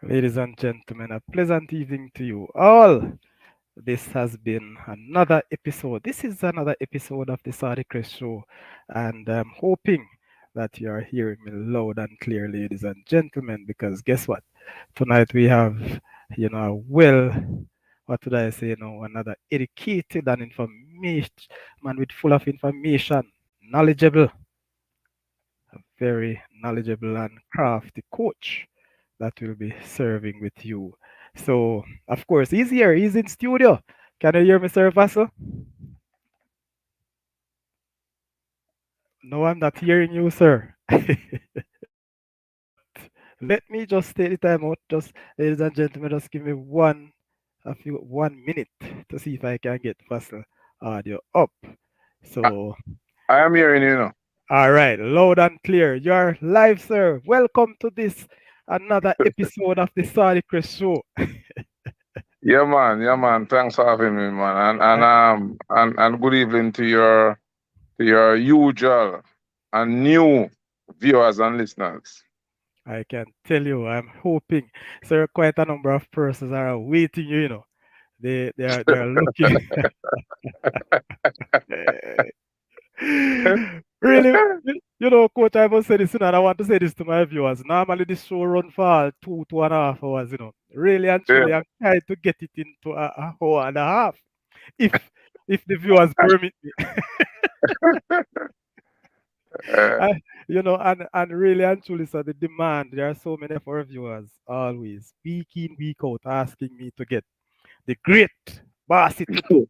Ladies and gentlemen, a pleasant evening to you all. This has been another episode. This is another episode of the Saudichress show, and I'm hoping that you are hearing me loud and clear, ladies and gentlemen, because guess what? Tonight we have, what would I say, another educated and information man with full of information, knowledgeable, a very knowledgeable and crafty coach that will be serving with you. So, of course, he's here. He's in studio. Can you hear me, Sir Vassel? No, I'm not hearing you, sir. But let me just take the time out. Just, ladies and gentlemen, just give me 1 minute to see if I can get Vassel audio up. I, So, I am hearing you now. all right, loud and clear. You're live, sir. Welcome to this another episode of the Saudichress show. Yeah, man. Thanks for having me, man. I, And good evening to your usual and new viewers and listeners. I can tell you, I'm hoping. So quite a number of persons are waiting you, they are looking. Really, coach, I must say this, and I want to say this to my viewers. Normally this show run for 2.5 hours, Really and Yeah. truly, I'm trying to get it into a hour and a half. If if the viewers permit me. Uh, And really and truly, so the demand, there are so many of our viewers always week in, week out asking me to get the great Basi Tutu.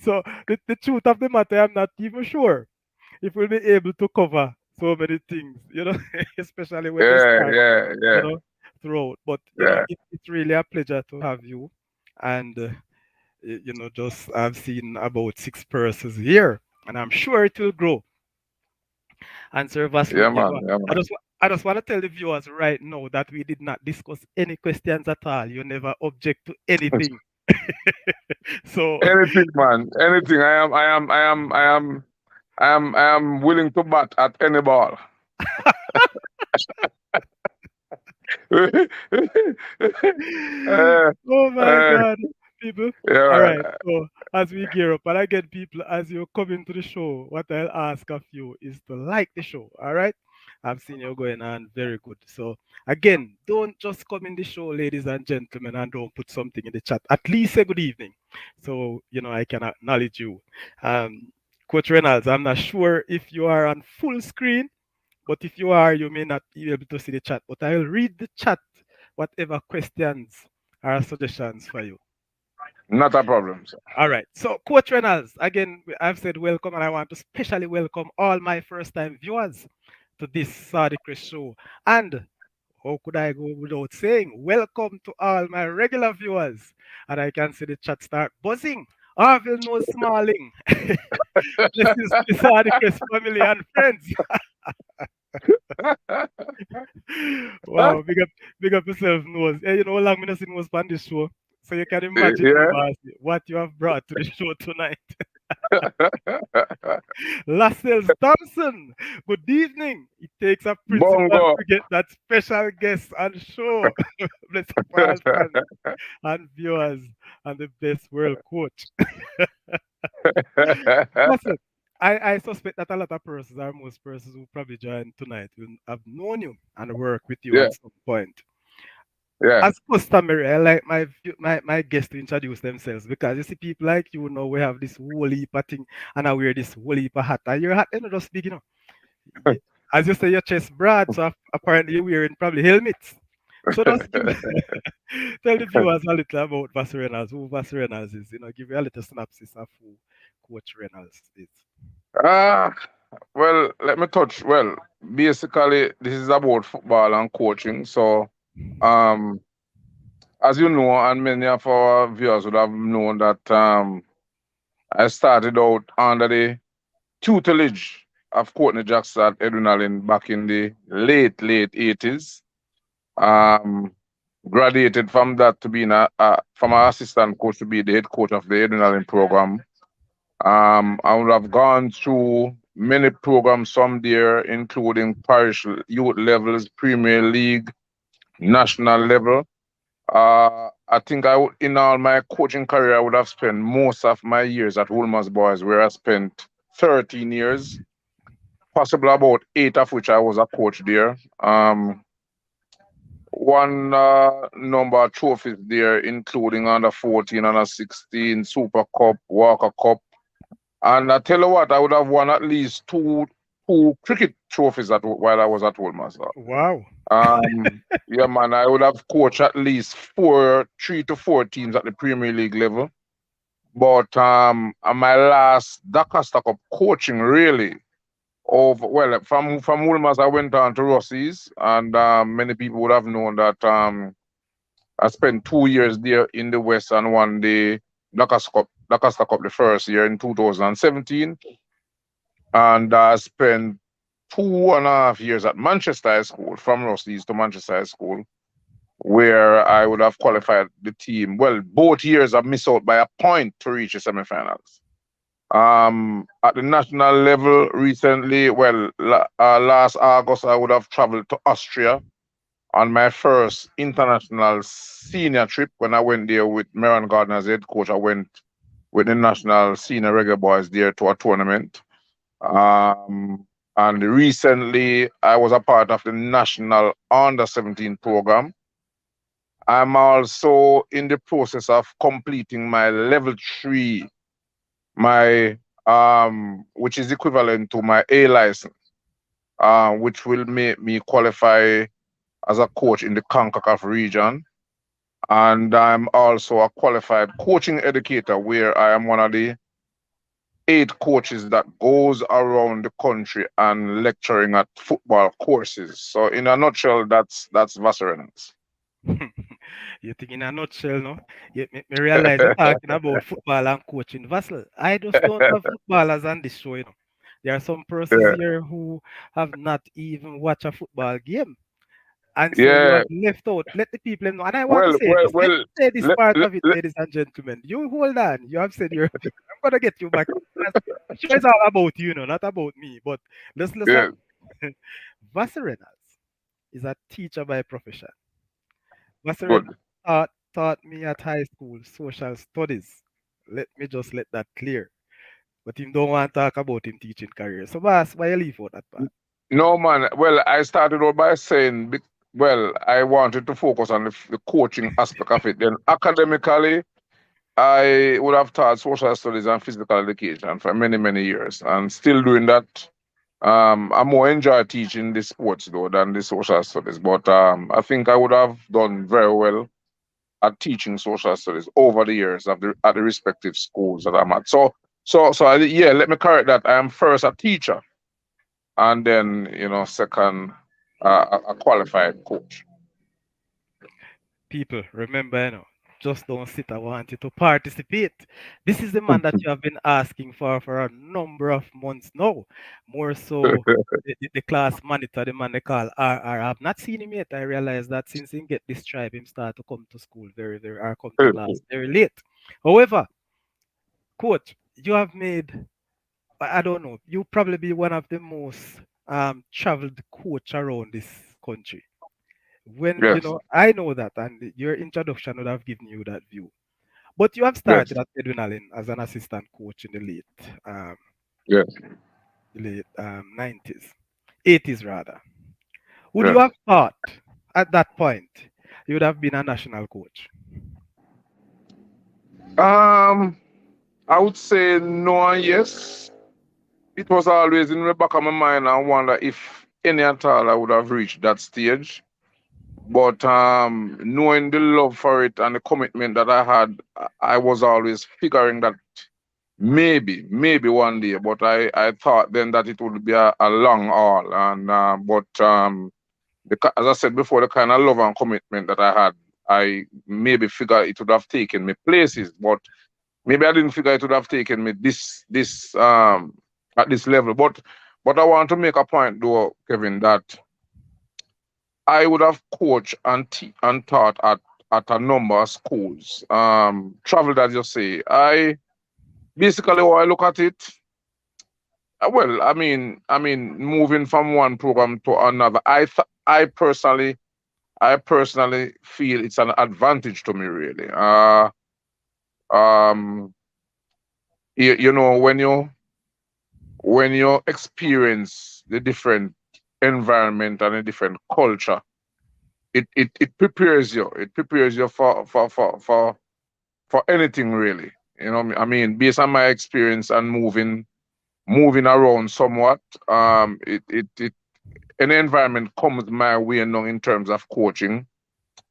So the truth of the matter, I'm not even sure if we'll be able to cover so many things, especially when this yeah, time, yeah, you yeah, know, throughout. But yeah. it's really a pleasure to have you. And just I've seen about 6 persons here, and I'm sure it will grow. And Sir Vassal, Yeah, man. Yeah, man. I just want to tell the viewers right now that we did not discuss any questions at all. You never object to anything. So, Anything, man. Anything. I am willing to bat at any ball. uh, oh my uh, God, people. All right. yeah, So, as we gear up, and again, people, as you come into the show, what I'll ask of you is to like the show. All right. I've seen you going on very good. So, again, don't just come in the show, ladies and gentlemen, and don't put something in the chat. At least say good evening. So, I can acknowledge you. Coach Reynalds, I'm not sure if you are on full screen. But if you are, you may not be able to see the chat. But I will read the chat, whatever questions or suggestions for you. not a problem, sir. All right. So, Coach Reynolds, again, I've said welcome, and I want to specially welcome all my first time viewers to this Saudichress show. And how could I go without saying welcome to all my regular viewers? And I can see the chat start buzzing. Harville knows smiling. This is the Saudichress family and friends. Wow, big up yourself, Nose. Hey, how long me not seen Nose on this show? So you can imagine now, Yeah. boss, what you have brought to the show tonight. Lascelles Thompson, good evening. It takes a principal Bongo. to get that special guest on show. Bless up all fans and viewers and the best world coach. Listen, I suspect that a lot of persons, or most persons who probably join tonight, will have known you and work with you Yeah, at some point. yeah. As customary, I like my guests to introduce themselves because you see people like you know we have this whole heap of thing and I wear this whole heap of hat. And your hat ain't just big, Ye- As you say, your chest broad, so apparently you're wearing probably helmets. So just give tell the viewers a little about Vassel Reynolds, who Vassel Reynolds is. Give you a little synopsis of who Coach Reynolds is. Ah, well, let me touch. Well, basically, this is about football and coaching. So, um, as you know, and many of our viewers would have known that I started out under the tutelage of Courtney Jackson at Edwin Allen back in the late 80s. Um, Graduated from that to being from an assistant coach to be the head coach of the Edwin Allen program. I would have gone through many programs from there, including parish youth levels, Premier League, national level. I think in all my coaching career, I would have spent most of my years at Wolmer's Boys, where I spent 13 years, possibly about 8 of which I was a coach there. One number of trophies there, including under 14, under 16, Super Cup, Walker Cup. And I tell you what, I would have won at least two cricket trophies while I was at Wolmer's. Wow. Yeah, man, I would have coached at least 3 to 4 teams at the Premier League level. But on my last Dakar Cup coaching, really, from Woolmers, I went on to Rossies, and many people would have known that I spent 2 years there in the West and won the Dakar Cup the first year in 2017, and I spent 2.5 years at Manchester High School, from Rossies to Manchester High School, where I would have qualified the team. Well, both years I missed out by a point to reach the semifinals. At the national level recently, last August, I would have traveled to Austria on my first international senior trip. When I went there with Meron Gardner as head coach, I went with the national senior reggae boys there to a tournament. And recently, I was a part of the national under 17 program. I'm also in the process of completing my level 3, my which is equivalent to my A license, which will make me qualify as a coach in the CONCACAF region. And I'm also a qualified coaching educator, where I am one of the 8 coaches that goes around the country and lecturing at football courses. So in a nutshell, that's Vassel Reynalds. You think in a nutshell, no? You make me realize you're talking about football and coaching. Vassal, I just don't have footballers on this show, you know. There are some persons Yeah, here who have not even watched a football game. And so you yeah. have left out. Let the people know. And I want to Well, say well, this. Let well. me say this Let, part let, of it, let- ladies and gentlemen. You hold on. You have said you're. I'm gonna get you back. The show is all about you, know, not about me. But let's. yeah, Vassal Reynolds is a teacher by profession. Vassal good. taught me at high school social studies. Let that clear. But him don't want to talk about him teaching career. So boss, why you leave out that part? No, man. Well, I started out by saying, well, I wanted to focus on the coaching aspect of it. Then academically, I would have taught social studies and physical education for many, many years, and still doing that. I more enjoy teaching the sports though than the social studies, but I think I would have done very well at teaching social studies over the years at the respective schools that I'm at. Yeah, let me correct that. I am first a teacher, and then second, a qualified coach. People, remember, just don't sit. I want you to participate. This is the man that you have been asking for a number of months now. More so, the class monitor, the man they call RR. I've not seen him yet. I realize that since he get this tribe, him start to come to school or come to class very late. However, coach, you have made, I don't know, you probably be one of the most traveled coach around this country. When Yes, I know that, and your introduction would have given you that view. But you have yes, started at Edwin Allen as an assistant coach in um, yes, the late 90s, 80s rather. Would you yes. have thought at that point you would have been a national coach? Um, I would say no and yes. It was always in the back of my mind. I wonder if any at all I would have reached that stage. But knowing the love for it and the commitment that I had, I was always figuring that maybe one day. But I thought then that it would be a long haul. And as I said before, the kind of love and commitment that I had, I maybe figured it would have taken me places. But maybe I didn't figure it would have taken me this at this level. But I want to make a point though, Kevin, that I would have coached and taught at a number of schools. Traveled, as you say. I basically, when I look at it, well, moving from one program to another, I personally feel it's an advantage to me, really. Um, you know, when you experience the different environment and a different culture, it prepares you. It prepares you for anything, really. You know, I mean, based on my experience and moving around somewhat, it any environment comes my way now in terms of coaching.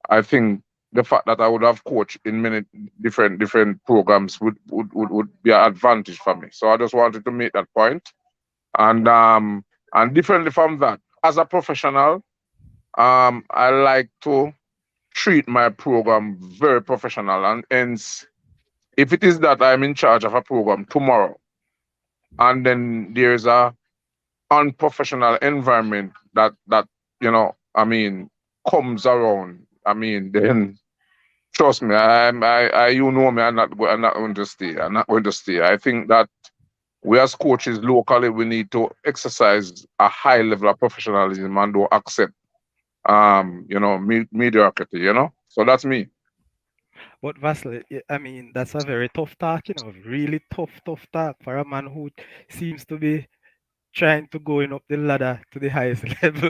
I think the fact that I would have coached in many different programs would be an advantage for me. So I just wanted to make that point. And differently from that, as a professional, I like to treat my program very professional. And hence, if it is that I'm in charge of a program tomorrow, and then there's a unprofessional environment that comes around, then trust me, you know me, I'm not going to stay. I'm not going to stay. I think that we as coaches locally, we need to exercise a high level of professionalism and don't accept, mediocrity. So that's me. But Vassel, I mean, that's a very tough talk, really tough talk for a man who seems to be trying to going up the ladder to the highest level.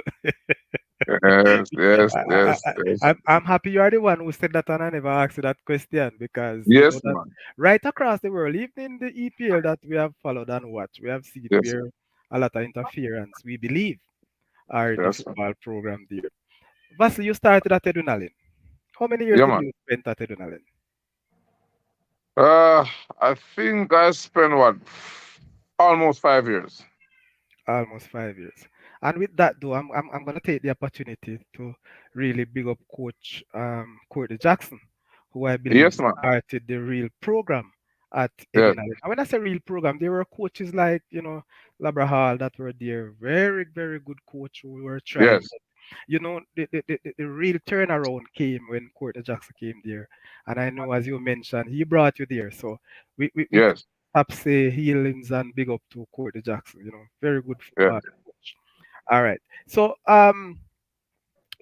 Yes, yes, I, I, yes, I, yes, I'm happy you are the one who said that and I never asked you that question because you know yes, that man. right across the world, even in the EPL that we have followed and watched, we have seen Yes, where a lot of interference, we believe, are in the yes, man. football program there. Vassal, you started at Edunalin. How many years Yeah, did man. you spend at Edunalin? Uh, I think I spent what, almost 5 years. Almost 5 years. And with that, though, I'm going to take the opportunity to really big up Courtney Jackson, who I believe Yes, man. started the real program at Yes, Edwin Allen. And when I say real program, there were coaches like, Labra Hall that were there, very, very good coach who were trying. yes, The real turnaround came when Courtney Jackson came there. And I know, as you mentioned, he brought you there. So we yes, up say healings and big up to Courtney Jackson, very good yes. football coach. All right. So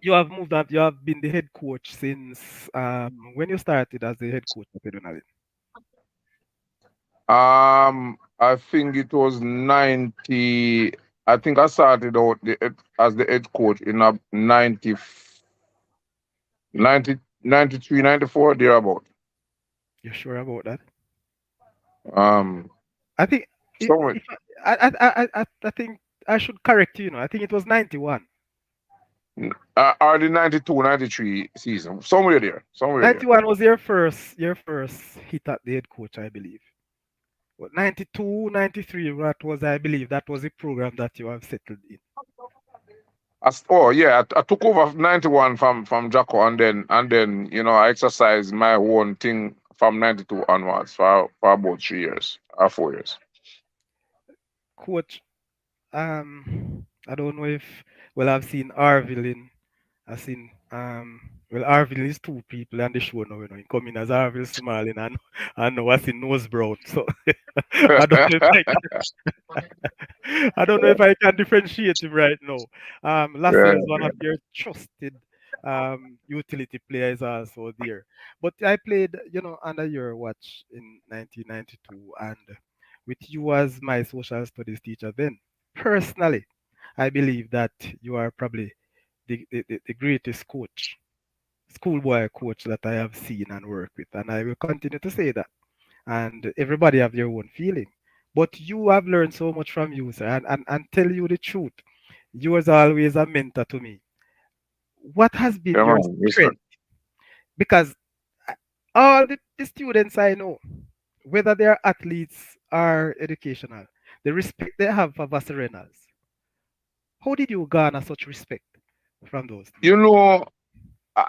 you have moved up, you have been the head coach since when you started as the head coach at Edunalin. I think it was 90. I think I started out as the head coach in a 90, 93, 94, thereabout. You sure about that? Um, I think somewhere, if I think I should correct you, I think it was 91. or the 92, 93 season, somewhere there, somewhere there. 91 was your first hit at the head coach, I believe. But 92, 93, that was, I believe, that was the program that you have settled in. Oh yeah, I took over 91 from Jacko, and then I exercised my own thing from 92 onwards for about 3 years or 4 years. Coach, I don't know if, well, I've seen Arville in, I've seen, well, Arville is two people on the show now, he come in as Arville Smalling and I know I see Nose Brown. So I don't know if I I don't know if I can differentiate him right now. Lassie Yeah, is one of your trusted utility players also there. But I played, under your watch in 1992 and with you as my social studies teacher then. Personally, I believe that you are probably the greatest coach, schoolboy coach that I have seen and worked with. And I will continue to say that. And everybody have their own feeling. But you have learned so much from you, sir. And tell you the truth, you was always a mentor to me. What has been yeah, your man. Listen, strength? Because uh, all the students I know, whether they are athletes or educational, the respect they have for Vassel Reynalds. How did you garner such respect from those you students? know, uh,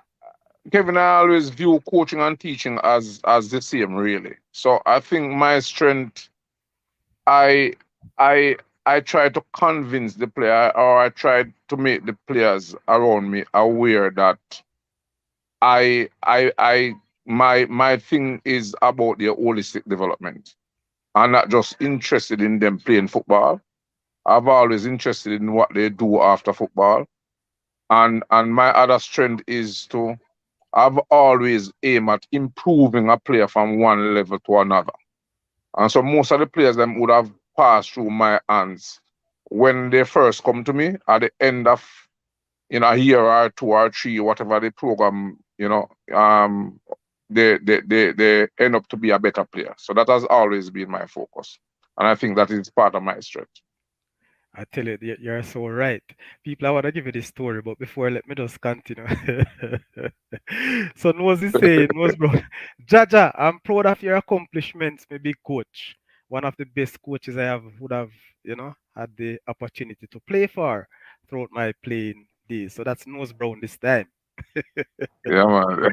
Kevin, I always view coaching and teaching as the same, really. So I think my strength, I I I try to convince the player, or I try to make the players around me aware that I my thing is about their holistic development. I'm not just interested in them playing football. I've always interested in what they do after football. And my other strength is to I've always aimed at improving a player from one level to another. And so most of the players them would have passed through my hands when they first come to me at the end of a year or two or three, whatever the program, they end up to be a better player. So that has always been my focus. And I think that is part of my strength. I tell you, you're so right. People, I want to give you this story, but before, let me just continue. So, Nose is saying, Nose, bro, Jaja, I'm proud of your accomplishments, my big coach. One of the best coaches I have would have, had the opportunity to play for throughout my playing days. So that's Nose Brown this time. Yeah, man.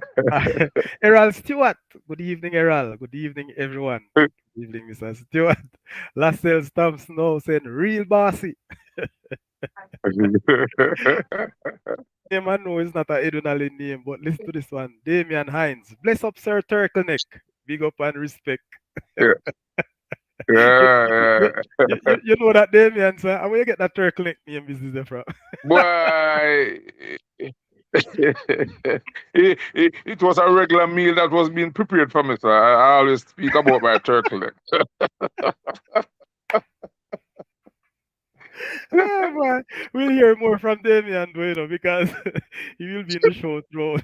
Errol Stewart. Good evening, Errol. Good evening, everyone. Good evening, Mr. Stewart. Lascelles Thompson now saying, real bossy. Name I know is not a Edunali name, but listen to this one. Damian Hines. Bless up, Sir Turtleneck. Big up and respect. Yeah, You, yeah, you, yeah. you know that Damian, sir. And where you get that Turtleneck name business from? Boy, it was a regular meal that was being prepared for me, sir. I always speak about my turtleneck. Ah, boy. We'll hear more from Damian, because he will be in the show throughout.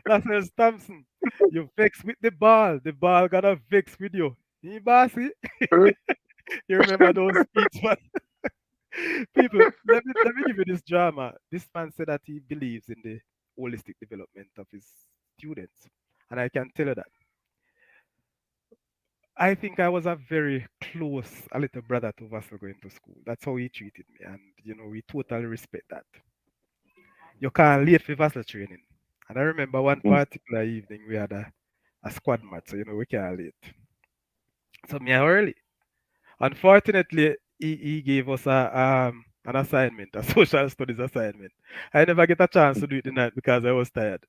Lascelles Thompson. You vex with the ball. The ball got a vex with you. You bossy. You remember those speeches, man? People, let me give you this drama. This man said that he believes in the holistic development of his students. And I can tell you that. I think I was a very close, a little brother to Vassel going to school. That's how he treated me. And, we totally respect that. You can't late for Vassel training. And I remember one particular evening we had a squad match, so, we can't late. So me early. Unfortunately, he gave us an assignment, a social studies assignment. I never get a chance to do it tonight because I was tired.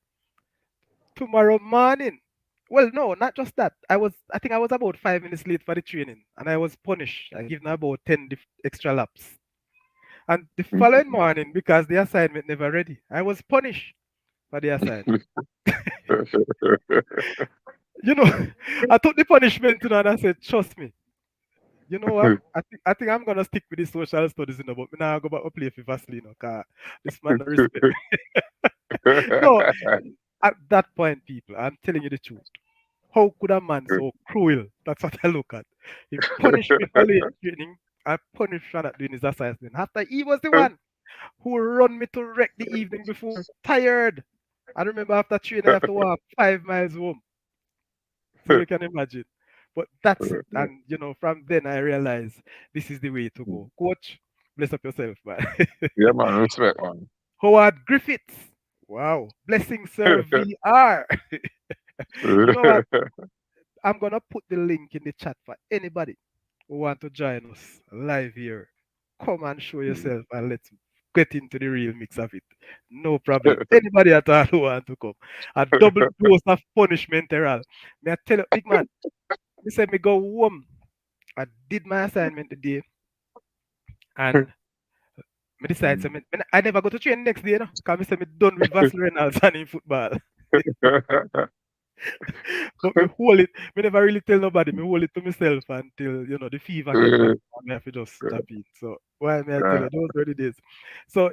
Tomorrow morning. Well, no, not just that. I think I was about 5 minutes late for the training, and I was punished. I given about 10 extra laps. And the following morning, because the assignment never ready, I was punished for the assignment. You know, I took the punishment and I said, trust me. You know what? I think I'm gonna stick with the social studies, but me now go back to play for Vaseline, cause this man no respect. No, at that point, people, I'm telling you the truth. How could a man so cruel? That's what I look at. He punished me for late training. I punished for not doing his assignment. After he was the one who run me to wreck the evening before. Tired. I remember after training, I have to walk 5 miles home. So you can imagine. But that's it. And from then I realized this is the way to go. Coach, bless up yourself, man. Yeah, man, respect, man. Howard Griffiths. Wow. Blessing Sir VR. You know what? I'm gonna put the link in the chat for anybody who want to join us live here. Come and show yourself and let's get into the real mix of it. No problem. Anybody at all who want to come. A double dose of punishment, Errol. May I tell you, big man, me say me go home. I did my assignment today and me decide so I never go to train next day, because me say me done with Vassel Reynalds and in football. But me hold it. Me never really tell nobody. Me hold it to myself until the fever get back. And me have to just jump in. So why may I tell you those were the days. So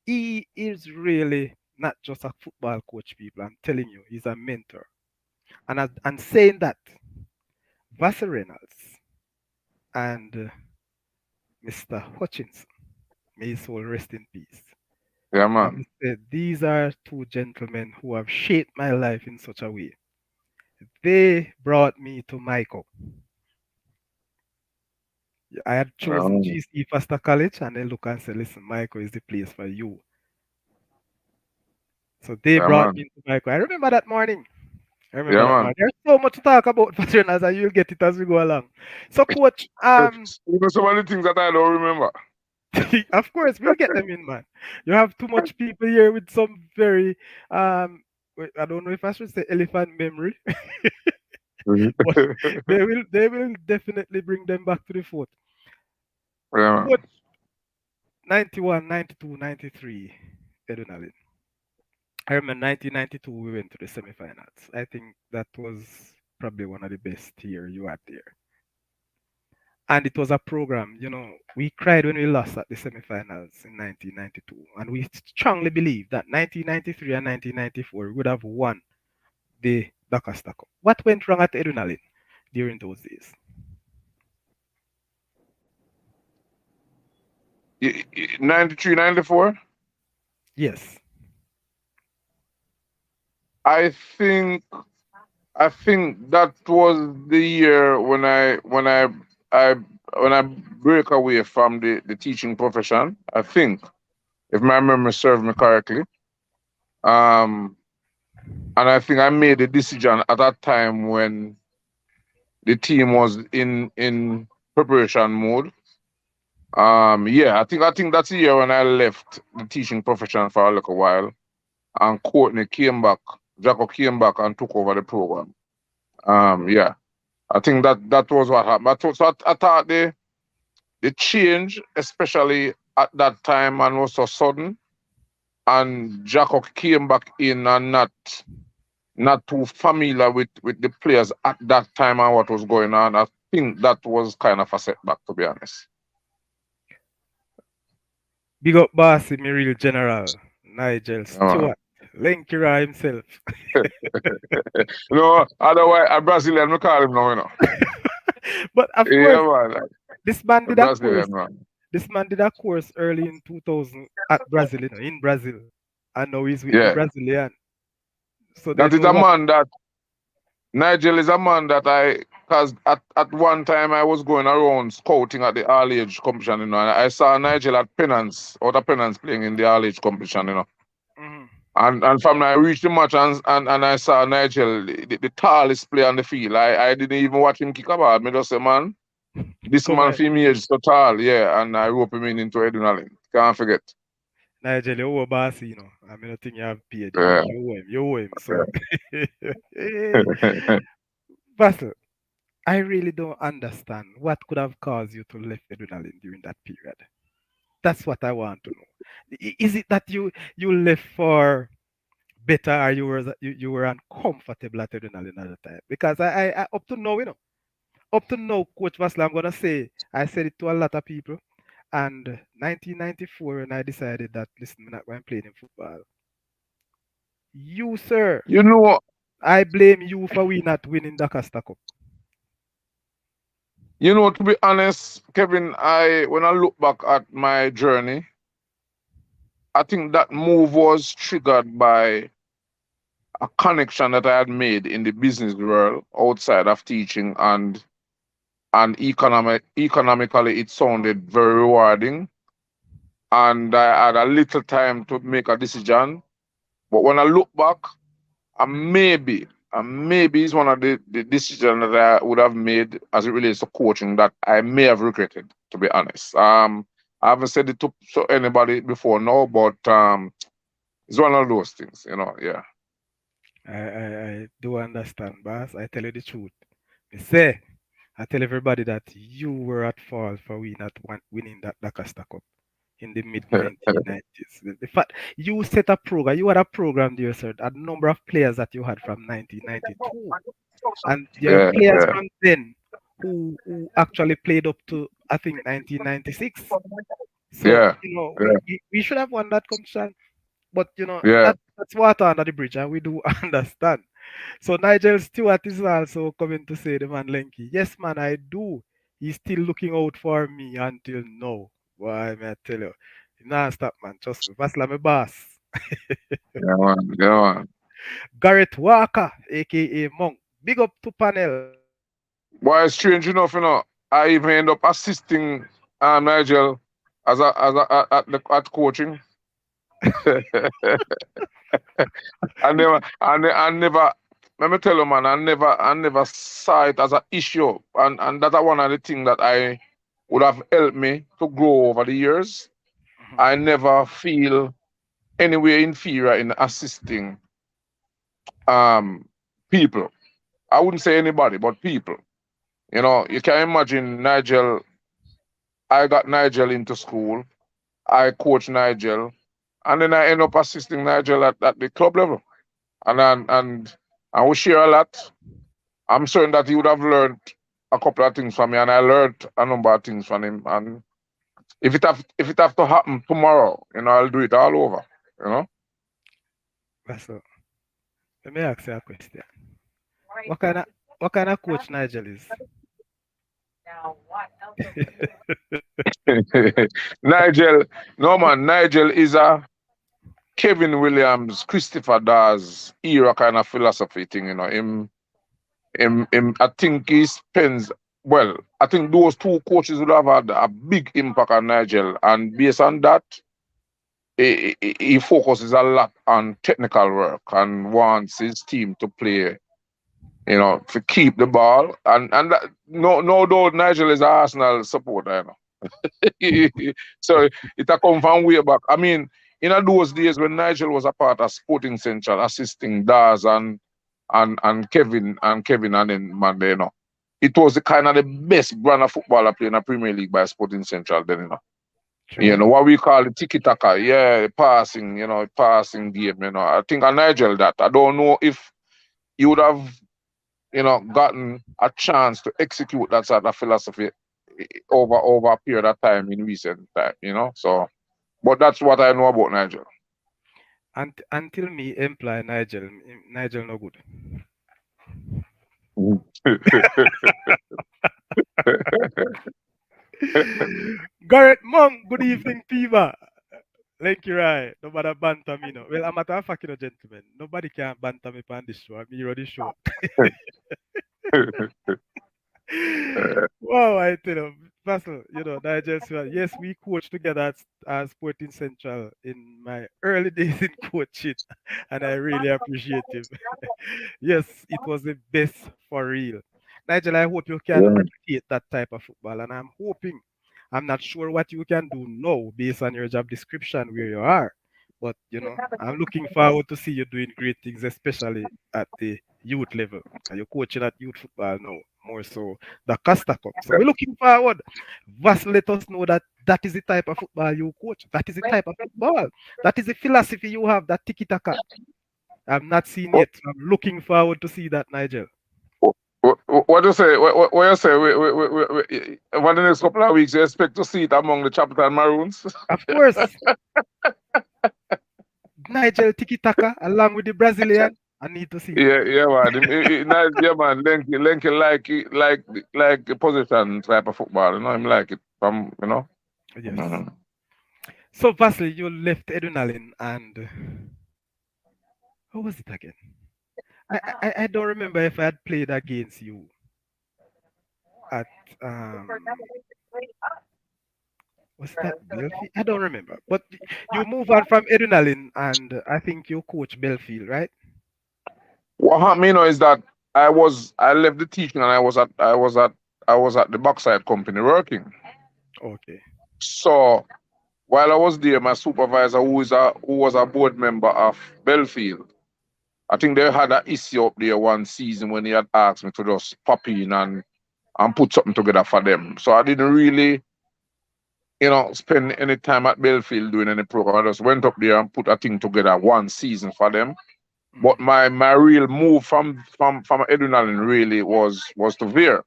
he is really not just a football coach. People, I'm telling you, he's a mentor. And saying that, Vassel Reynolds and Mr. Hutchins, may his soul rest in peace. Yeah, I man. must say, these are two gentlemen who have shaped my life in such a way. They brought me to Michael. I had chosen GC Foster College, and they look and say, listen, Michael is the place for you. So they Yeah, brought man. me to Michael. I remember that morning. Yeah, man. There's so much to talk about for trainers, and you'll get it as we go along. So, coach, Even so many things that I don't remember. of course, we'll get them in, man. You have too much people here with some very, I don't know if I should say elephant memory, but they will definitely bring them back to the fort. Yeah, man. But 91, 92, 93, Edunalin. I remember 1992 we went to the semifinals. I think that was probably one of the best year you had there. And it was a program, we cried when we lost at the semifinals in 1992. And we strongly believe that 1993 and 1994 we would have won the Dakasta Cup. What went wrong at Edunalin during those days? 93, 94. Yes. I think I think that was the year I when I break away from the teaching profession. I think, if my memory serves me correctly. Um, and I think I made a decision at that time when the team was in preparation mode. Yeah, I think that's the year when I left the teaching profession for a little while, and Courtney came back. Jacob came back and took over the program. Yeah, I think that was what happened. I thought the change, especially at that time, and was so sudden. And Jacob came back in and not too familiar with the players at that time and what was going on. I think that was kind of a setback, to be honest. Big up boss, me real general, Nigel Yeah, Stewart, Lenkira himself. no, otherwise a Brazilian, we call him now, you know. But of course, Yeah, man, this man a did a course. Brazilian, man. This man did a course early in 2000 at Brazil, in Brazil. And now he's with the Yeah, Brazilian. So they that is know a what. man that Nigel is a man that because at one time I was going around scouting at the all age competition, you know, and I saw Nigel at Penance, other Penance playing in the all age competition, you know. Mhm. And from I reached the match and I saw Nigel, the tallest player on the field. I didn't even watch him kick a ball. Me just say, man, this Come man on, for me is so tall, yeah. And I rope him in into adrenaline. Can't forget. Nigel, you owe boss, I mean, I think you have paid. Yeah. You owe him. So, Vassel, I really don't understand what could have caused you to left adrenaline during that period. That's what I want to know. Is it that you left for better, or you were uncomfortable at adrenaline at the time? Because I up to now, up to now, Coach Vassel, I'm gonna say I said it to a lot of people. And 1994, when I decided that listen, I'm not going to play in football. You, sir, you know, I blame you for we not winning the Costa Cup. to be honest, Kevin, I when I look back at my journey, I think that move was triggered by a connection that I had made in the business world outside of teaching and economically it sounded very rewarding and I had a little time to make a decision. But when I look back, maybe it's one of the decisions that I would have made as it relates to coaching that I may have regretted, to be honest. I haven't said it to anybody before now, but it's one of those things, yeah. I do understand, boss. I tell you the truth. Me say, I tell everybody that you were at fault for we not winning that Costa Cup in the mid 1990s. The fact you set a program, you had a program there, sir, a number of players that you had from 1992. And there are Yeah, players yeah, from then who actually played up to I think 1996. So yeah, yeah, we should have won that competition, but yeah. that's water under the bridge, and we do understand. So Nigel Stewart is also coming to say the man Lenky. Yes, man, I do. He's still looking out for me until now. Why, may I tell you? Nah, stop, man. Trust me. That's like my boss. Yeah, man, yeah, man. Garrett Walker, aka Monk. Big up to panel. Why strange enough, I even end up assisting Nigel at coaching. I never. Let me tell you, man. I never saw it as an issue, and that's one of the things that I would have helped me to grow over the years. I never feel anywhere inferior in assisting um people. I wouldn't say anybody, but people. You can imagine Nigel I got Nigel into school. I coach Nigel, and then I end up assisting Nigel at the club level. And we share a lot. I'm certain that he would have learned a couple of things from me, and I learned a number of things from him. And if it have to happen tomorrow, I'll do it all over. You know. So let me ask you a question. What kind of coach Nigel is? Nigel, no man, Nigel is a Kevin Williams, Christopher Dawes era kind of philosophy thing. Him, I think he spends, well, I think those two coaches would have had a big impact on Nigel. And based on that, he focuses a lot on technical work and wants his team to play, to keep the ball. And that, no doubt Nigel is an Arsenal supporter. So it a come from way back. I mean, in those days when Nigel was a part of Sporting Central, assisting Daz and Kevin and then man, it was the kind of the best brand of footballer playing a Premier League by Sporting Central then. True. What we call the tiki taka, yeah, passing game. I think on Nigel that. I don't know if he would have, gotten a chance to execute that sort of philosophy over a period of time in recent time. So, but that's what I know about Nigel. Until me employ Nigel no good. Garrett Monk, good evening, Fever. Thank you, right. Nobody banter me, no. Well, I'm a matter of fact, gentlemen. Nobody can banter me on this show. I'm here on this show. Wow, I tell you, Vassel, Nigel, yes, we coached together at Sporting Central in my early days in coaching, and I really appreciate him. Yes, it was the best for real. Nigel, I hope you can Yeah. replicate that type of football, and I'm not sure what you can do now based on your job description where you are, but I'm looking forward to see you doing great things, especially at the youth level. And you're coaching at youth football now, more so the Costa Cup. So we're looking forward. Vas let us know that that is the type of football you coach. That is the type of football. That is the philosophy you have, that tiki taka. I've not seen What, yet. So I'm looking forward to see that, Nigel. what you say? What you say? Over the next couple of weeks, you expect to see it among the Chapter Maroons? Of course, Nigel tiki taka along with the Brazilian. I need to see it. Yeah, yeah, man. Nice, yeah, man. Lenky like the position type of football. Him like it from. Yes. Mhm. So, Vassel, you left Edunalin and how was it again? I don't remember if I had played against you at was that Belfield? I don't remember. But you move on from Edunalin and I think you coach Belfield, right? What happened, is that I left the teaching and I was at the backside company working. Okay. So while I was there, my supervisor, who was a board member of Belfield, I think they had an issue up there one season when he had asked me to just pop in and put something together for them. So I didn't really, spend any time at Belfield doing any program. I just went up there and put a thing together one season for them. But Mhm. my real move from Edwin really was to Veer.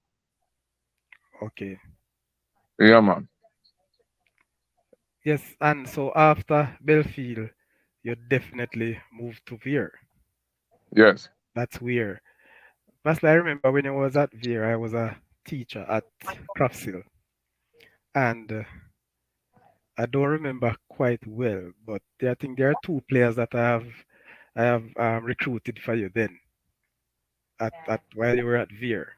Okay. Yeah, man. Yes, and so after Belfield, you definitely moved to Veer. Yes. That's weird. Lastly, I remember when I was at Veer, I was a teacher at Craftsill, and I don't remember quite well, but I think there are two players that I have recruited for you then at while you were at Veer.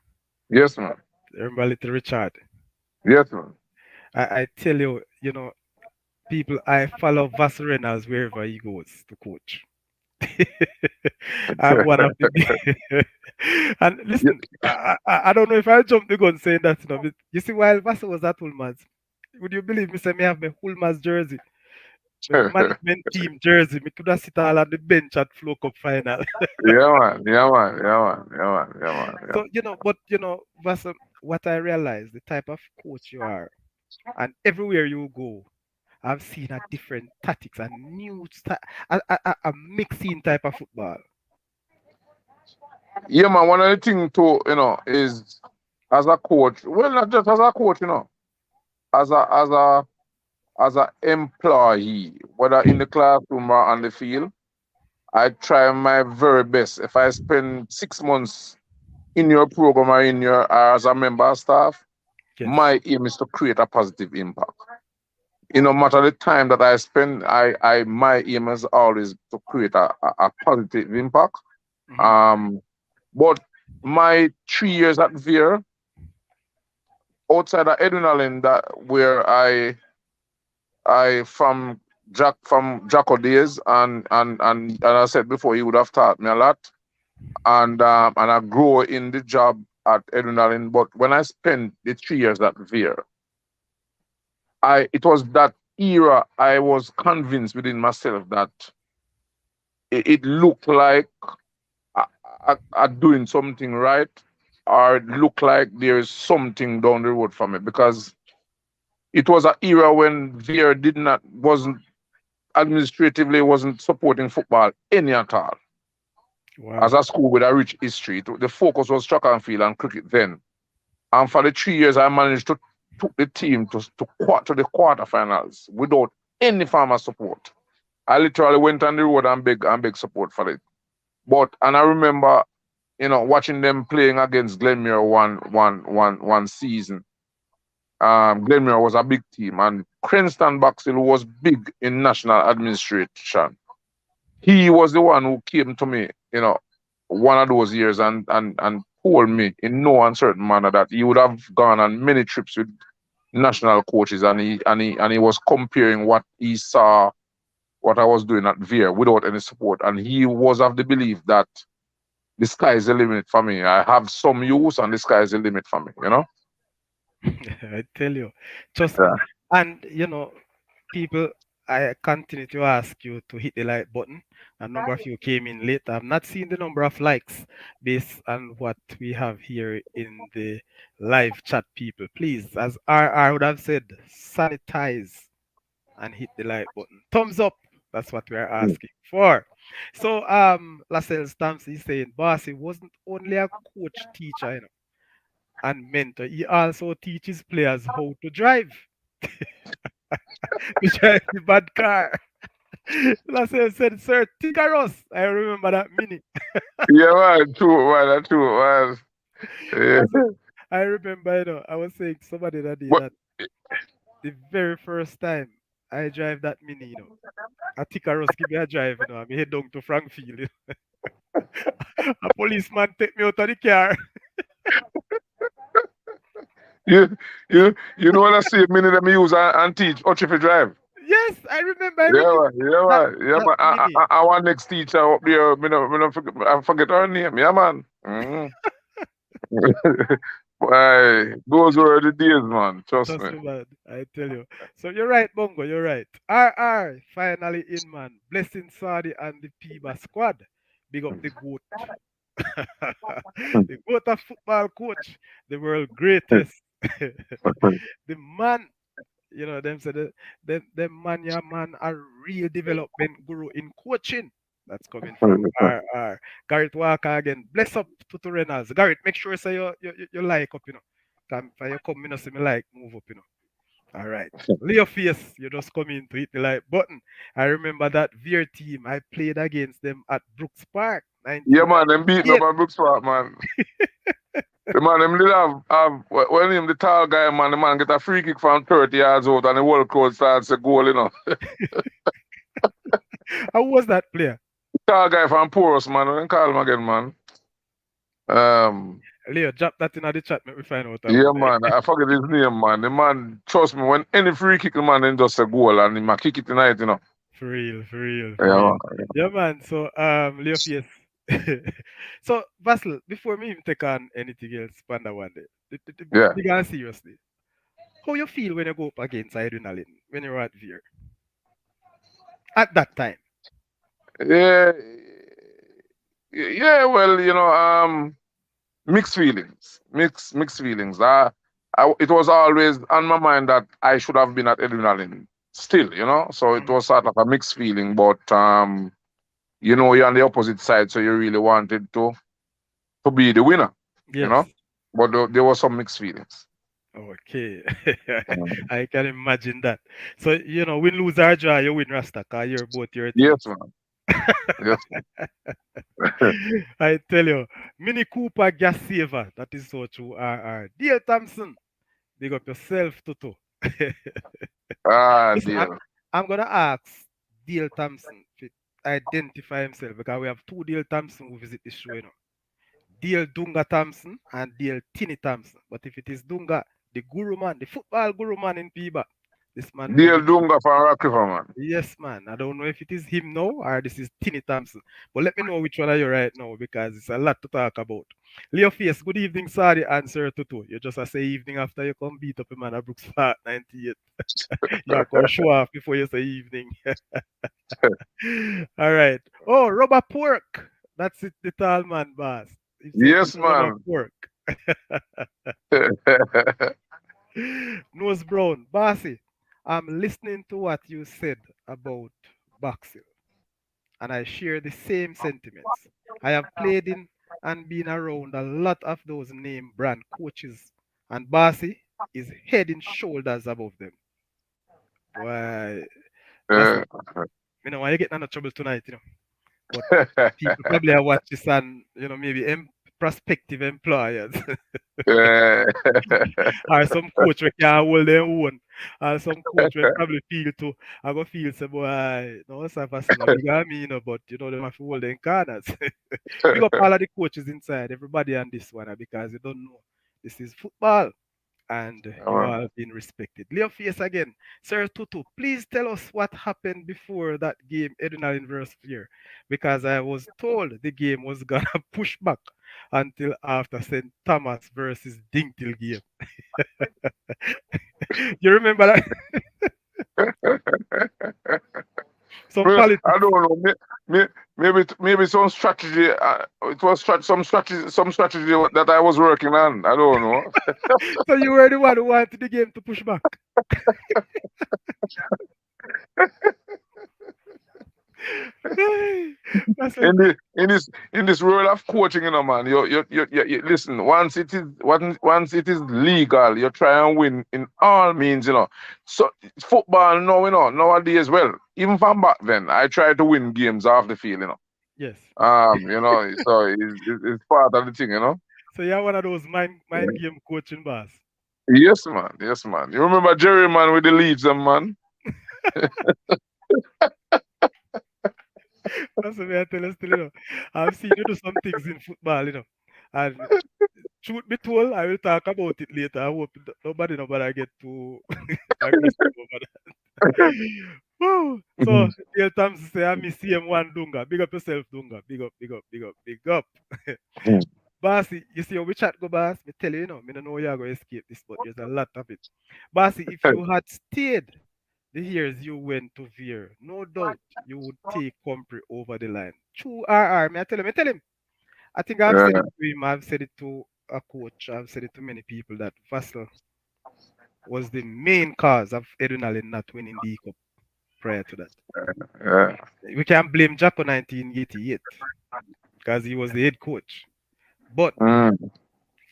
Yes, man. Remember little Richard? Yes, man. I tell you, people, I follow Vassel Reynalds wherever he goes to coach. I'm one of the and listen, I don't know if I jumped the gun saying that, but you see, while Vassel was at Ulmaz, would you believe me say me have my Ulmaz jersey, my management team jersey, me could have sit all on the bench at Flow Cup final. Yeah, man. Yeah, man. Yeah, man. Yeah, man. Yeah, man. Yeah. So, but Vassel, what I realized, the type of coach you are. and everywhere you go, I've seen a different tactics and a mixing type of football. Yeah, man. One of the things too, is as a coach. Well, not just as a coach, as a employee, whether in the classroom or on the field. I try my very best. If I spend 6 months in your program or as a member of staff, Yes. my aim is to create a positive impact. No matter the time that I spend, I my aim is always to create a positive impact. Hmm. Um, but my 3 years at Veer, outside of Edwin that where I from Jacko days and I said before he would have taught me a lot and I grow in the job at Edwin. But when I spent the 3 years at Veer, it was that era I was convinced within myself that it looked like I doing something right, or it looked like there is something down the road for me because it was an era when Veer did not wasn't administratively wasn't supporting football any at all. As Wow. a school with a rich history, the focus was track and field and cricket then. And for the 3 years, I managed to took the team to the quarterfinals without any farmer support. I literally went on the road and beg support for it. But and I remember, watching them playing against Glenmuir one season. Glenmuir was a big team, and Cranston Vassel was big in national administration. He was the one who came to me, one of those years and told me in no uncertain manner that he would have gone on many trips with national coaches and he was comparing what he saw what I was doing at Veer without any support. And he was of the belief that the sky is the limit for me. I have some use and the sky is the limit for me. I tell you, trust me. Yeah. And people, I continue to ask you to hit the like button. A number of you came in late. I've not seen the number of likes based on what we have here in the live chat, people. Please, as RR would have said, sanitize and hit the like button. Thumbs up. That's what we're asking for. So, Lascelles Stamps is saying, Boss, he wasn't only a coach teacher, and mentor. He also teaches players how to drive. To drive the bad car. Lascelles said, Sir, Ticaros. I remember that mini. Yeah, man, true, man, that's true, man. Lascelles, Yeah. I remember, I was saying to somebody that day But that the very first time I drive that mini, a Ticaros give me a drive, I head down to Frankfield. A policeman take me out of the car. you know what I see many of them use and teach Ochifi drive. Yes, I remember Yeah, everything. man, yeah, That man, yeah, that man. mini. Our next teacher up there, I forget her name. Yeah, man. Why, those were the days, man. Trust Trust me. me, man. I tell you. So you're right, Bongo. You're right. RR finally in, man. Blessing Saudi and the Piba squad. Big up the goat. The goat of football coach. The world greatest. The man. Them said them man, yeah, man, a real development guru in coaching. That's coming from RR. Garrett Walker again. Bless up to Reynalds. Garrett, make sure say you like up, Come for you come, see me like move up. All right. Leo Face, you just come in to hit the like button. I remember that Veer team. I played against them at Brooks Park, Yeah, man, them beat me up 1998. at Brooks Park, man. The man, them did have when him, the tall guy, man, the man get a free kick from 30 yards out and the world crowd starts a goal. How was that player? Tall guy from Porus, man, I call him again, man. Um, Leo, drop that in the chat. Make me find out how yeah, was man, I forget his name, man. The man, trust me, when any free kick, the man, then just a goal and he might kick it tonight. For real, for real, for Yeah, real. man. Yeah, man. So, Leo Face. So, Vassel, before me even take on anything else, Panda one day, Yeah. big and seriously, how you feel when you go up against Adrenaline when you're at Veer at that time? Yeah, yeah, well, mixed feelings. Mixed feelings. it was always on my mind that I should have been at adrenaline still, you know. So it Mhm. was sort of a mixed feeling, but you know, you're on the opposite side, so you really wanted to be the winner, you know. Yes. But there was some mixed feelings. Okay. Mm. I can imagine that. So, win, lose, or draw, you win Rasta, 'cause you're both your Yes, teams. man. Yes. I tell you, Mini Cooper gas saver. That is so true. R. Dear Thompson, big up yourself, Tutu. Ah, Listen, dear. I'm gonna ask Dale Thompson to identify himself because we have two Dale Thompson who visit this show, Dale Dunga Thompson and Dale Tinny Thompson. But if it is Dunga, the guru man, the football guru man in Piba, this man know Dear everything. Dunga from Rock River, man. Yes, man. I don't know if it is him now or this is Tinny Thompson. But let me know which one are you right now because it's a lot to talk about. Leo Face, good evening, sorry, answer Tutu. You just a say evening after you come beat up a man at Brooks Park 98. You are going to show off before you say evening. All right. Oh, rubber pork. That's it, the tall man, boss. He said it's Yes, rubber man. pork. Nose brown. Bossy, I'm listening to what you said about boxing, and I share the same sentiments. I have played in and been around a lot of those name brand coaches, and Bossy is head and shoulders above them. Why, Bossy, Yeah. why you getting into trouble tonight, But people probably are watch this and maybe prospective employers Yeah. or some coach we can hold their own or some coach will probably feel to I go feel say boy no say Vassel a bigger me but them have to hold their corners. Big up all of the coaches inside everybody on this one because you don't know this is football and you Man. all have been respected. Leo Face again. Sir Tutu, please tell us what happened before that game, Edinal versus Fear, because I was told the game was gonna push back until after St. Thomas versus Dinktil game. You remember that? Some Well, I politics. don't know. Maybe some strategy. It was some strategy that I was working on. I don't know. So you were the one who wanted the game to push back. That's a, In this world of coaching, man. You listen. Once it is legal, you try and win in all means. So football, no, nowadays, well, even from back then, I try to win games off the field. yes. So it's part of the thing. So you're one of those mind game coaching boss. Yes, man. Yes, man. You remember Jerry, man, with the Leeds, man? That's the way I tell you still, I've seen you do some things in football, And truth be told, I will talk about it later. I hope nobody get too aggressive over that. Woo. So Dale Thompson say I miss CM1 Dunga. Big up yourself, Dunga. Big up, big up, big up, big up. Bossy, you see how we chat go, boss? Me tell you, me don't know you're going to escape this, but there's a lot of it. Bossy, if you had stayed the years you went to Veer, no doubt you would take Compre over the line. True RR, me tell him. I think I've said Yeah, it to him, I've said it to a coach, I've said it to many people that Vassel was the main cause of Edunalin not winning the cup prior to that. yeah. We can't blame Jacko 1988 because he was the head coach. But Mm.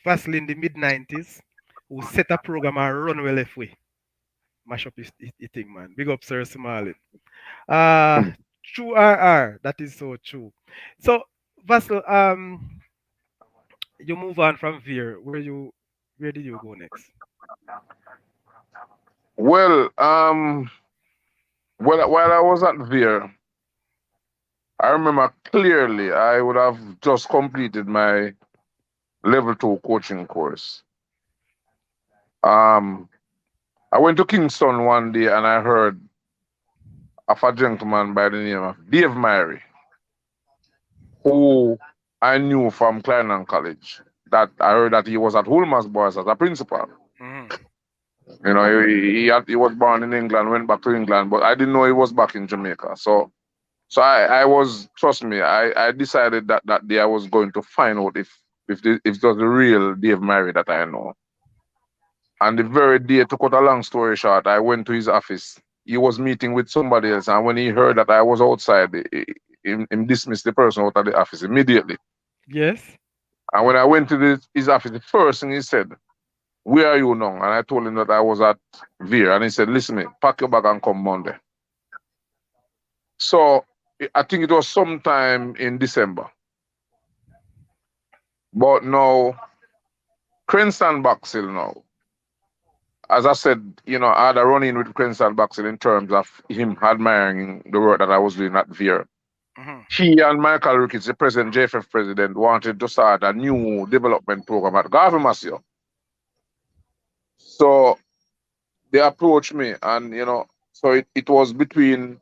Vassel in the mid 90s, who set a program and run well left way, mash up his thing, man. Big up Sir Smalley. Uh true RR, that is so true. So Vassel, you move on from Veer. Where did you go next? Well, while I was at Veer, I remember clearly I would have just completed my level 2 coaching course. Um, I went to Kingston one day and I heard of a gentleman by the name of Dave Myrie, who I knew from Clarendon College. That I heard that he was at Hulmer's Boys as a principal. Mhm. He was born in England, went back to England, but I didn't know he was back in Jamaica. So I was, trust me, I decided that day I was going to find out if it was the real Dave Murray that I know. And the very day, to cut a long story short, I went to his office. He was meeting with somebody else, and when he heard that I was outside, he dismissed the person out of the office immediately. Yes. And when I went to his office, the first thing he said, "Where are you now?" And I told him that I was at Veer, and he said, "Listen, me, pack your bag and come Monday." So I think it was sometime in December. But now, Cranston Boxhill now, as I said, I had a run in with Cranston Boxhill in terms of him admiring the work that I was doing at Veer. Mhm. He and Michael Ricketts, the present JFF president, wanted to start a new development program at Garvey Masio. So they approached me, and so it was between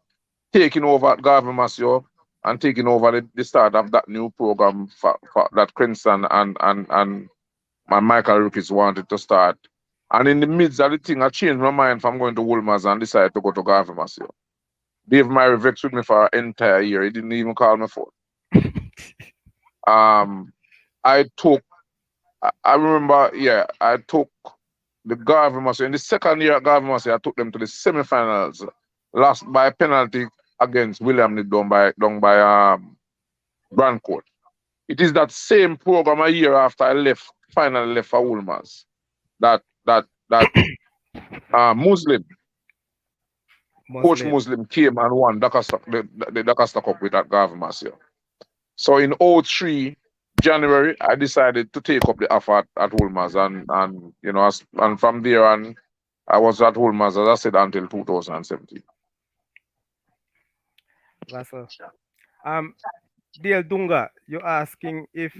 taking over at Garvey Masio and taking over the start of that new program for that Cranston and my Michael Ricketts wanted to start. And in the midst of the thing, I changed my mind from going to Woolmers and decided to go to Garvey Masio. Dave Myrie vexed with me for an entire year. He didn't even call me phone. Um, I took, I remember, yeah, I took the Garvey Masio. In the second year at Garvey Masio, I took them to the semifinals, lost by penalty against William Need down by Brandcourt. It is that same program a year after I finally left for Woolmers, that Muslim, Coach Muslim. Muslim came and won the Dakasta Cup with that Garvey Masio. So in '03 January, I decided to take up the offer at Woolmers, and from there on, I was at Woolmers, as I said, until 2017. Vassel. Um, Dear Dunga, you're asking if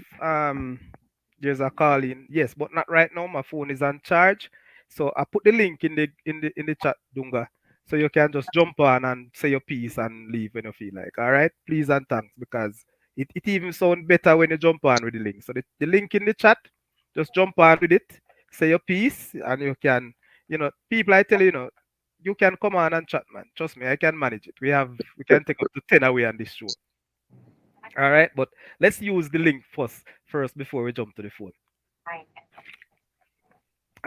there's a call in. Yes, but not right now. My phone is on charge. So I put the link in the chat, Dunga. So you can just jump on and say your piece and leave when you feel like. All right? Please and thanks, because it even sounds better when you jump on with the link. So the link in the chat, just jump on with it, say your piece, and you can, people I tell you, you can come on and chat, man. Trust me, I can manage it. We can take up to 10 away on this show. All right, but let's use the link first before we jump to the phone.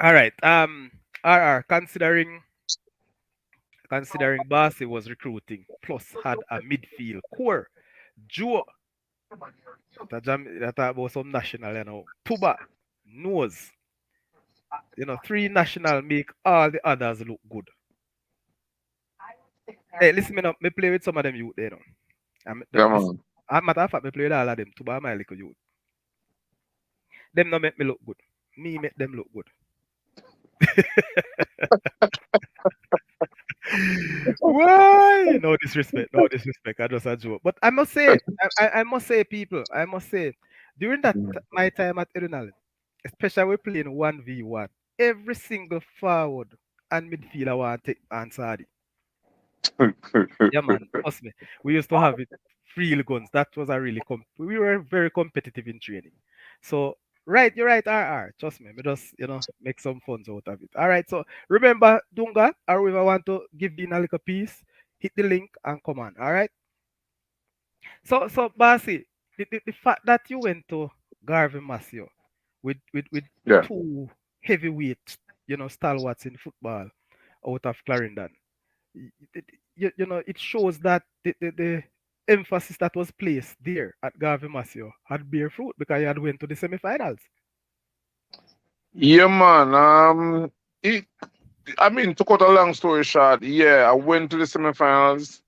All right. RR, considering Barsi was recruiting plus had a midfield core. Joe that about some national, Tuba knows, three national make all the others look good. Hey, listen me now, me play with some of them youth there now. Yeah, This man. matter of fact, me play with all of them. Tuba my little youth. Them no make me look good. Me make them look good. Why? No disrespect, no disrespect. I just a joke. But I must say, I must say, people, I must say, during my time at Reynalds, especially we playing 1v1, every single forward and midfielder want to take answer. Yeah, man. Trust me. We used to have it real guns. That was a really we were very competitive in training. So right, you're right, RR. Trust me. We just make some funds out of it. All right. So remember, Dunga, or if I want to give in a little piece, hit the link and come on. All right. So Basi, the fact that you went to Garvey Masio with Yeah. two heavyweight, stalwarts in football out of Clarendon, it shows that the emphasis that was placed there at Garvey Masio had bear fruit because he had went to the semi-finals. Yeah, man. I mean, to cut a long story short, yeah, I went to the semifinals.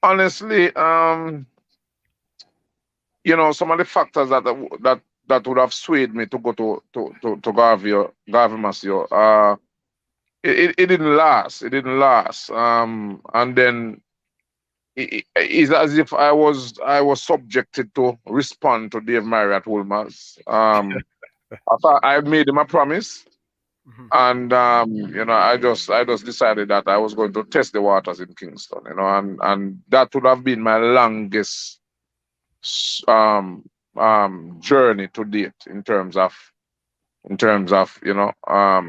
Honestly, some of the factors that would have swayed me to go to Garvey Masio, it didn't last. It didn't last. And then it's as if I was subjected to respond to Dave Myrie at Woolmers. After I made him a promise, Mhm. and I just decided that I was going to test the waters in Kingston, and that would have been my longest s- um journey to date in terms of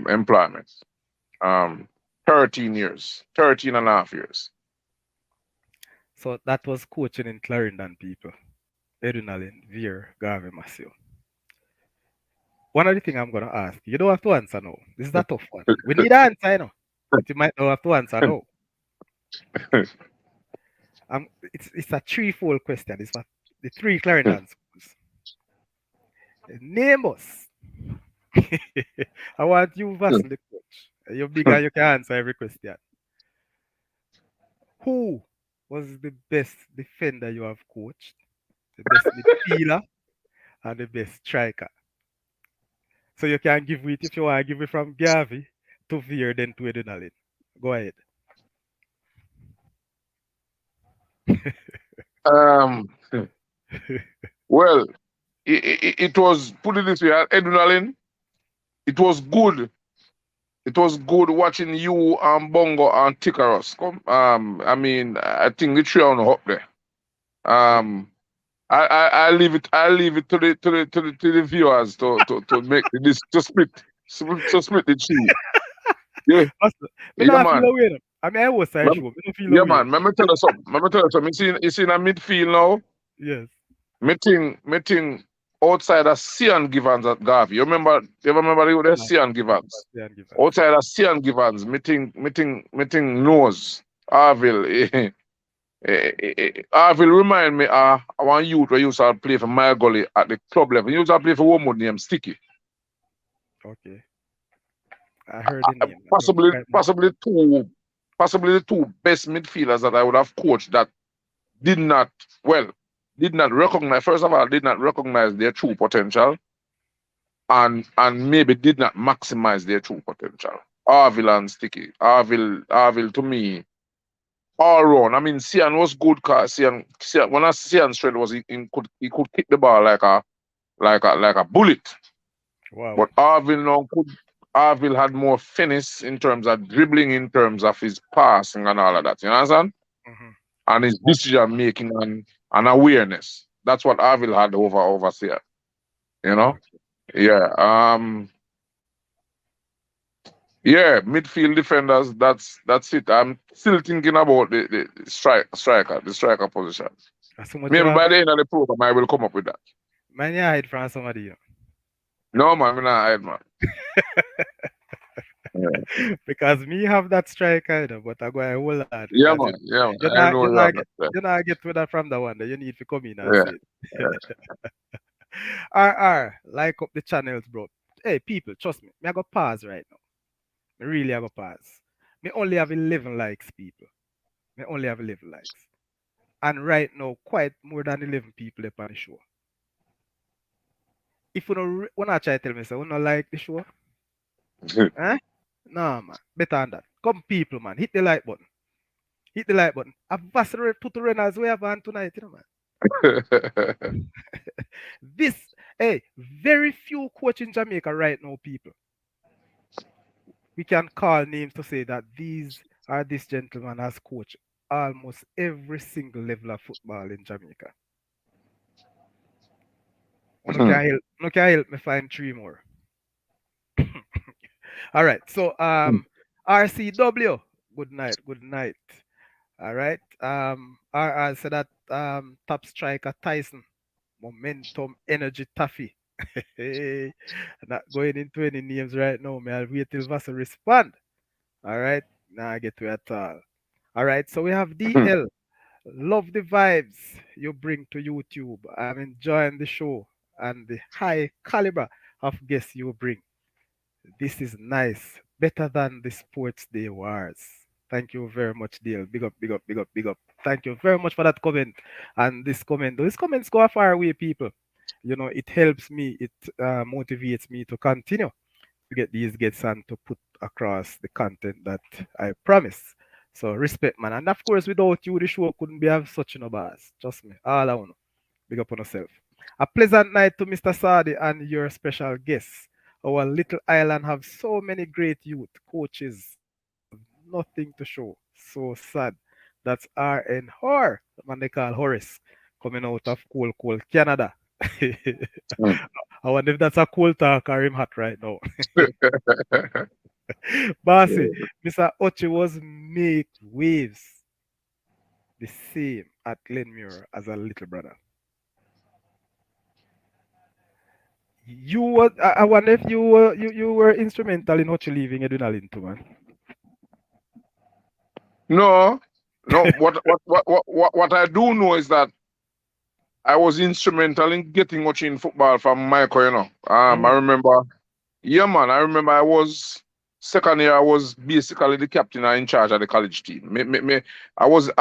employment. um 13 years, 13 and a half years. So that was coaching in Clarendon, people. Edunalin, Veer, Garvey Masio. One of the things I'm gonna ask you, you don't have to answer no. This is a tough one. We need an answer, you know. But you might not have to answer no. It's a threefold question. It's for the three Clarendon schools. Name us. I want you, Vassel, the coach. You're bigger, you can answer every question. Who was the best defender you have coached? The best midfielder and the best striker. So you can give it if you want to give it from Gavi to Veer then to Edinalin. Go ahead. Um, well, it was, put it this way, Edwin, it was good. It was good watching you and Bongo and Tikaros. I mean, I think the three are up there. Um, I leave it. I leave it to the viewers to make this to split the cheese. Yeah, Vassel, me yeah, not feel man. away. Them. I mean, I was side Mem- show. Me don't feel Yeah, away. man. Let me tell you something. Let me tell you something. You see in a midfield now. Yes. Me think outside of Sian Givens at Garvey. You remember the Ah, Sian I remember Givens? Sean Givens. Outside of Sian Givens, me think knows Harville. Harville remind me I want youth who used to play for my gully at the club level. He used to play for Wormwood named Sticky. Okay. I heard the name. I don't Possibly quite know. possibly the two best midfielders that I would have coached that did not well did not recognize, first of all, did not recognize their true potential, and maybe did not maximize their true potential. Arville and Sticky. Arville to me, all round. I mean, Sian was good cause Sian when I Sian strength was he could kick the ball like a bullet. Wow. But Arville had more finesse in terms of dribbling, in terms of his passing and all of that. You understand? Mm-hmm. And his decision making and awareness. That's what Arville had over Sian. You know? Okay. Yeah. Yeah, midfield defenders. That's it. I'm still thinking about the striker position. As much you Maybe have, by the end of the program, I will come up with that. man, you hide from somebody. You No man, I'm not hide man. Yeah, know. Because me have that striker, you know, but I go a whole lot yeah because man, yeah man. you I not know you you have not that. get you not get with that from the one that you need to come in and Yeah, say it. RR, like up the channels, bro. Hey people, trust me. Me I go pause right now. Me really I go pause. Me only have 11 likes, people. Me only have 11 likes. And right now, quite more than 11 people up on the show. If you don't, when I try to tell me, say, you don't like the show, eh? Nah, man. Better than that. Come, people, man. Hit the like button. Hit the like button. A Vassel TUTU Reynalds we have on tonight, you know, man. This, hey, very few coach in Jamaica right now, people. We can call names to say that these are this gentleman has coached almost every single level of football in Jamaica. No can help me find three more. All right. So RCW. Good night. Good night. All right. RR said that top striker Tyson. Momentum energy Taffy. Hey, not going into any names right now, man. I'll wait till Vassal respond. All right. Now I get to it at all. All right. So we have DL. Love the vibes you bring to YouTube. I'm enjoying the show and the high caliber of guests you bring. This is nice. Better than the sports day wars. Thank you very much, Dale. Big up, big up, big up, big up. Thank you very much for that comment. And this comment, these comments go far away, people. You know, it helps me, it motivates me to continue to get these gets and to put across the content that I promise. So respect, man. And of course, without you, the show couldn't be have such no bars. Trust me. All I want. Big up on yourself. A pleasant night to Mr. Sadi and your special guests. Our little island have so many great youth coaches, nothing to show. So sad. That's RN Hor, the man they call Horace, coming out of cold Canada. I wonder if that's a cold talk or him hot right now. Bossy, Mr. Ochi was make waves the same at Glenmuir as a little brother. I wonder if you were instrumental in Hutch leaving Edwin too, man. No, no. What I do know is that I was instrumental in getting watching football from Michael. I Mm, remember. Yeah, man. I remember I was second year. I was basically the captain and in charge of the college team. I was.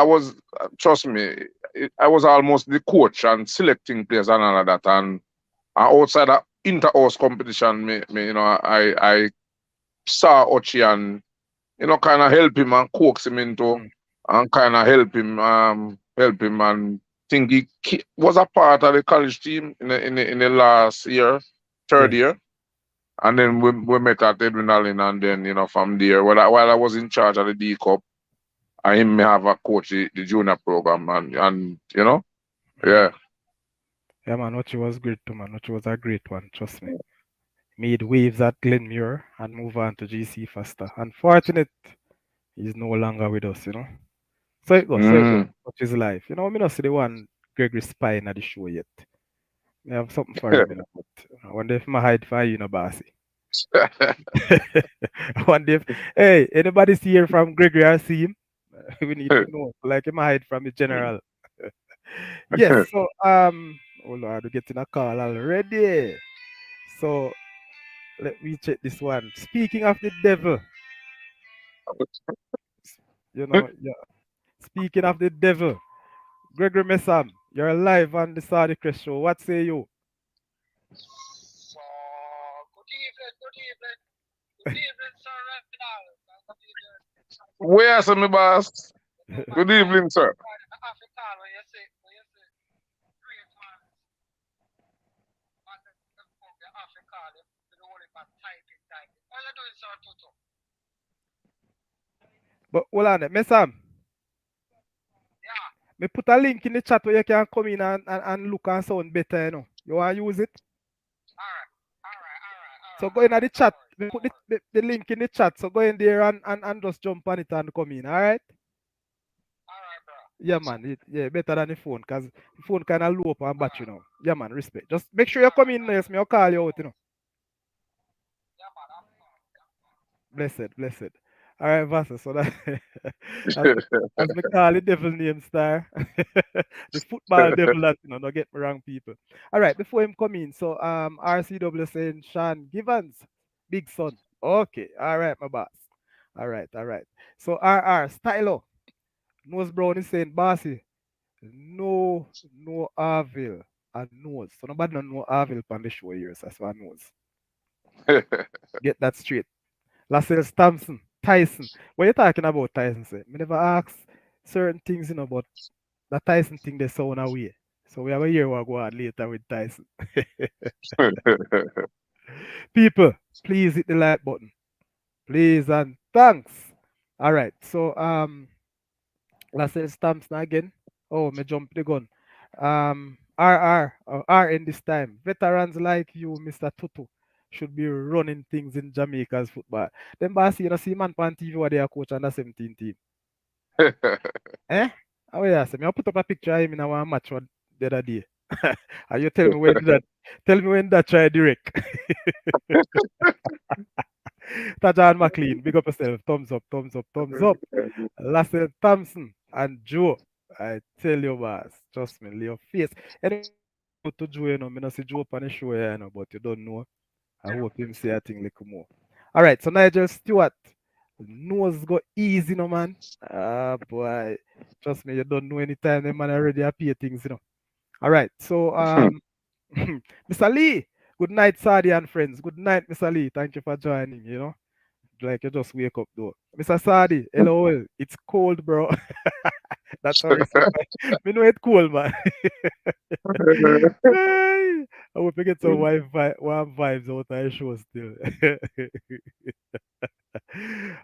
Trust me, I was almost the coach and selecting players and all of that. And outside of inter-house competition, I saw Ochi and kind of help him and coax him into mm, and kind of help him and think was a part of the college team in the last year, third yeah. year. And then we met at Edwin Allen, and then from there, while I was in charge of the D Cup, I him me have a coach the junior program, and Mm. yeah. Yeah, man, Ochi was great too, man. Ochi was a great one, trust me. Made waves at Glenmuir and move on to GC faster. Unfortunate, he's no longer with us. So it goes. Mm. Such is life. Me not see the one Gregory spying at the show yet. I have something for him, but I wonder if I hide for Bossy. I wonder if, hey, anybody see here from Gregory or see him? We need to know. Like him hide from the general. Yes, so oh Lord, we're getting a call already. So let me check this one. Speaking of the devil, yeah. Speaking of the devil, Gregory Messam, you're live on the Saudichress show. What say you? So, good evening, good evening, good evening, Sir Reynalds, and good evening, Where some boss? my Good pride, evening, sir. the African, when you say great man, and the African, you know, only man typing. How you doing, Sir Tutu? But hold on, Messam, Yeah, me put a link in the chat where you can come in and look and sound better. You want to use it? So go in at the no chat. worries, We no put worries. the link in the chat. So go in there and just jump on it and come in. All right? All right, bro, Yeah, what's up? man. Yeah, better than the phone because the phone kind of low up on All battery right, now. Yeah, man. Respect. Just make sure you come in. all Yes, right. me. I'll call you out. Yeah, man, I'm fine, I'm fine. Blessed, blessed. All right, Vassel. So that as as we call the devil name star, the football devil. That don't get me wrong, people. All right, before him come in, so RCW saying Sean Givens, big son. Okay, all right, my boss. All right, all right. So RR Stylo, Nose Brown is saying bossy, no Arville and nose. So nobody don't know Arville on the show here, so that's why knows. Get that straight. Lascelles Thompson, Tyson. What you talking about Tyson? Say? Me never ask certain things, but that Tyson thing they sound away. So we have a year we'll go on later with Tyson. People, please hit the like button. Please and thanks. All right. So Lascelles Thompson again. Oh, me jump the gun. RN this time. Veterans like you, Mr. Tutu, should be running things in Jamaica's football. Then boss, see man on TV what they are coach under 17 team. Eh? Oh yeah, so me I put up a picture of him in our match the other day. And you tell me when that try direct. Tajan McLean, big up yourself. Thumbs up, thumbs up, thumbs up. Lassell Thompson and Joe. I tell you, boss. Trust me, your face. Anyway, to Joe, me not see Joe on the show, but you don't know. I hope him say a thing little more. All right, so Nigel Stewart. Nose go easy, no man. Ah, boy. Trust me, you don't know anytime the man already appear things. All right, so Mr. Lee. Good night, Sadi and friends. Good night, Mr. Lee. Thank you for joining. Like you just wake up though. Mr. Sadi, LOL. It's cold, bro. That's how he said. Me know it's cold, man. Hey, I hope you get some warm vibes out of the show still.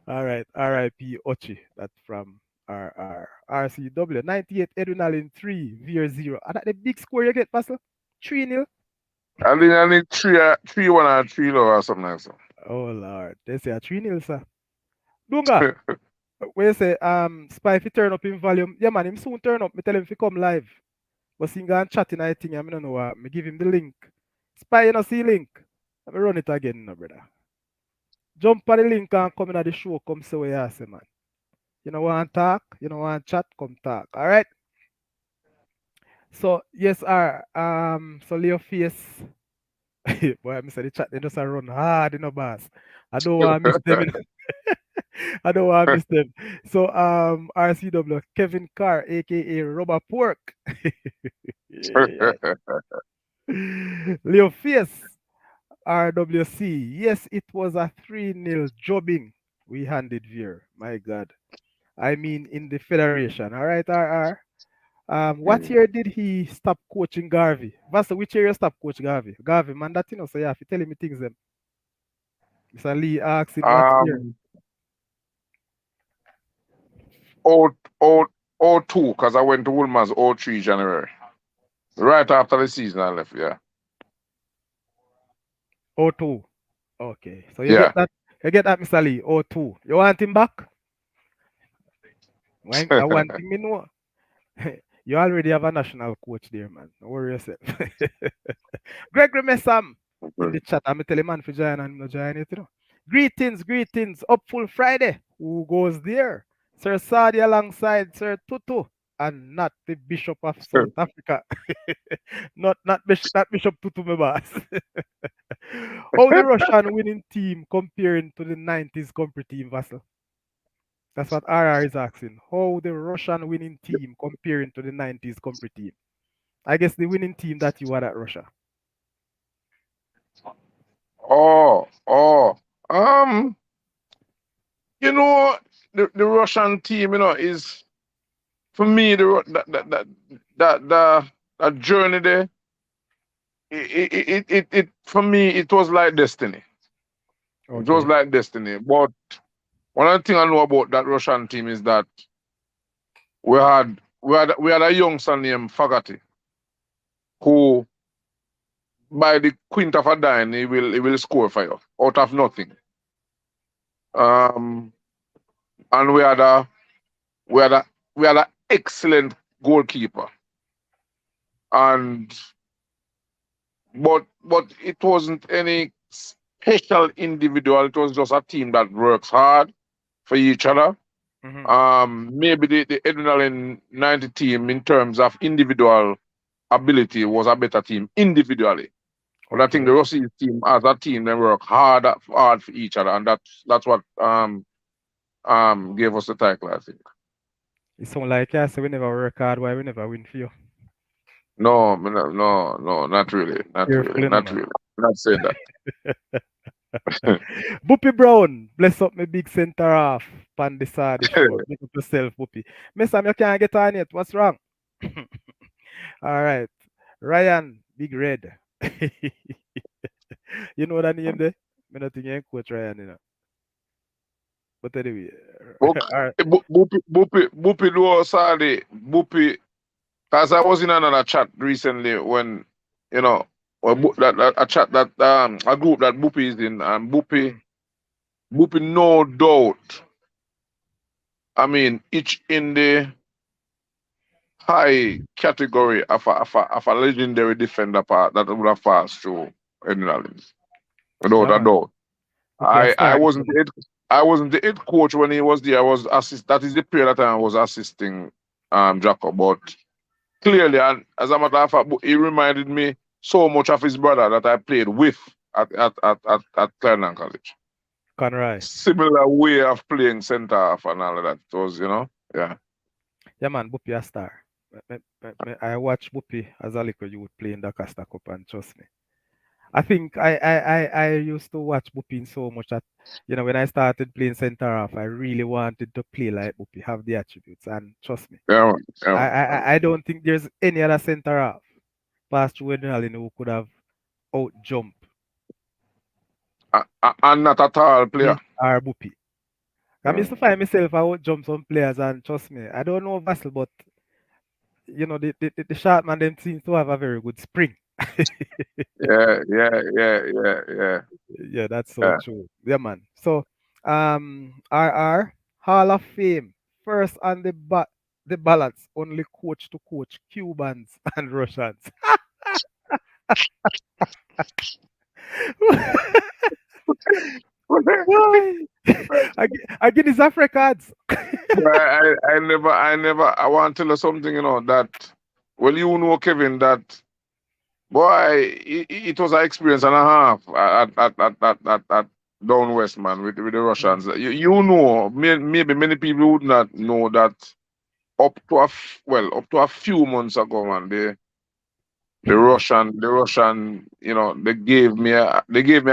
All right, RIP Ochi. That's from RCW. 98 Edwin Allen 3, Veer 0. And that the big score you get, Pastor? 3-0. I need 3-1 or 3 low or something like that. Oh, Lord. They say a 3-0, sir. Dunga. Where you say, Spy if he turn up in volume. Yeah, man, him soon turn up. Me tell him if he come live. But he go and chat in I think, I don't know what. Me give him the link. Spy, you know, see link. Let me run it again, no, brother. Jump on the link and come in at the show, come say what you say, man. You know want talk? You know want chat? Come talk. All right. So yes, so Leo face. Boy, I say the chat they just a run hard, you know, boss. I don't want to miss them. You know? I don't want to miss them. So RCW Kevin Carr, aka Rubber Pork. Yeah. Leo Face, RWC. Yes, it was a 3-0 jobbing we handed Veer. My God. I mean, in the Federation. All right, RR. What year did he stop coaching Garvey? Vassel, which year you stop coach Garvey? Garvey, man, that you know, so you have to tell me things them. Mr. Lee asking what year? um, oh, oh, oh two, because I went to Woolman's 03 January. Right after the season I left, yeah. Oh two. Okay. So you get Yeah. that Mr. Lee. Oh two. You want him back? I want him me know. You already have a national coach there, man. Don't worry yourself. Gregory Messam in the chat. I'm tell man for join and no join it, you know. Greetings, up full Friday. Who goes there? Sir Sadi alongside Sir Tutu and not the Bishop of South Africa. not Bishop Tutu, my boss. How the Russian winning team comparing to the 90s Compre team, Vassal? That's what RR is asking. How the Russian winning team comparing to the 90s Compre team? I guess the winning team that you had at Russia. Oh. Um, you know, the Russian team, you know, is for me the Ru- that journey there. It for me it was like destiny. It was Okay. like destiny. But one of the things I know about that Russian team is that we had a youngster named Fagati who by the quint of a dime he will score for you out of nothing. Um, and we had a we had an excellent goalkeeper, and but it wasn't any special individual. It was just a team that works hard for each other. Hmm. Maybe the Adrenaline 90 team in terms of individual ability was a better team individually. But I think Okay. the Russian team as a team they work hard for each other, and that's what gave us the title. I think. It sound like I say we never work hard, why we never win for you. No, not really, Careful, you know, not man. really. Not saying that. Boopy Brown, bless up my big center half. Pandisa the show. Make up yourself, Boopy. Miss Sam, you can't get on yet. What's wrong? All right. Ryan, Big Red. You know that name there? Me not think you ain't coach Ryan, you know. But anyway. Book, All right. Boopy do Saturday. Boopy, because I was in another chat recently when, you know, a chat that a group that Boopy is in, and Mm. Boopy no doubt. I mean, each in the high category of a legendary defender part that would have passed through Reynalds. Yeah, Without a man. doubt. Boopy a I star, this wasn't one. the head, I wasn't the head coach when he was there. I was assist. That is the period that I was assisting Jacob. But clearly, and as a matter of fact, he reminded me so much of his brother that I played with at Clarendon College. Conroy. Similar way of playing centre half and all of that. It was, yeah. Yeah, man. Boopy a star. I watch Boopy as a little youth playing the Costa Cup, and trust me. I think I used to watch Bupin so much that when I started playing centre half, I really wanted to play like Bupi, have the attributes, and trust me, Yeah, man. Yeah, I man. I, I don't think there's any other centre half past Jordan who could have out jump And not at all player. him or Bupi. I used to Mm. find myself out jump some players, and trust me, I don't know Vassel, but the short man them seems to have a very good spring. Yeah. Yeah, that's so Yeah. true. Yeah, man. So, RR Hall of Fame first on the ballots, only coach to coach Cubans and Russians. Boy, I get his off records. But I want to tell you something, that, well, Kevin, that, boy, it was an experience and a half at down west, man, with the Mhm. Russians. Maybe many people would not know that up to a few months ago, man, the Russian, they gave me an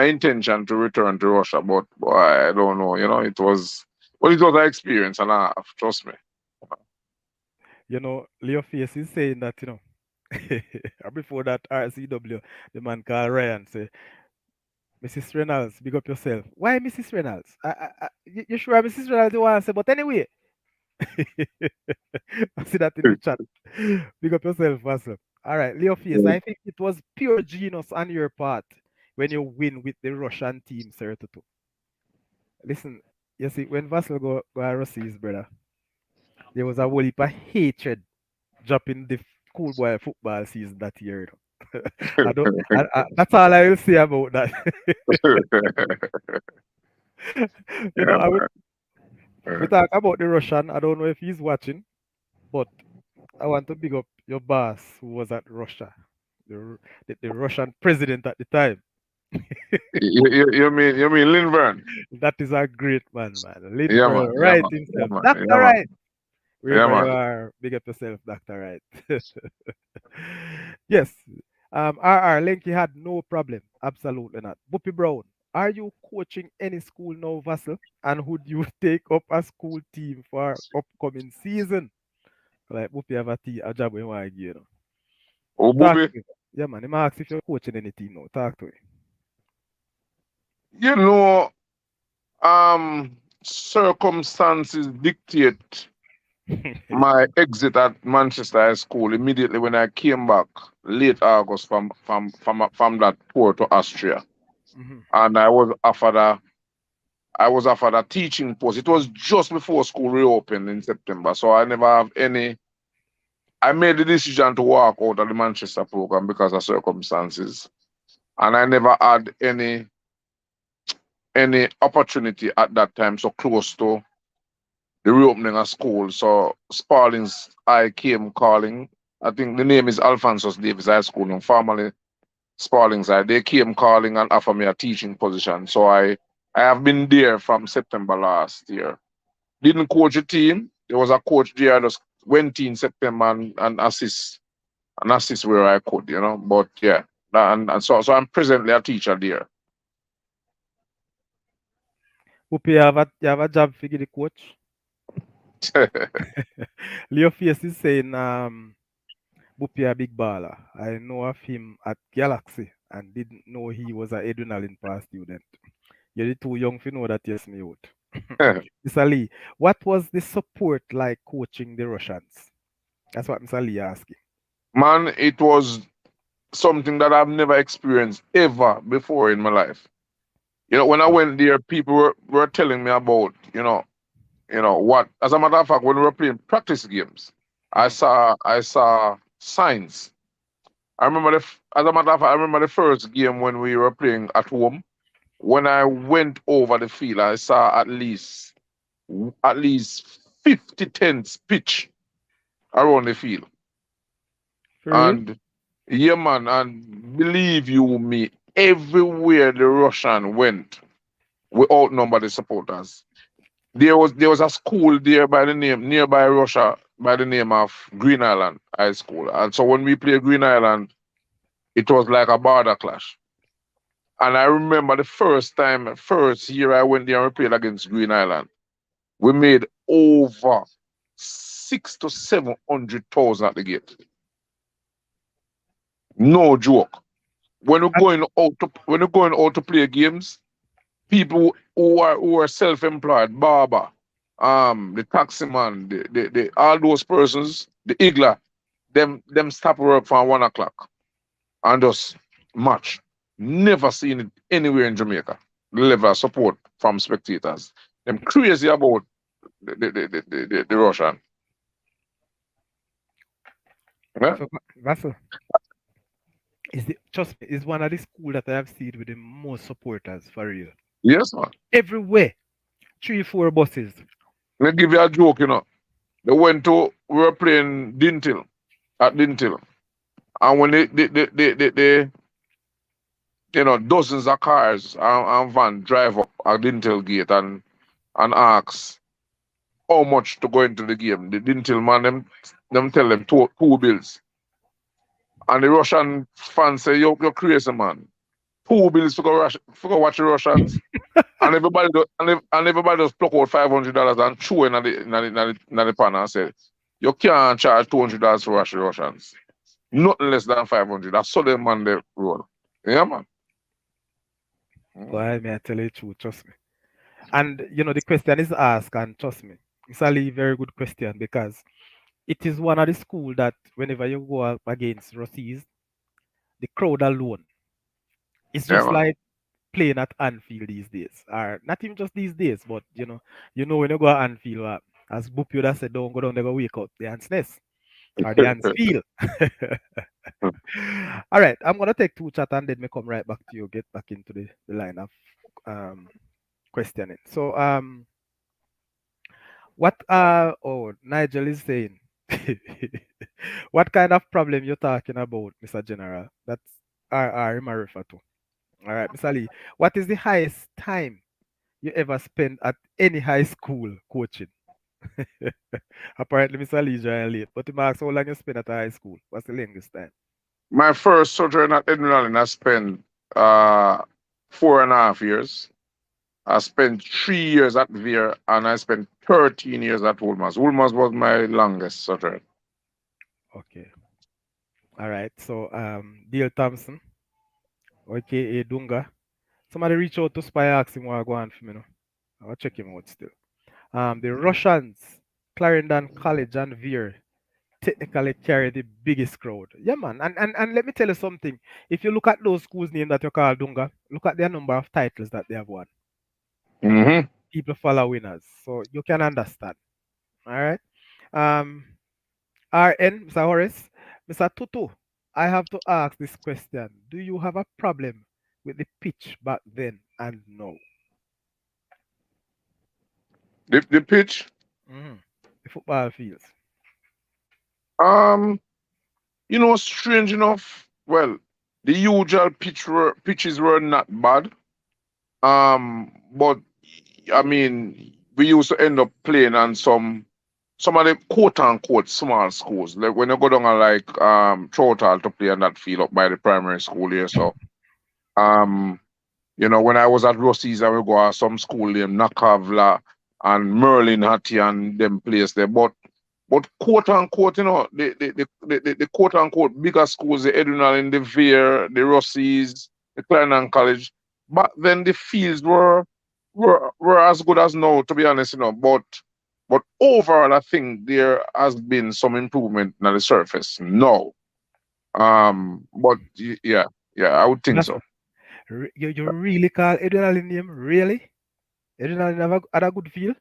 intention to return to Russia, but boy, I don't know, it was an experience and a half, trust me. Leo Face is saying that, before that RCW, the man called Ryan say, Mrs. Reynolds, big up yourself. Why Mrs. Reynolds? You sure Mrs. Reynolds you want to say, but anyway. I see that in the chat. Big up yourself, Vassel. All right, Leo Face, I think it was pure genius on your part when you win with the Russian team, Sir Tutu. Listen, you see, when Vassel go Russia, his brother, there was a whole heap of hatred dropping the schoolboy football season that year. I don't. That's all I will say about that. Yeah, I would. man. We talk about the Russian. I don't know if he's watching, but I want to big up your boss who was at Russia, the Russian president at the time. You mean Lindburn? That is a great man. Yeah, Linford man. Yeah, Wright man. Yeah, himself. man. Yeah, Dr. man. Wright. Yeah, Wherever you man. are, big up yourself, Dr. Wright. Yes. RR Lenky had no problem. Absolutely not. Buppy Brown, are you coaching any school now, Vassal? And would you take up a school team for upcoming season? Like Buppy have a job we want to give, Oh, Talk Bobby. to him. Yeah, man. Him ask if you're coaching any team now. Talk to You know, circumstances dictate him. my exit at Manchester High School immediately when I came back late August from that tour to Austria, Mhm. and I was offered a teaching post. It was just before school reopened in September, so I never have any. I made the decision to walk out of the Manchester program because of circumstances, and I never had any opportunity at that time so close to the reopening of school. So Spalding's I came calling. I think the name is Alphonsus Davis High School, and formerly Spalding's I. They came calling and offered me a teaching position. So I have been there from September last year. Didn't coach a team. There was a coach there. I just went in September and assist where I could. But yeah, and so I'm presently a teacher there. Hope you have a job figure the coach. Leo Face is saying Buppy a big baller. I know of him at Galaxy and didn't know he was a adrenaline pass student. You're too young to know that, yes, me out. Mr. Lee, what was the support like coaching the Russians? That's what Mr. Lee asking. Man, it was something that I've never experienced ever before in my life. When I went there, people were telling me about, what. As a matter of fact, when we were playing practice games, I Mhm. saw I saw signs. As a matter of fact, I remember the first game when we were playing at home. When I went over the field, I saw at least 50 tents pitch around the field. For real? And yeah, man, and believe you me, everywhere the Russian went, we outnumbered the supporters. There was a school there by the name nearby Russia by the name of Green Island High School. And so when we played Green Island, it was like a border clash. And I remember the first year I went there and we played against Green Island. We made over 6 to 700,000 at the gate. No joke. And When you're going out to play games, people who are self-employed, barber, the taxi man, the all those persons, the igler, them stop work from 1 o'clock and just match. Never seen it anywhere in Jamaica. The level of support from spectators. Them crazy about the Russian. Yeah? so, Vassal, Trust me, is one of the school that I have seen with the most supporters for real. Yes, man. Everywhere, 3, 4 buses. Let me give you a joke, you know. We were playing Dintil at Dintil. And when dozens of cars and van drive up at Dintil gate and ask how much to go into the game. The Dintil man, them tell them two bills. And the Russian fans say, you're crazy, man. 2 bills to go watch the Russians. And everybody just pluck out $500 and throw in the pan and say, you can't charge $200 to watch the Russians. Nothing less than 500. That's so them man they roll. Yeah, man. Mm. Boy, may I tell you the truth, trust me. And the question is asked, and trust me, it's a very good question because it is one of the school that whenever you go up against Rossies, the crowd alone, it's Yeah, just man. like playing at Anfield these days. Or not even just these days, but when you go at Anfield, as Boop would have said, don't go down there, go wake up the ants nest or the ants feel. All right, I'm gonna take two chat and then me come right back to you, get back into the line of um questioning. So what Nigel is saying. What kind of problem you're talking about, Mr. General? That's R I refer to. All right, Mr. Lee. What is the highest time you ever spent at any high school coaching? Apparently, Mr. Lee joined late, but he asks how long you spent at a high school. What's the longest time? My first sojourn at Edinburgh, I spent uh 4.5 years. I spent 3 years at Veer and I spent 13 years at Woolmers. Woolmers was my longest sojourn. Okay. All right. So, Dale Thompson, aka Dunga. Somebody reach out to Spy, ask him what I go on for me now. I'll check him out still. The Russians, Clarendon College and Veer technically carry the biggest crowd. Yeah, man. And let me tell you something. If you look at those schools' name that you call Dunga, look at their number of titles that they have won. Mm-hmm. People follow winners. So you can understand. All right. Um, RN, Mr. Horace, Mr. Tutu, I have to ask this question. Do you have a problem with the pitch back then and now? The pitch, Mhm. The football fields. um, strange enough, well, the usual pitches were not bad. But I mean, we used to end up playing on some of the quote unquote small schools. Like when you go down and like Trotal to play on that field up by the primary school here. So um, when I was at Rossies, I would go to some school named Nakavla and Merlin Hattie and them place there. But quote unquote, the quote unquote bigger schools, the Edinal in the Veer, the Rossies, the Clarendon College, back then the fields were as good as now, to be honest, but overall I think there has been some improvement on the surface. No. But yeah, I would think That's so. you really call adrenaline name? Really? Adrenaline had a good feel?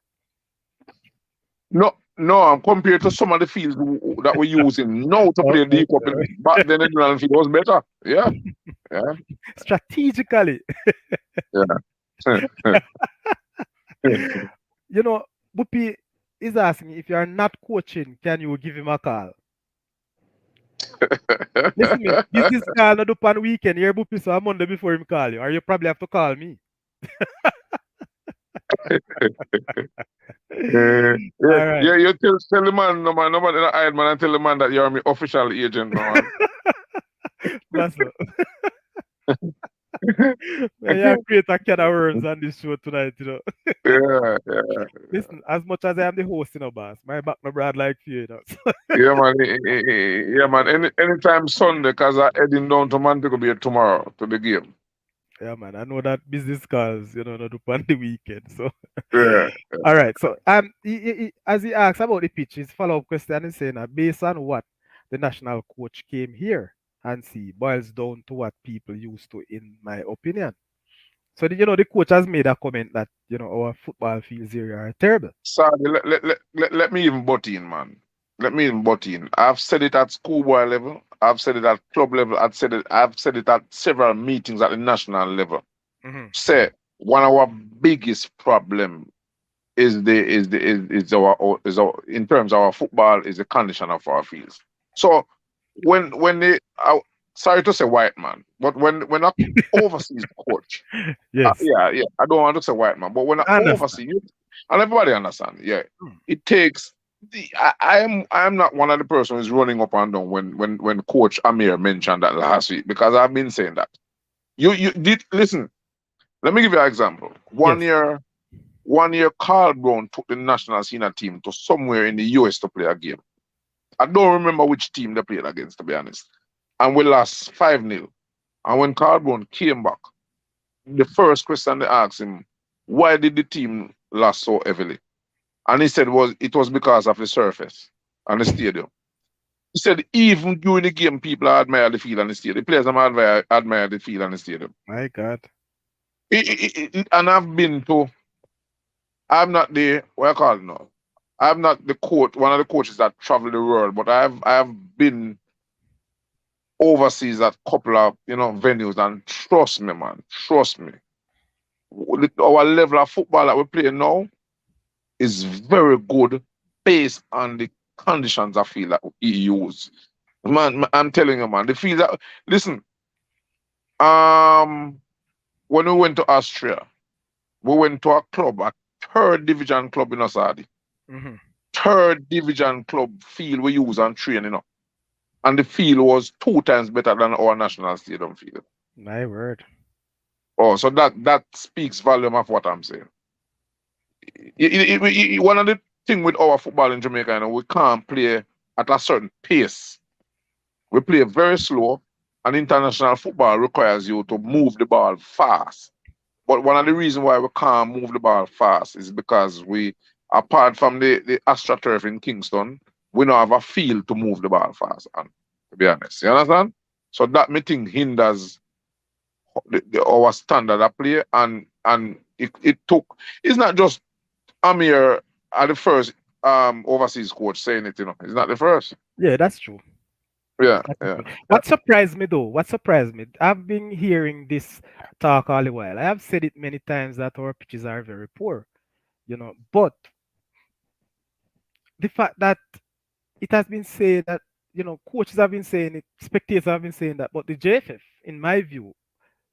No, no, I'm compared to some of the fields that we're using now to play the cup. Back then, the Edinal field was better. Yeah, yeah, Strategically. yeah. You know, Bupi is asking if you are not coaching, can you give him a call? Listen me, this is call not up on weekend. Here, Bupi, so a Monday before him call you. Or you probably have to call me. Yeah, All right. yeah, you tell the man, no man, in a hide, man, and tell the man that you're my official agent, no, man. Vassel. Man, you create a can of worms on this show tonight. Yeah, yeah, Listen, as much as I am the host, boss, my back no broad like you. yeah, man, yeah, man. Anytime Sunday, cause I heading down to Montego Bay tomorrow to the game. Yeah, man. I know that business calls, not up on the weekend. So, Yeah. all right. So, as he asks about the pitch, his follow-up question is saying that based on what the national coach came here and see boils down to what people used to, in my opinion. So, the coach has made a comment that our football fields here are terrible. Sorry, let me even butt in, man. let me butt in. I've said it at schoolboy level. I've said it at club level. I've said it at several meetings at the national level. Mm-hmm. Say one of our biggest problem is our in terms of our football is the condition of our fields. So when they sorry to say white man, but when a overseas coach, Yes, yeah, I don't want to say white man, but when I I understand. oversee you, and everybody understand, yeah, Mm. it takes. I am not one of the person who's running up and down when Coach Amir mentioned that last week because I've been saying that. You did listen. Let me give you an example. Yes. One year, Carl Brown took the national senior team to somewhere in the US to play a game. I don't remember which team they played against, to be honest. And we lost 5-0. And when Carl Brown came back, the first question they asked him, why did the team lose so heavily? And he said it was because of the surface and the stadium. He said even during the game, people admire the field and the stadium. The players admire the field and the stadium. My God. And I'm not the what I call it now. I'm not the coach, one of the coaches that travel the world, but I have been overseas at a couple of venues, and trust me, man, trust me, our level of football that we play now is very good based on the conditions I feel that we use. Man, I'm telling you, man, the field that listen, um, when we went to Austria, we went to a club, a third division club in Osadi. Mm-hmm. Third division club field we use and train, and the field was 2 times better than our national stadium field. My word. Oh, so that speaks volume of what I'm saying. One of the thing with our football in Jamaica, we can't play at a certain pace. We play very slow, and international football requires you to move the ball fast. But one of the reasons why we can't move the ball fast is because apart from the AstroTurf in Kingston, we don't have a field to move the ball fast. And to be honest, you understand? So that me think hinders our standard of play, and it took. It's not just Amir at the first overseas coach saying it. It's not the first. Yeah, that's true. Yeah, That's yeah. true. What surprised me though, what surprised me, I've been hearing this talk all the while. I have said it many times that our pitches are very poor, but the fact that it has been said that, coaches have been saying it, spectators have been saying that, but the JFF, in my view,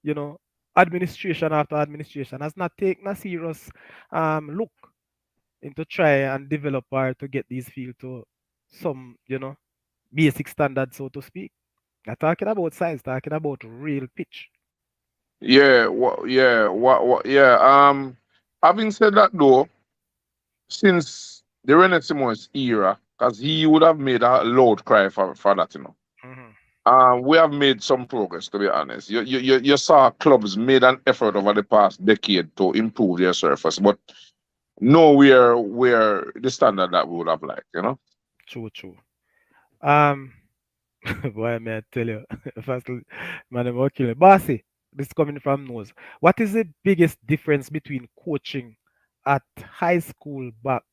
you know, administration after administration has not taken a serious look into try and develop or to get these fields to some, basic standards, so to speak. Not talking about science, talking about real pitch. Yeah, yeah. Having said that though, since the Renaissance era, because he would have made a loud cry for that. Hmm. We have made some progress, to be honest. You saw clubs made an effort over the past decade to improve their surface, but nowhere where the standard that we would have liked. True, true. Um, boy, may I tell you, first, man, I'm okay. Bossy, this coming from nose. What is the biggest difference between coaching at high school back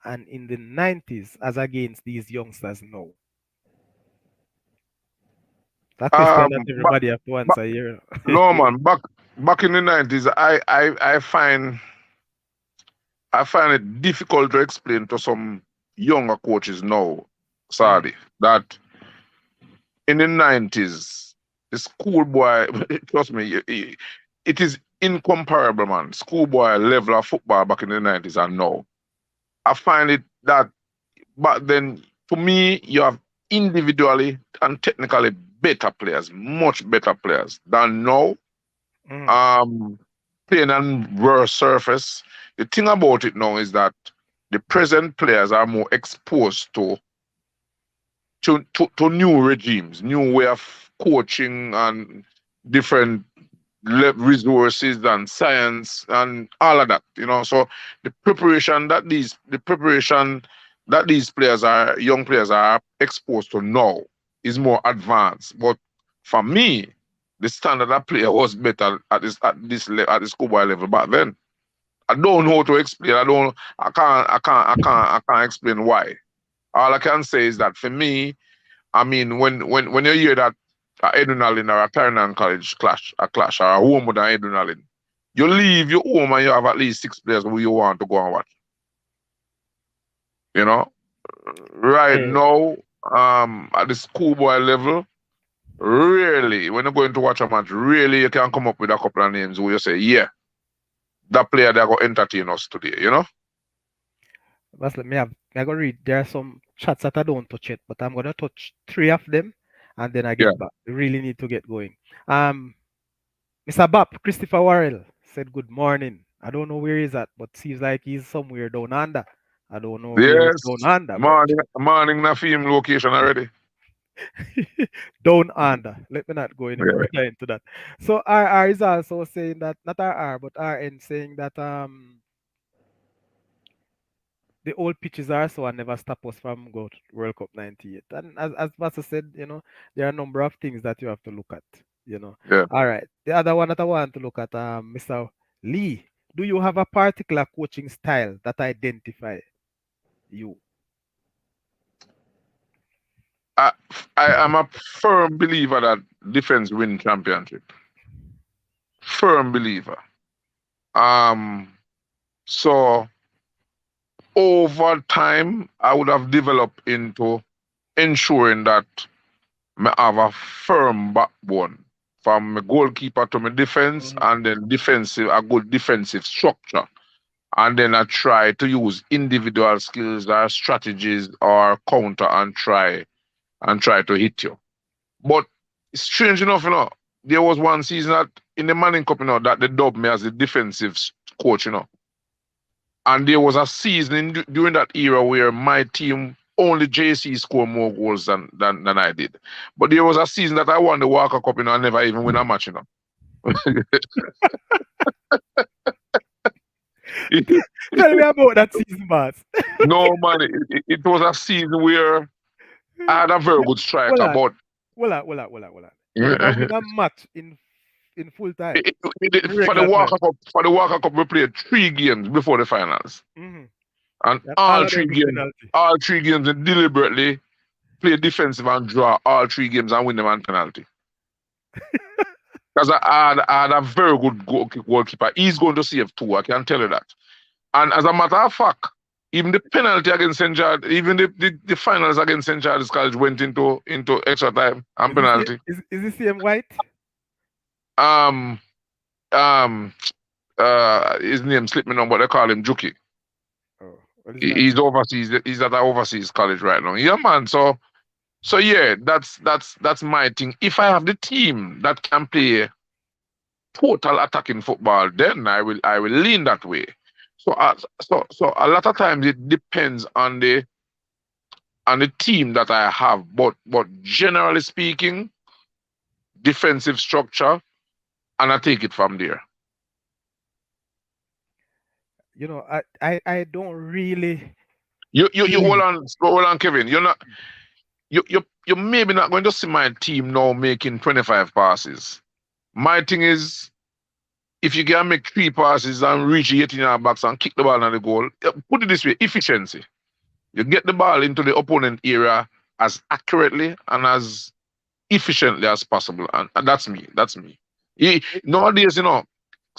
and in the 90s as against these youngsters now? That question Um, that but, everybody have to but answer here. no man, back in the 90s, I find it difficult to explain to some younger coaches now, Mhm. Sadi, that in the 90s, the schoolboy, trust me, it is incomparable, man. Schoolboy level of football back in the 90s and now. I find it that back then, to me, you have individually and technically better players, much better players than now. Mhm. Um, Playing on worse surface. The thing about it now is that the present players are more exposed to new regimes, new way of coaching and different resources and science and all of that. So the preparation that these young players are exposed to now is more advanced. But for me, the standard of player was better at the schoolboy level back then. I don't know how to explain. I can't explain why. All I can say is that for me, I mean, when you hear that adrenaline or a Clarendon College clash or a home with an adrenaline, you leave your home and you have at least 6 players who you want to go and watch. You know, right Hey, now, at the schoolboy level, really, when you're going to watch a match, really you can come up with a couple of names where you say, yeah, that player that go entertain us today. You know? Vassel, me have gonna read. There are some chats that I don't touch it, but I'm gonna touch three of them, and then I Yeah. get back. We really need to get going. Mr. Bap, Christopher Warrell said good morning. I don't know where he's at, but seems like he's somewhere down under. I don't know where he's Yes. down under, but Morning na film location already. down under. Let me not go any Yeah. further into that. So RR is also saying that, not RR, but RN saying that the old pitches are so and never stop us from go to World Cup 98. And as Vassal said, there are a number of things that you have to look at. Yeah. All right. The other one that I want to look at, Mr. Lee, do you have a particular coaching style that identify you? I I am a firm believer that defense win championship. Firm believer. Um so over time I would have developed into ensuring that I have a firm backbone from my goalkeeper to my defense Mhm. and then a good defensive structure. And then I try to use individual skills or strategies or counter and try to hit you. But strange enough, there was one season that in the Manning Cup, that they dubbed me as the defensive coach. And there was a season during that era where my team only JC scored more goals than I did. But there was a season that I won the Walker Cup, and never even win a match. Tell me about that season, boss. No, man, it was a season where I had a very good Hold striker, on, but hold on. You never win a match in full time, in for the regular time. Walker Cup, we played 3 games before the finals, Mm-hmm. and And all of them in penalty. all 3 games, they deliberately play defensive and draw all 3 games and win them on penalty. Because I had a very good goalkeeper. He's going to save 2. I can tell you that. And as a matter of fact, even the penalty against St. George, even the finals against St. George's College went into extra time and penalty. Is the same white? Um, um, his name slipped me now, but they call him Juki. Oh, what is that? He's overseas. He's at an overseas college right now. Yeah, man. So yeah, that's my thing. If I have the team that can play total attacking football, then I will lean that way. So a lot of times it depends on the team that I have, but generally speaking, defensive structure, and I take it from there. I don't really You believe. hold on, Kevin. You're maybe not going to see my team now making 25 passes. My thing is, if you can make 3 passes and reach 18-yard box and kick the ball on the goal, put it this way, efficiency. You get the ball into the opponent area as accurately and as efficiently as possible. And that's me. That's me. Nowadays,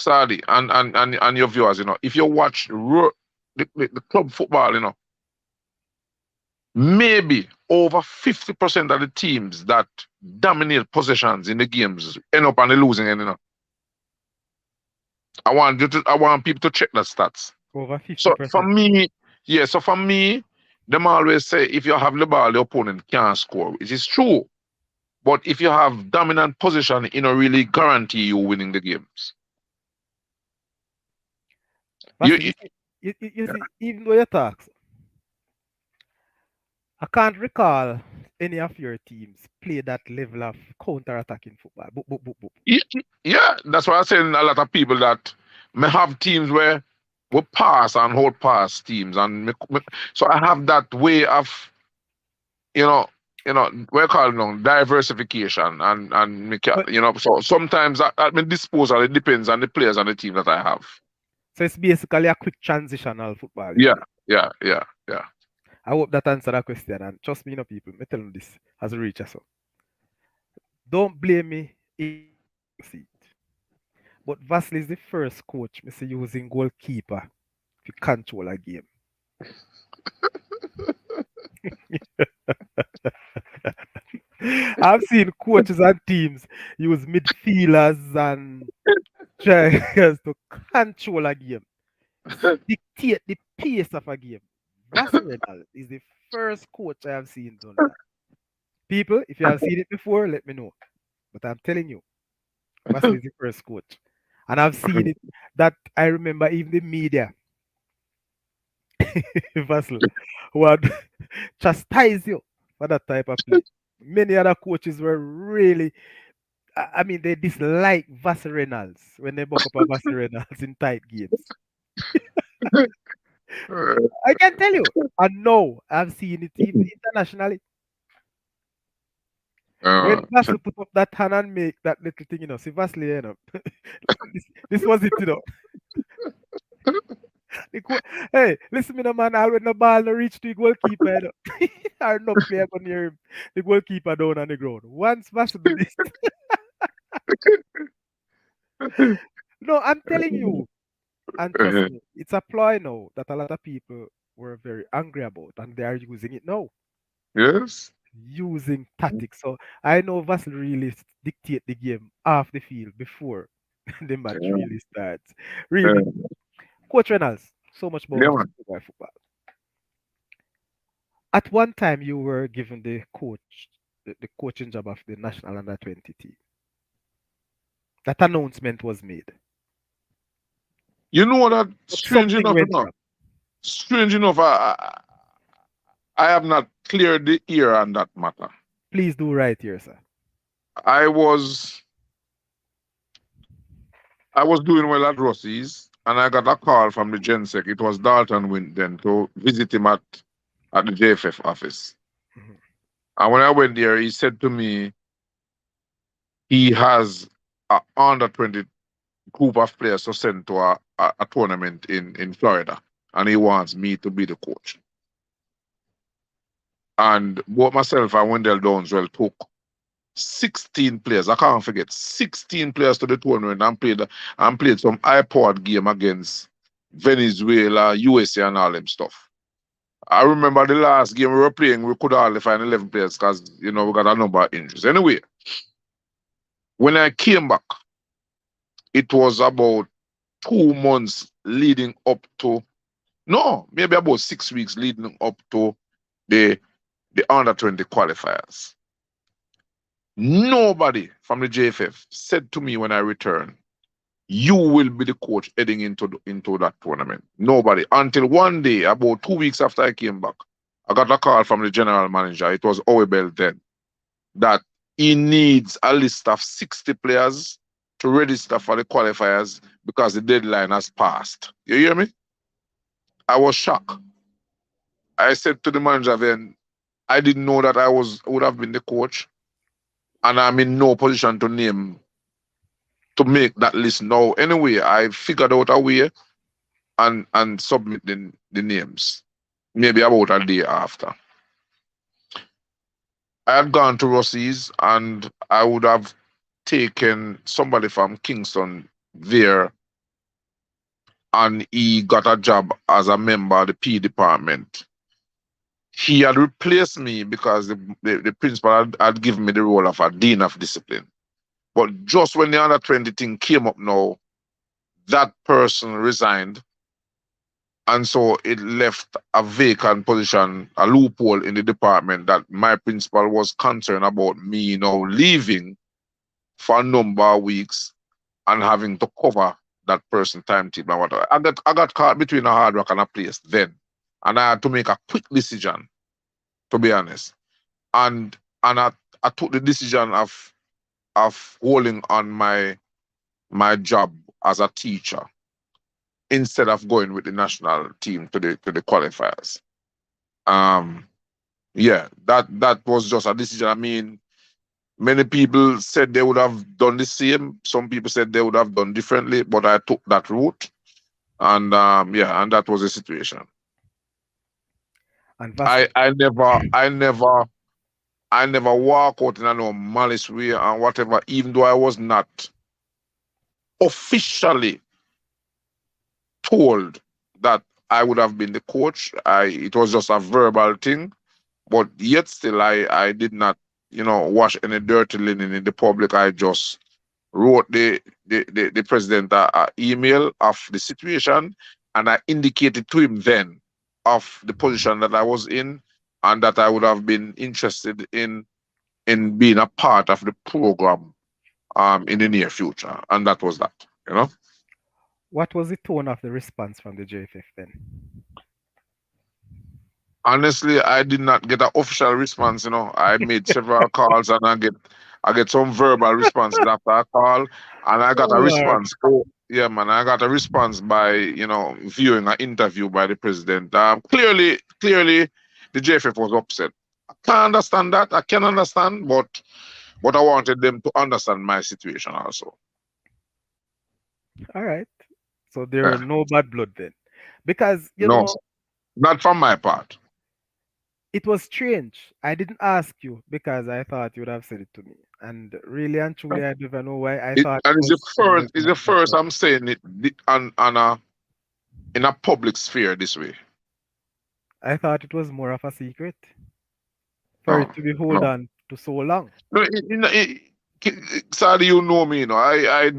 Sadi and your viewers, if you watch the club football, maybe over 50% of the teams that dominate possessions in the games end up on the losing end. I want people to check the stats. Over So for 50%. me, them always say if you have the ball, the opponent can't score. It is true. But if you have dominant position, it don't really guarantee you winning the games. But You, you see, even though you talk, I can't recall any of your teams play that level of counter-attacking football. Boop, boop, boop, boop. yeah, that's why I'm saying a lot of people that may have teams where we pass and hold pass teams, and so I have that way of, we're calling on diversification and But, so sometimes at my disposal it depends on the players and the team that I have. so it's basically a quick transitional football. Yeah, yeah, yeah, yeah. I hope that answered that question. And trust me, people, me tell them this as a reacher. So don't blame me if I see it. But Vassel is the first coach me see using goalkeeper to control a game. I've seen coaches and teams use midfielders and strikers to control a game, dictate the pace of a game. Vassel is the first coach I have seen done that. People, if you have seen it before, let me know. But I'm telling you, Vassel is the first coach. And I've seen it that I remember even the media, Vassel, would chastise you for that type of play. Many other coaches were really, I mean, they dislike Vassel Reynalds when they buck up a Vassel Reynalds in tight games. I can tell you. And no, I've seen it even internationally. When Vassel put up that hand and make that little thing, see Vassel, this was it. Hey, listen me, no man, all when the ball no reach to the goalkeeper, or no player go near him, the goalkeeper down on the ground. Once Vassel do this, no, I'm telling you, and trust me, it's a ploy now that a lot of people were very angry about, and they are using it now, Yes. using tactics. So I know Vassel really dictate the game off the field before the match Yeah. really starts. Really, Coach Reynolds, so much Yeah, about man. football. At one time, you were given the coaching job of the national under 20 team. That announcement was made, You know that but strange something enough, went wrong. Strange enough, I have not cleared the ear on that matter. Please do right here, sir. I was I was doing well at Rossi's and I got a call from the Gensec. It was Dalton went then to visit him at the JFF office. Mhm. And when I went there, he said to me he has a under 20 group of players to send to a tournament in Florida. And he wants me to be the coach. And both myself and Wendell Downswell took 16 players. I can't forget 16 players to the tournament and played some iPod game against Venezuela, USA, and all them stuff. I remember the last game we were playing, we could hardly find 11 players because we got a number of injuries. Anyway, when I came back, it was about 2 months leading up to no, maybe about 6 weeks leading up to the under 20 qualifiers. Nobody from the JFF said to me when I returned, you will be the coach heading into that tournament. Nobody. Until one day, about 2 weeks after I came back, I got a call from the general manager. It was Owebel then, that he needs a list of 60 players to register for the qualifiers because the deadline has passed. You hear me? I was shocked. I said to the manager then, I didn't know that would have been the coach, and I'm in no position to make that list now. Anyway, I figured out a way and submit the names. Maybe about a day after. I had gone to Rossi's and I would have taken somebody from Kingston there, and he got a job as a member of the P department. He had replaced me because the principal had given me the role of a dean of discipline. But just when the under 20 thing came up now, that person resigned. And so it left a vacant position, a loophole in the department that my principal was concerned about me now leaving for a number of weeks and having to cover that person timetable and whatever. I got caught between a hard rock and a place then. And I had to make a quick decision, to be honest. And I took the decision of holding on my job as a teacher instead of going with the national team to the qualifiers. Yeah, that was just a decision. I mean, many people said they would have done the same. Some people said they would have done differently, but I took that route, and yeah, and that was the situation. And Vassel. I never walk out in a no malice way and whatever, even though I was not officially told that I would have been the coach. It was just a verbal thing, but yet still I did not, wash any dirty linen in the public. I just wrote the president a email of the situation, and I indicated to him then of the position that I was in, and that I would have been interested in being a part of the program in the near future, and that was that. You know, What was the tone of the response from the JFF then? honestly, I did not get an official response. I made several calls, and I get some verbal responses after a call, and I got Oh a Lord. response. Oh, yeah, man, I got a response by viewing an interview by the president. Clearly, the JFF was upset. I can understand that. I can understand, but I wanted them to understand my situation also. All right. So there were Yeah. no bad blood then. Because, No, not from my part. it was strange. I didn't ask you because I thought you would have said it to me. And really and truly, I don't even know why I thought it And it's the was first. something It's like the that. first I'm saying it in a public sphere this way. I thought it was more of a secret for No, it to be hold no. on to so long. No, Sadly, you know me. I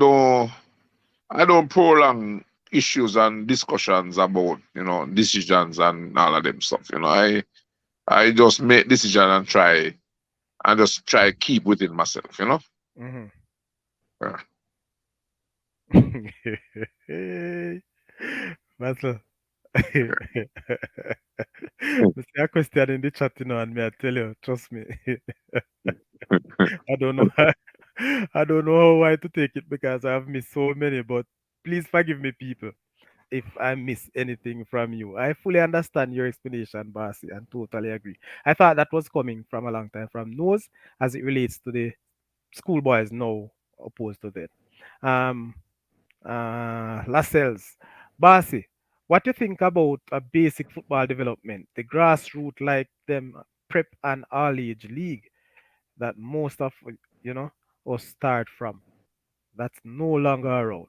don't prolong issues and discussions about decisions and all of them stuff. I just make decision and just try keep within myself. Mhm. Yeah. Vassel. I see a question in the chat, and me I tell you, trust me. I don't know. I don't know how to take it because I've missed so many, but please forgive me, people, if I miss anything from you. I fully understand your explanation, Basi, and totally agree. I thought that was coming from a long time from Nose as it relates to the schoolboys now opposed to that. Um, Lascelles. Basi, what do you think about a basic football development, the grassroots like them prep and all age league that most of you know us start from? That's no longer around.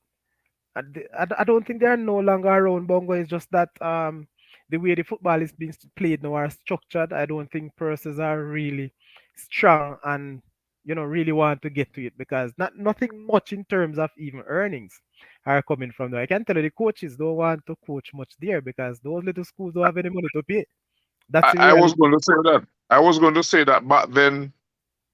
I don't think they are no longer around, Bongo. It's just that the way the football is being played now are structured. I don't think purses are really strong and really want to get to it because nothing much in terms of even earnings are coming from there. I can tell you the coaches don't want to coach much there because those little schools don't have any money to pay. That's I, the I was reality. going to say that. I was going to say that back then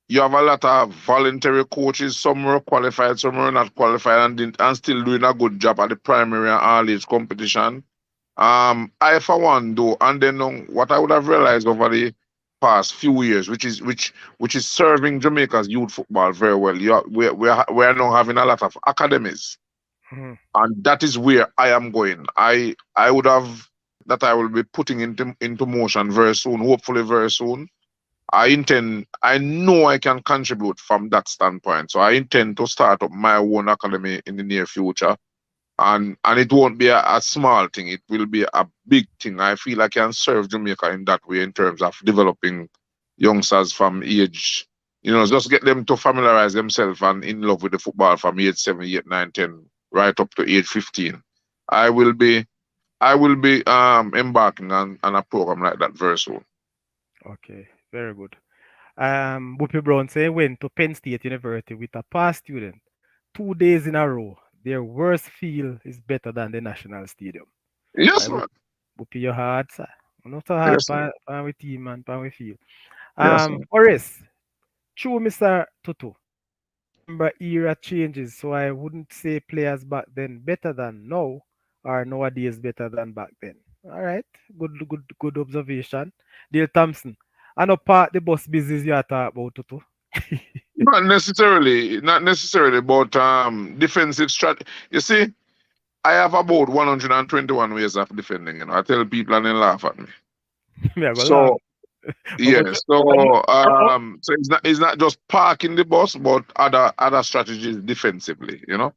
you have a lot of voluntary coaches. Some were qualified, some were not qualified, and still doing a good job at the primary and all age competition. I for one do, and then what I would have realized over the past few years, which is serving Jamaica's youth football very well. We are now having a lot of academies, Mhm. and that is where I am going. I would have that I will be putting into motion very soon, hopefully very soon. I know I can contribute from that standpoint. So I intend to start up my own academy in the near future. And it won't be a small thing, it will be a big thing. I feel I can serve Jamaica in that way in terms of developing youngsters from age, just get them to familiarize themselves and in love with the football from age 7, 8, 9, 10, right up to age 15. I will be embarking on a program like that very soon. Okay, very good. Whoopi Brown say went to Penn State University with a past student 2 days in a row. Their worst feel is better than the national stadium. I Yes, would man. whoop your hard, sir. Not so hard Yes, man. pan with team and pan with feel. Yes, man. Horace, true Mr. Tutu. Remember era changes, so I wouldn't say players back then better than now or nowadays better than back then. All right, good observation. Dale Thompson. I know part the bus business you are talking about Tutu. Not necessarily, but defensive strat. You see, I have about 121 ways of defending. I tell people and they laugh at me. Me I go laugh. So But, yeah, but, but you, so it's not just parking the bus, but other strategies defensively. Yeah.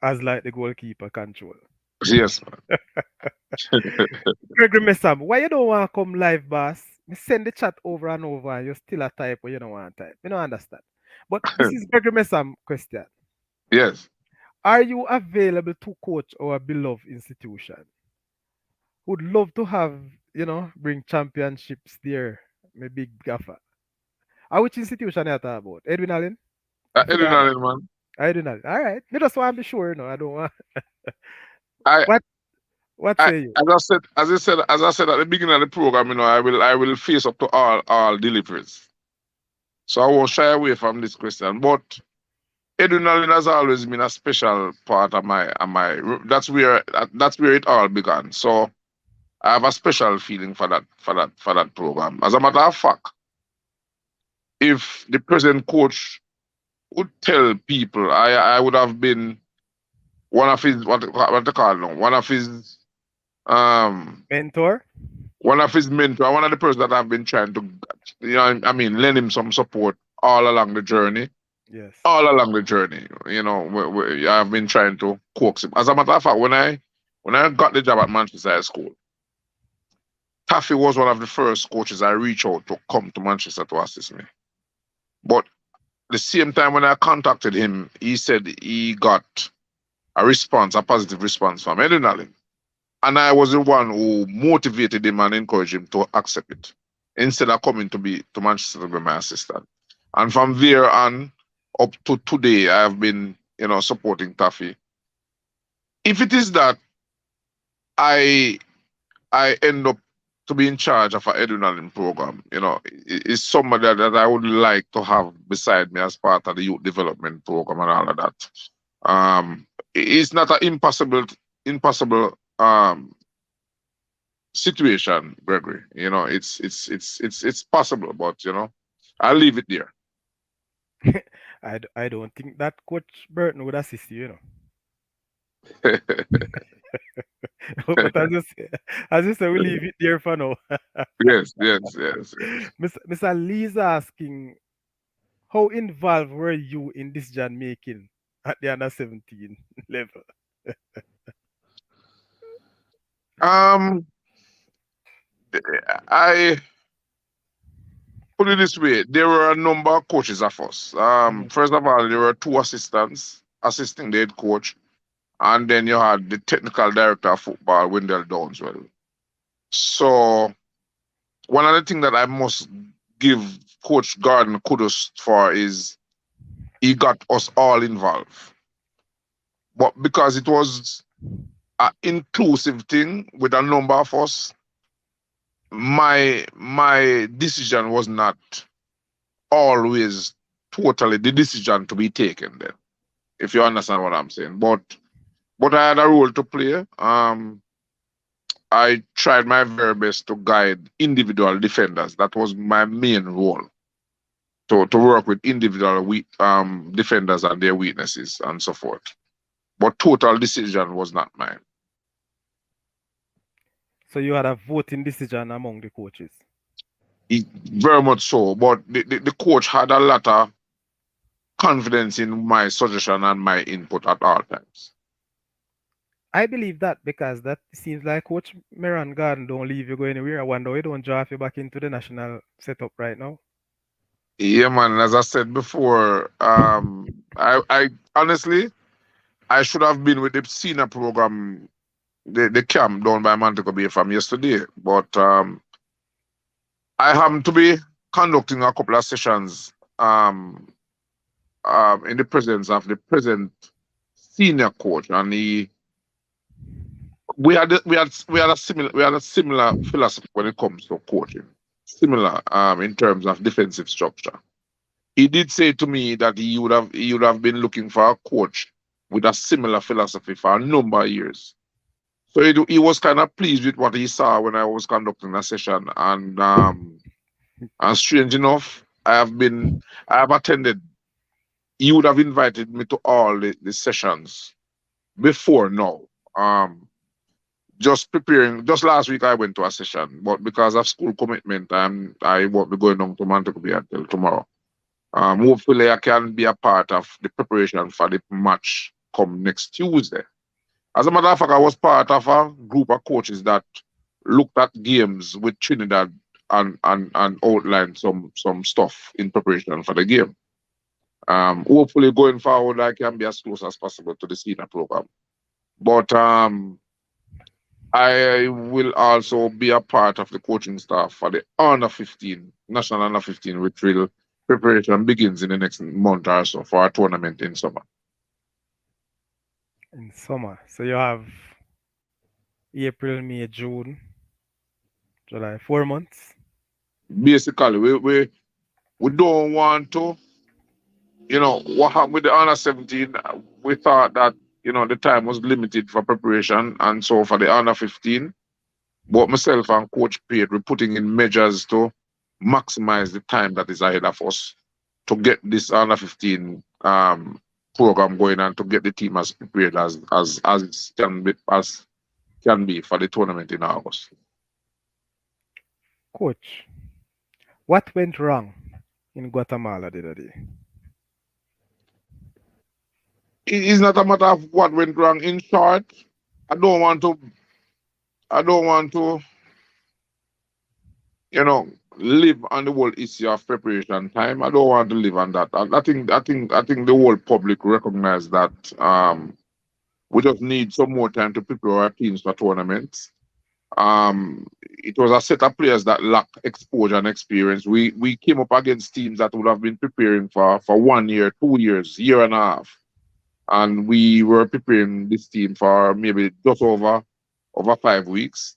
as like the goalkeeper control. Yes, Gregory Messam, why you don't want to come live, boss? Me send the chat over and over and you still a type or you don't want to type. I don't understand. But this is Gregory Messam question. yes. Are you available to coach our beloved institution? Would love to have, bring championships there. My big gaffer. Which institution are you talking about? Edwin Allen? Villa? Edwin man. Edwin Allen. All right. Me just want to be sure, I don't want. I, What What I, say you? as I said at the beginning of the program, I will face up to all deliveries. So I won't shy away from this question. But Edwin has always been a special part of my. That's where it all began. So I have a special feeling for that program. As a matter of fact, if the present coach would tell people, I would have been one of his what they call now, um Mentor? one of his mentor, one of the persons that I've been trying to, lend him some support all along the journey. Yes. All along the journey, I've been trying to coax him. As a matter of fact, when I got the job at Manchester High School, Taffy was one of the first coaches I reached out to come to Manchester to assist me. But the same time when I contacted him, he said he got a positive response from Edinalin. And I was the one who motivated him and encouraged him to accept it instead of coming to Manchester to be my assistant. And from there on up to today, I have been, supporting Taffy. If it is that I I end up to be in charge of an educational program, is somebody that I would like to have beside me as part of the youth development program and all of that. It's not an impossible situation, Gregory. It's possible, but I'll leave it there. I don't think that Coach Burton would assist you, But as you say, we leave it there for now. Yes, yes, yes, yes. Mr. Lee's asking, how involved were you in decision making at the under 17 level? Um, I put it this way: there were a number of coaches of us. Mhm. First of all, there were two assistants assisting the head coach, and then you had the technical director of football, Wendell Downswell. So one of the things that I must give Coach Garden kudos for is he got us all involved. But because it was an inclusive thing with a number of us, my decision was not always totally the decision to be taken then, if you understand what I'm saying. But I had a role to play. I tried my very best to guide individual defenders. That was my main role. To work with individual defenders and their weaknesses and so forth. But total decision was not mine. So you had a voting decision among the coaches. Very much so. But the coach had a lot of confidence in my suggestion and my input at all times. I believe that because that seems like Coach Miran Garden don't leave you go anywhere. I wonder why don't draft you back into the national setup right now. Yeah, man. As I said before, I honestly I should have been with the senior program, the camp done by Montego Bay from yesterday. But I happen to be conducting a couple of sessions in the presence of the present senior coach, and we had a similar philosophy when it comes to coaching, similar in terms of defensive structure. He did say to me that he would have been looking for a coach with a similar philosophy for a number of years. So he was kind of pleased with what he saw when I was conducting a session, and strange enough, I have attended. He would have invited me to all the sessions before now. Um, just preparing. Just last week I went to a session, but because of school commitment, I won't be going down to Montego Bay until tomorrow. Hopefully I can be a part of the preparation for the match come next Tuesday. As a matter of fact, I was part of a group of coaches that looked at games with Trinidad and outlined some stuff in preparation for the game. Hopefully going forward I can be as close as possible to the senior program. But I will also be a part of the coaching staff for the under 15, national under 15, which will preparation begins in the next month or so for our tournament in summer. In summer. So you have April, May, June, July, 4 months. Basically, we don't want to, what happened with the under 17, we thought that, the time was limited for preparation. And so for the under 15, both myself and Coach Pate, we're putting in measures to maximize the time that is ahead of us to get this under 15 program going and to get the team as prepared as it can be for the tournament in August. Coach, what went wrong in Guatemala the other day? It is not a matter of what went wrong. In short, I don't want to I don't want to, you know, live on the whole issue of preparation time. I don't want to live on that. I think the whole public recognize that we just need some more time to prepare our teams for tournaments. It was a set of players that lack exposure and experience. We came up against teams that would have been preparing for 1 year, 2 years, year and a half, and we were preparing this team for maybe just over 5 weeks.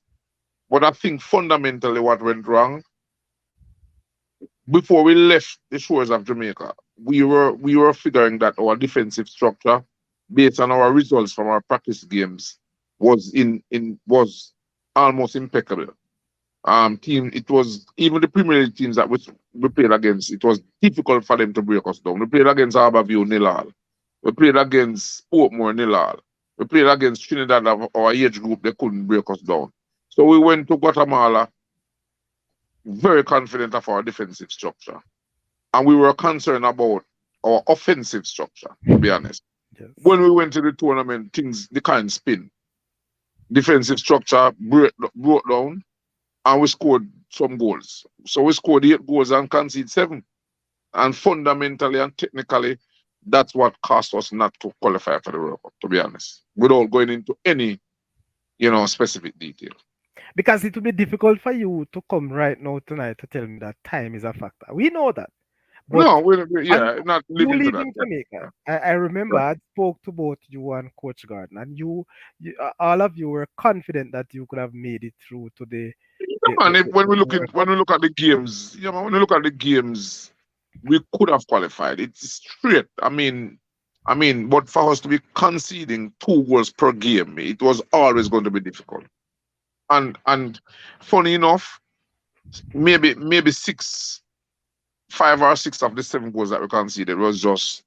But I think fundamentally what went wrong before we left the shores of Jamaica, we were figuring that our defensive structure, based on our results from our practice games, was almost impeccable. Team It was even the Premier League teams that we played against. It was difficult for them to break us down. We played against Harbourview 0-0. We played against Portmore 0-0. We played against Trinidad of our age group. They couldn't break us down. So we went to Guatemala very confident of our defensive structure, and we were concerned about our offensive structure. To be honest, Yes. when we went to the tournament, things the kind spin. Defensive structure broke down, and we scored some goals. So we scored 8 goals and conceded 7. And fundamentally and technically, that's what cost us not to qualify for the World Cup, to be honest, without going into any, specific detail. Because it will be difficult for you to come right now tonight to tell me that time is a factor. We know that. But No, and yeah, not you living to live that. in Yeah, Jamaica. I remember right. I spoke to both you and Coach Garden, and all of you were confident that you could have made it through to Man, when we the look World when Cup. we look at the games, man, when we look at the games, we could have qualified. It's straight. But for us to be conceding 2 goals per game, it was always going to be difficult. And funny enough, maybe 5 or 6 of the 7 goals that we conceded was just,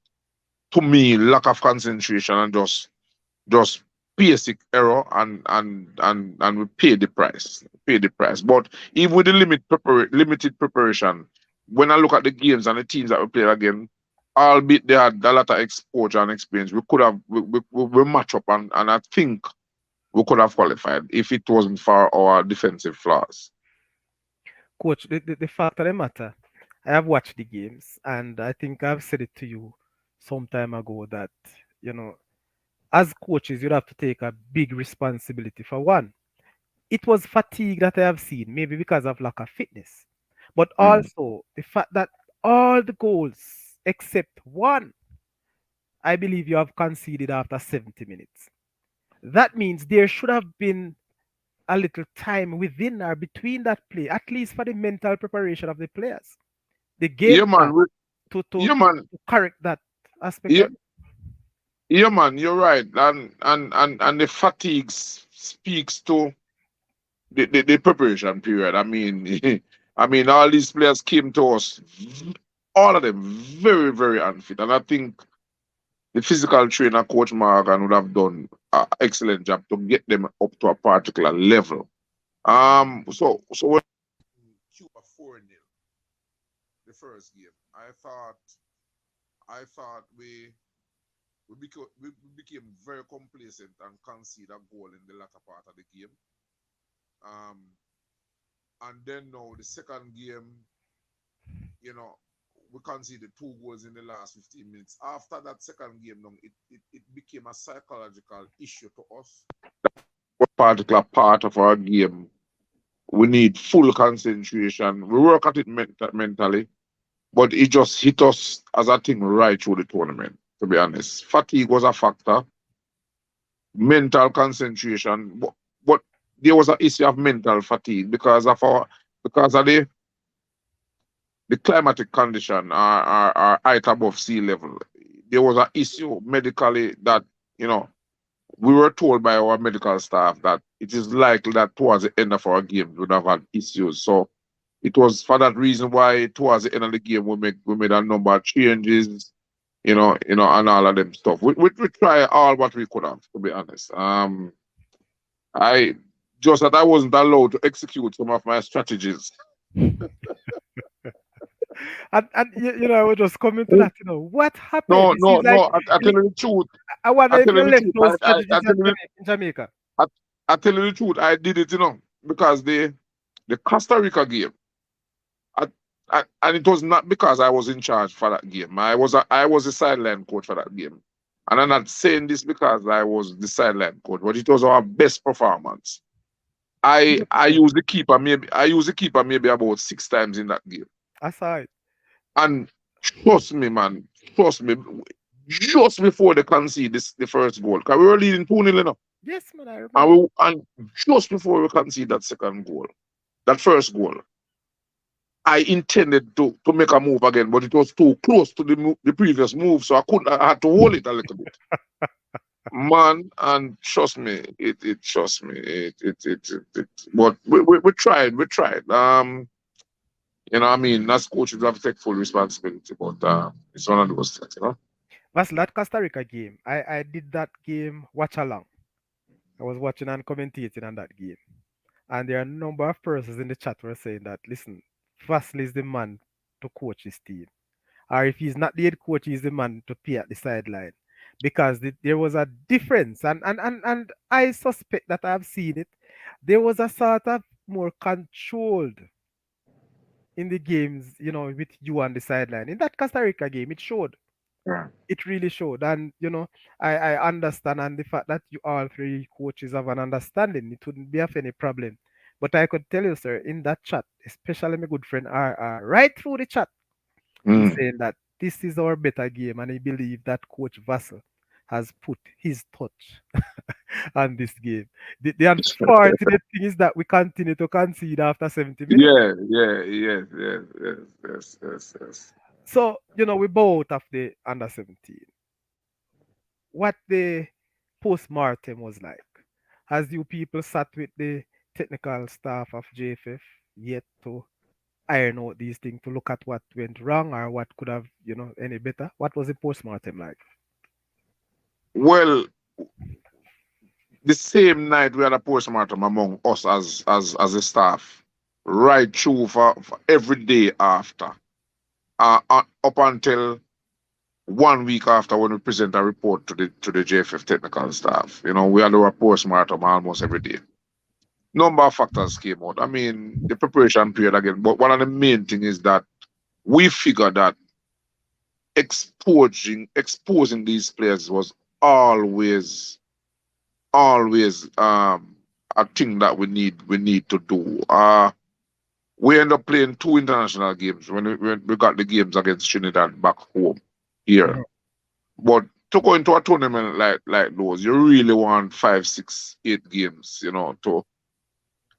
to me, lack of concentration and just basic error, and we paid the price. Paid the price. But even with the limited preparation, when I look at the games and the teams that we played again, albeit they had a lot of exposure and experience, we could have we match up, and I think we could have qualified if it wasn't for our defensive flaws. Coach, the fact of the matter, I have watched the games, and I think I've said it to you some time ago that, you know, as coaches, you have to take a big responsibility for one. It was fatigue that I have seen, maybe because of lack of fitness, but Mm. also the fact that all the goals except one, I believe you have conceded after 70 minutes. That means there should have been a little time within or between that play, at least for the mental preparation of the players, the Yeah, game man. plan Yeah, man. to correct that aspect Yeah, of it. yeah, man. You're right, and the fatigue speaks to the preparation period. All these players came to us, all of them very, very unfit. And I think the physical trainer, Coach Morgan, would have done an excellent job to get them up to a particular level. So when Cuba 4-0 the first game, I thought we we became very complacent and conceded a goal in the latter part of the game. Um, and then now the second game, you know, we conceded 2 goals in the last 15 minutes. After that second game, now it became a psychological issue to us. What particular part of our game we need full concentration. We work at it mentally, but it just hit us as a thing right through the tournament. To be honest, fatigue was a factor, mental concentration, but there was an issue of mental fatigue because of the climatic condition are height above sea level. There was an issue medically that you know we were told by our medical staff that it is likely that towards the end of our game we would have had issues. So it was for that reason why towards the end of the game we made a number of changes, and all of them stuff. We try all what we could have, to be honest. I just that I wasn't allowed to execute some of my strategies. And I was just coming to that. What happened? No, It no, seems like no. I tell you the truth. I wonder I if tell you you the left truth. those strategies I tell you In Jamaica. I, I tell you the truth. I did it, because the Costa Rica game. And it was not because I was in charge for that game. I was a sideline coach for that game, and I'm not saying this because I was the sideline coach, but it was our best performance. I used the keeper maybe about 6 times in that game, Aside. and trust me, man, trust me. Just before they concede the first goal, because we were leading 2-0, Yes, man, I and remember. just before we concede that second goal, that first goal, I intended to make a move again, but it was too close to the previous move, so I couldn't. I had to hold it a little bit, man. And trust me, it trust me, it. But we tried, we tried. I mean, as coaches, we have to take full responsibility, but it's one of those things. That's that Costa Rica game. I did that game watch along. I was watching and commentating on that game. And there are a number of persons in the chat were saying that, listen, Vassel is the man to coach his team. Or if he's not the head coach, he's the man to be at the sideline. Because there was a difference. And I suspect that I've seen it. There was a sort of more controlled in the games, with you on the sideline. In that Costa Rica game, it showed. Yeah. It really showed. And, I understand. And the fact that you all three coaches have an understanding, it wouldn't be of any problem. But I could tell you, sir, in that chat, especially my good friend RR, right through the chat, he's Mm. saying that this is our better game. And he believes that Coach Vassel has put his touch on this game. The unfortunate thing is that we continue to concede after 70 minutes. Yeah, yeah, yes, yes, yes, yes, yes, yes. So, we both of the under 17. What the post-mortem was like. Has you people sat with the technical staff of JFF yet to iron out these things, to look at what went wrong or what could have, any better? What was the post-mortem like? Well, the same night we had a postmortem among us as a staff, right through for every day after, up until 1 week after when we present a report to the JFF technical staff. We had our postmortem almost every day. Number of factors came out. I mean, the preparation period again, but one of the main thing is that we figured that exposing these players was always a thing that we need to do. We end up playing 2 international games when we got the games against Trinidad back home here. But to go into a tournament like those, you really want 5, 6, 8 games,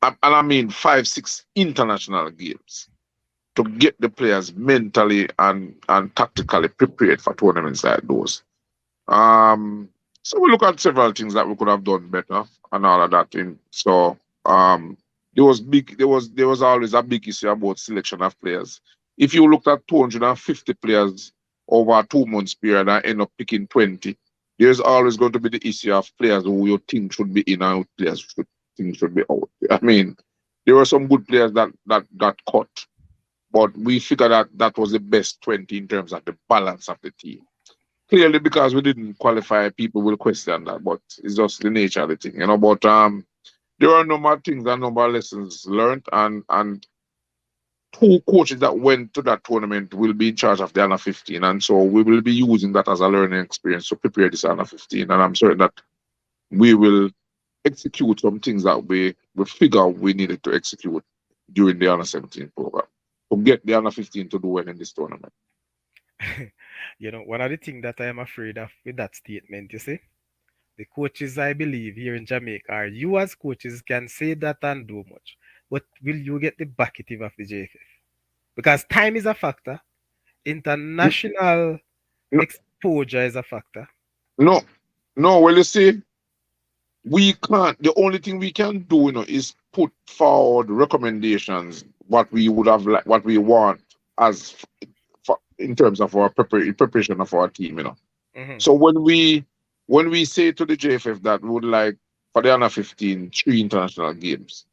and I mean 5, 6 international games to get the players mentally and tactically prepared for tournaments like those. So we look at several things that we could have done better and all of that thing. So there was always a big issue about selection of players. If you looked at 250 players over a 2 months period and end up picking 20, there's always going to be the issue of players who you think should be in and players who think should be out. I mean, there were some good players that got cut, but we figured that was the best 20 in terms of the balance of the team. clearly because we didn't qualify, people will question that, but it's just the nature of the thing, you know. But there are a number of things, a number of lessons learned, and two coaches that went to that tournament will be in charge of the under 15, and so we will be using that as a learning experience to prepare this under 15, and I'm certain that we will execute some things that we figure we needed to execute during the under 17 program to get the under 15 to do well in this tournament. One of the things that I am afraid of with that statement, you see, the coaches I believe here in Jamaica are you as coaches can say that and do much, but will you get the backing of the JFF? Because time is a factor, international No, exposure is a factor. no, no. Well, you see, we can't. The only thing we can do, is put forward recommendations what we would have like, what we want as in terms of our preparation of our team. Hmm. So when we say to the JFF that we would like for the under 15 three international games,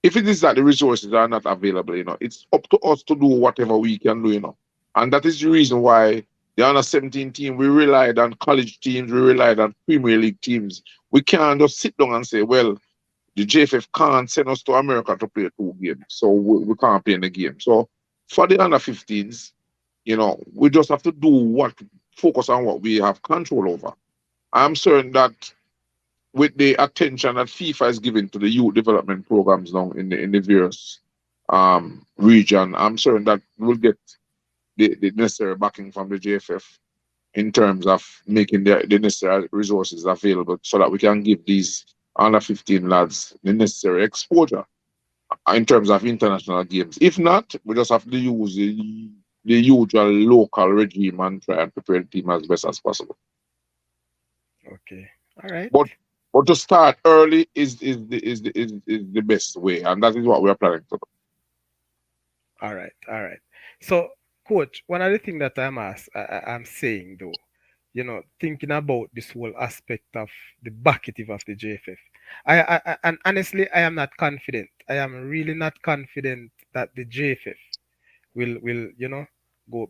if it is that the resources are not available, it's up to us to do whatever we can do, and that is the reason why the under 17 team we relied on college teams, we relied on Premier League teams. We can't just sit down and say, well, the JFF can't send us to America to play two games, so we can't play in the game. So for the under 15s, we just have to focus on what we have control over. I'm certain that with the attention that FIFA is giving to the youth development programs now in the various region, I'm certain that we'll get the necessary backing from the JFF in terms of making the necessary resources available so that we can give these under 15 lads the necessary exposure in terms of international games. If not, we just have to use the usual local regime and try and prepare the team as best as possible. Okay. All right. But to start early is the best way, and that is what we are planning to do. All right. All right. So, coach, one of the things that I'm saying though, thinking about this whole aspect of the bucketing of the JFF, and honestly, I am not confident. I am really not confident that the JFF will go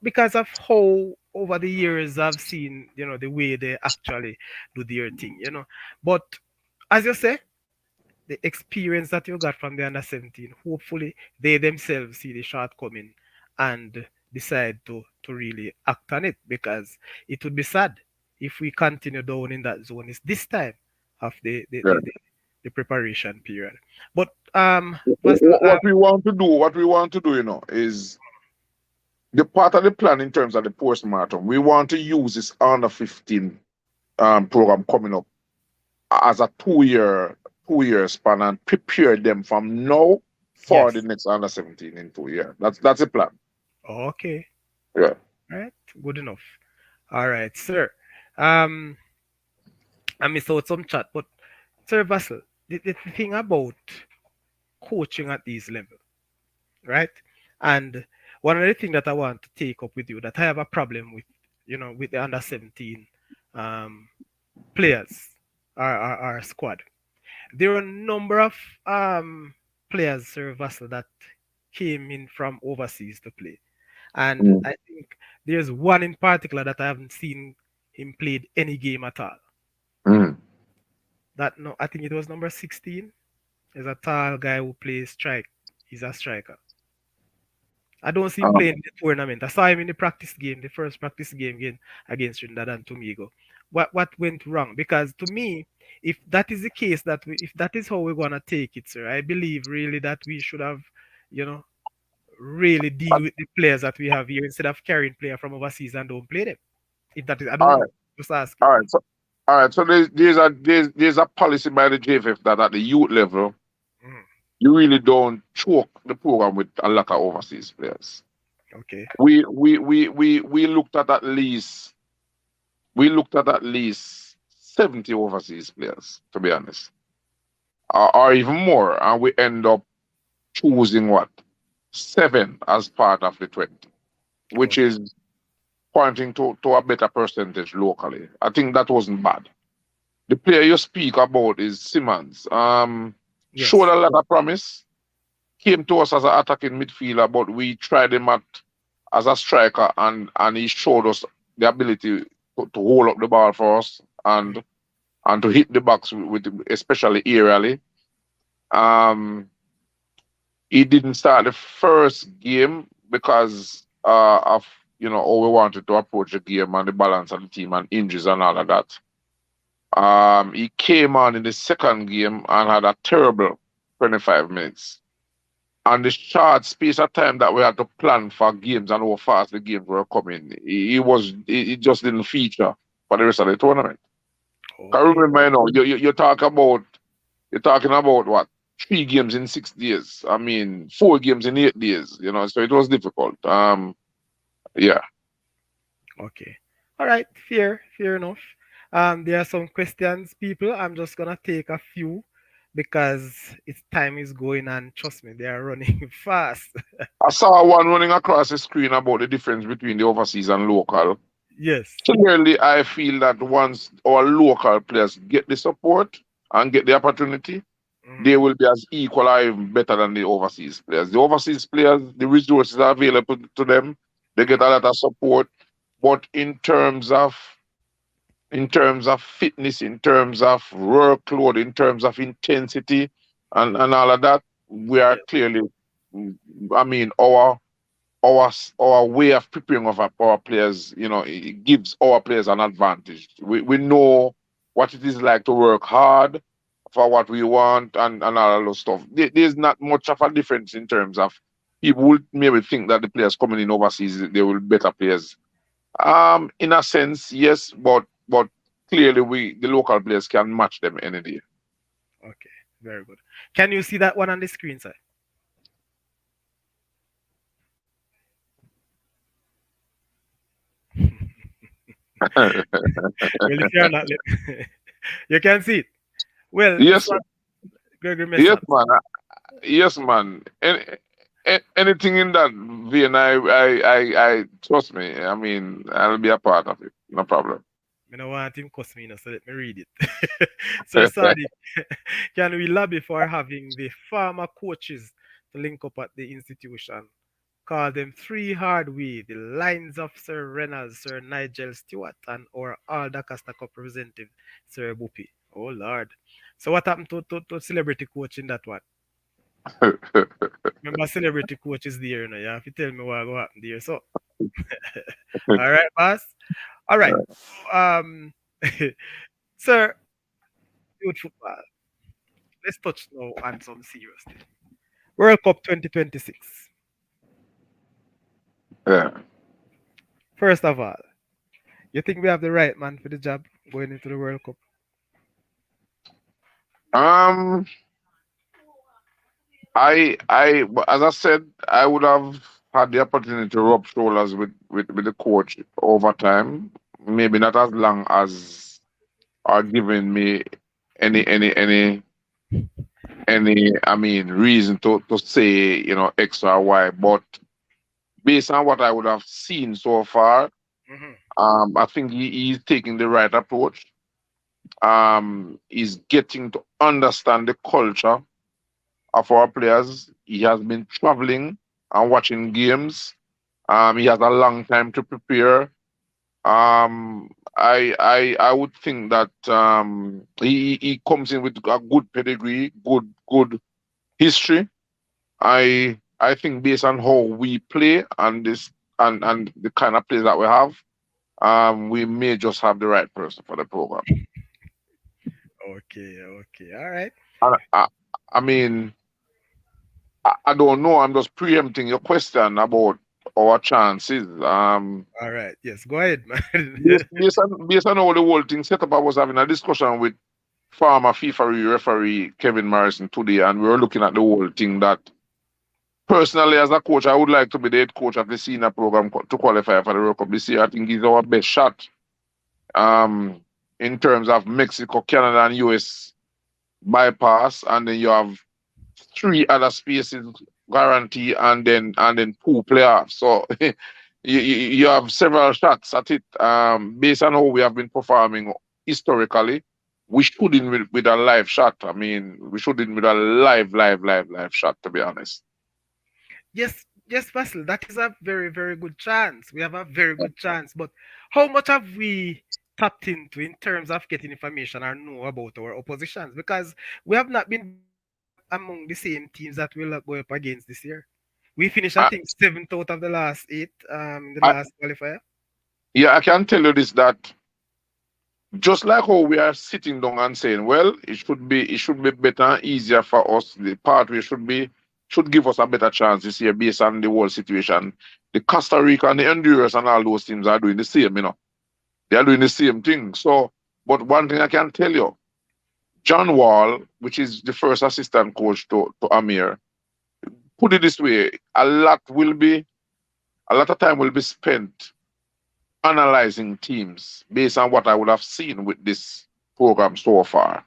because of how over the years I've seen the way they actually do their thing. But as you say, the experience that you got from the under 17, hopefully they themselves see the shortcoming and decide to really act on it, because it would be sad if we continue down in that zone. It's this time of Yeah. the preparation period. But Vassel, What we want to do, is the part of the plan in terms of the postmortem. We want to use this under 15 program coming up as a two year span and prepare them from now for yes. the next under 17 in 2 years. That's the plan. Okay. Yeah. All right. Good enough. All right, sir. Um, I missed out some chat, but Sir Vassel, the thing about coaching at these levels, right? And one of the things that I want to take up with you that I have a problem with, with the under 17 um, players, our squad. There are a number of players, Sir Vassal, that came in from overseas to play. And Mm. I think there's one in particular that I haven't seen him played any game at all. Mm. That no, I think it was number 16. There's a tall guy who plays strike. He's a striker. I don't see him Um, playing in the tournament. I saw him in the practice game, the first practice game against Trinidad and Tobago. What went wrong? Because to me, if that is the case, if that is how we're gonna take it, sir, I believe really that we should have, you know, really deal with the players that we have here instead of carrying player from overseas and don't play them. If that is, I don't all know. right. Just asking. All right. So there's a policy by the JFF that at the youth level, Mhm. you really don't choke the program with a lot of overseas players. Okay. We looked at at least 70 overseas players, to be honest, or even more, and we end up choosing what, 7 as part of the 20, which Okay. is pointing to a better percentage locally. I think that wasn't bad. The player you speak about is Simmons. Showed Yes. a lot of promise. Came to us as an attacking midfielder, but we tried him as a striker, and he showed us the ability to hold up the ball for us and to hit the box especially aerially. Um, he didn't start the first game because of how we wanted to approach the game and the balance of the team and injuries and all of that. He came on in the second game and had a terrible 25 minutes. And the short space of time that we had to plan for games and how fast the games were coming, he just didn't feature for the rest of the tournament. I Okay. remember, you're talking about what? 3 games in 6 days. I mean, 4 games in 8 days. So it was difficult. Yeah. Okay. All right. Fair enough. There are some questions, people. I'm just gonna take a few because its time is going and trust me, they are running fast. I saw one running across the screen about the difference between the overseas and local. Yes. Clearly, I feel that once our local players get the support and get the opportunity, Mhm. they will be as equal or even better than the overseas players. The overseas players, the resources are available to them. They get Mhm. a lot of support. But in terms of fitness, in terms of workload, in terms of intensity and all of that, we are Yes. clearly I mean our way of preparing of our players, it gives our players an advantage. We know what it is like to work hard for what we want and all of those stuff. There's not much of a difference in terms of people would maybe think that the players coming in overseas they will be better players. In a sense, yes, but clearly the local players can match them any day. Okay. Very good. Can you see that one on the screen, sir? Well, if you're not, you can see it. Well, this Yes, one, Gregory yes, Messal. man. Yes, man. Anything in that vein, I trust me. I mean, I'll be a part of it. No problem. I don't want him cuss me, so let me read it. Sir Sadiq, can we lobby for having the farmer coaches to link up at the institution? Call them three hard way, the lines of Sir Reynalds, Sir Nigel Stewart, and our all the Costa Cup representative, Sir Buppy. Oh Lord. So what happened to celebrity coach in that one? Remember celebrity coach is there, you have to tell me what happened there. So all right, boss. All right. Um Sir, youth football. Let's touch now on some serious thing. World Cup 2026. Yeah. First of all, you think we have the right man for the job going into the World Cup? Um, as I said, I would have had the opportunity to rub shoulders with the coach over time. Maybe not as long as are giving me any I mean reason to say X or Y, but based on what I would have seen so far, Hmm. I think he's taking the right approach. He's getting to understand the culture of our players. He has been traveling and watching games. He has a long time to prepare. I would think that he comes in with a good pedigree, good history. I think based on how we play and this and the kind of players that we have, we may just have the right person for the program. Okay, all right, I mean, I don't know. I'm just preempting your question about our chances. all right. Yes, go ahead, man. Based on how the whole thing set up, I was having a discussion with former FIFA referee Kevin Morrison today, and we were looking at the whole thing that personally, as a coach, I would like to be the head coach of the senior program to qualify for the World Cup this year. I think he's our best shot um, in terms of Mexico, Canada, and US bypass, and then you have 3 other spaces guarantee, and then 2 playoffs. So you have several shots at it. Based on how we have been performing historically, we should in with a live shot. I mean, we should in with a live shot. To be honest. Yes, Yes, Vassel, that is a very, very good chance. We have a very good chance. But how much have we tapped into in terms of getting information or know about our oppositions? Because we have not been among the same teams that we'll go up against this year. We finished, I I, think, seventh out of the last eight in the I, last qualifier. yeah, I can tell you this that just like how we are sitting down and saying, well, it should be better and easier for us. The pathway should give us a better chance this year based on the world situation. The Costa Rica and the Honduras and all those teams are doing the same, They are doing the same thing. So, but one thing I can tell you, John Wall, which is the first assistant coach to Amir, put it this way, a lot of time will be spent analyzing teams based on what I would have seen with this program so far.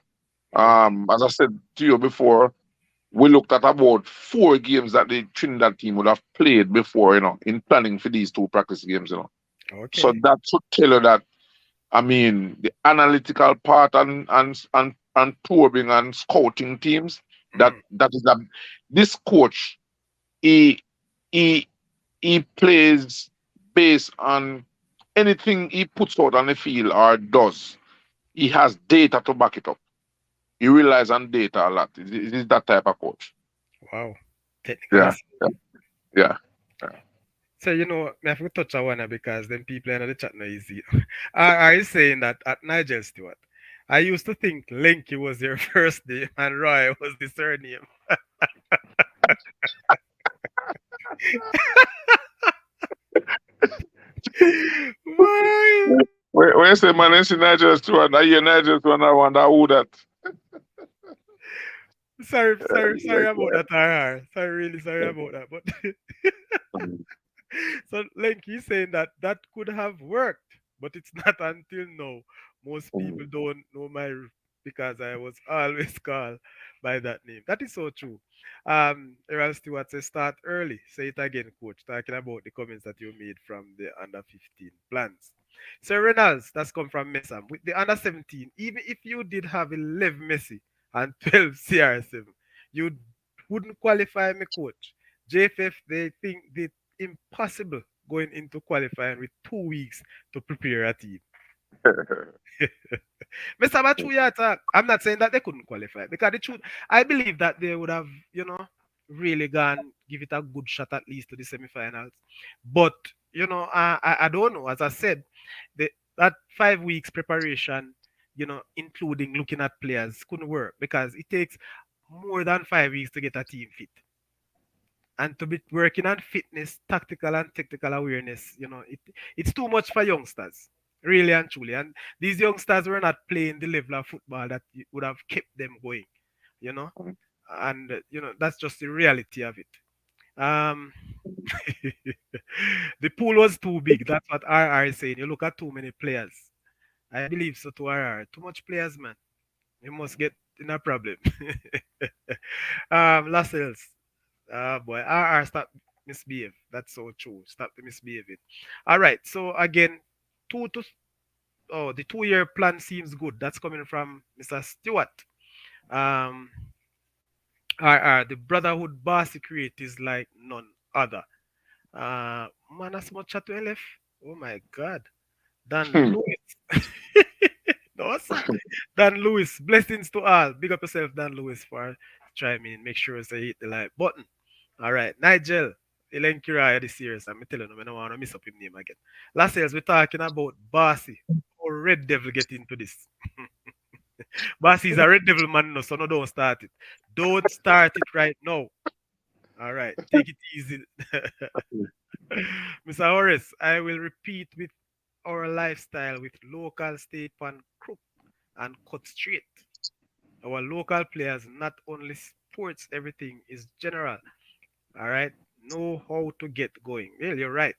Okay. As I said to you before, we looked at about 4 games that the Trinidad team would have played before, in planning for these 2 practice games. So Okay. that should tell you that, I mean, the analytical part and probing and scouting teams, Mm. that is this coach, he he he plays based on anything he puts out on the field or does. He has data to back it up. He relies on data a lot. He's that type of coach. Wow. Technically Yeah, sound. yeah, yeah. So me have to touch on one because then people in the chat now easy. Are you saying that at Nigel Stewart? I used to think Lenky was your first name and Roy was the surname. Why? When you say man, it's Nigel Stewart, I hear Nigel Stewart, I wonder who that. Sorry about that, RR. Sorry, really sorry about that. But so Lenky saying that that could have worked, but it's not until now. Most people don't know because I was always called by that name. That is so true. Errol Stewart says start early. Say it again, coach. Talking about the comments that you made from the under 15 plans. So Reynalds, that's come from Messam. With the under 17, even if you did have 11 Messi and 12 CR7, you wouldn't qualify me, coach. JFF, they think the impossible going into qualifying with 2 weeks to prepare a team. Mr. Bachuyata, I'm not saying that they couldn't qualify because the truth, I believe that they would have, really gone give it a good shot at least to the semifinals. But I don't know. As I said, that 5 weeks preparation, including looking at players, couldn't work because it takes more than 5 weeks to get a team fit and to be working on fitness, tactical and technical awareness, it's too much for youngsters, really and truly. And these youngsters were not playing the level of football that would have kept them going, you know. And that's just the reality of it. Um, the pool was too big. That's what RR is saying. You look at too many players. I believe so to RR. Too much players, man. You must get in a problem. Lascelles. Ah, boy. Stop misbehave. That's so true. Stop the misbehaving. All right. So again, two to the 2 year plan seems good. That's coming from Mr. Stewart. Um, the brotherhood Barsi create is like none other. Man, as much chat to left. Oh my God. Dan Lewis. No, sir. Dan Lewis. Blessings to all. Big up yourself, Dan Lewis, for chiming in. Make sure you hit the like button. All right, Nigel, Elen Kiraya this series. I'm telling you, I don't want to miss up his name again. Last year, we're talking about Barsi. How Red Devil get into this? Barsi is a Red Devil man, no, so no, don't start it. Don't start it right now. All right, take it easy. Mr. Horace, I will repeat with our lifestyle with local state pan crook and cut straight. Our local players, not only sports, everything is general. All right. Know how to get going. Well, you're right.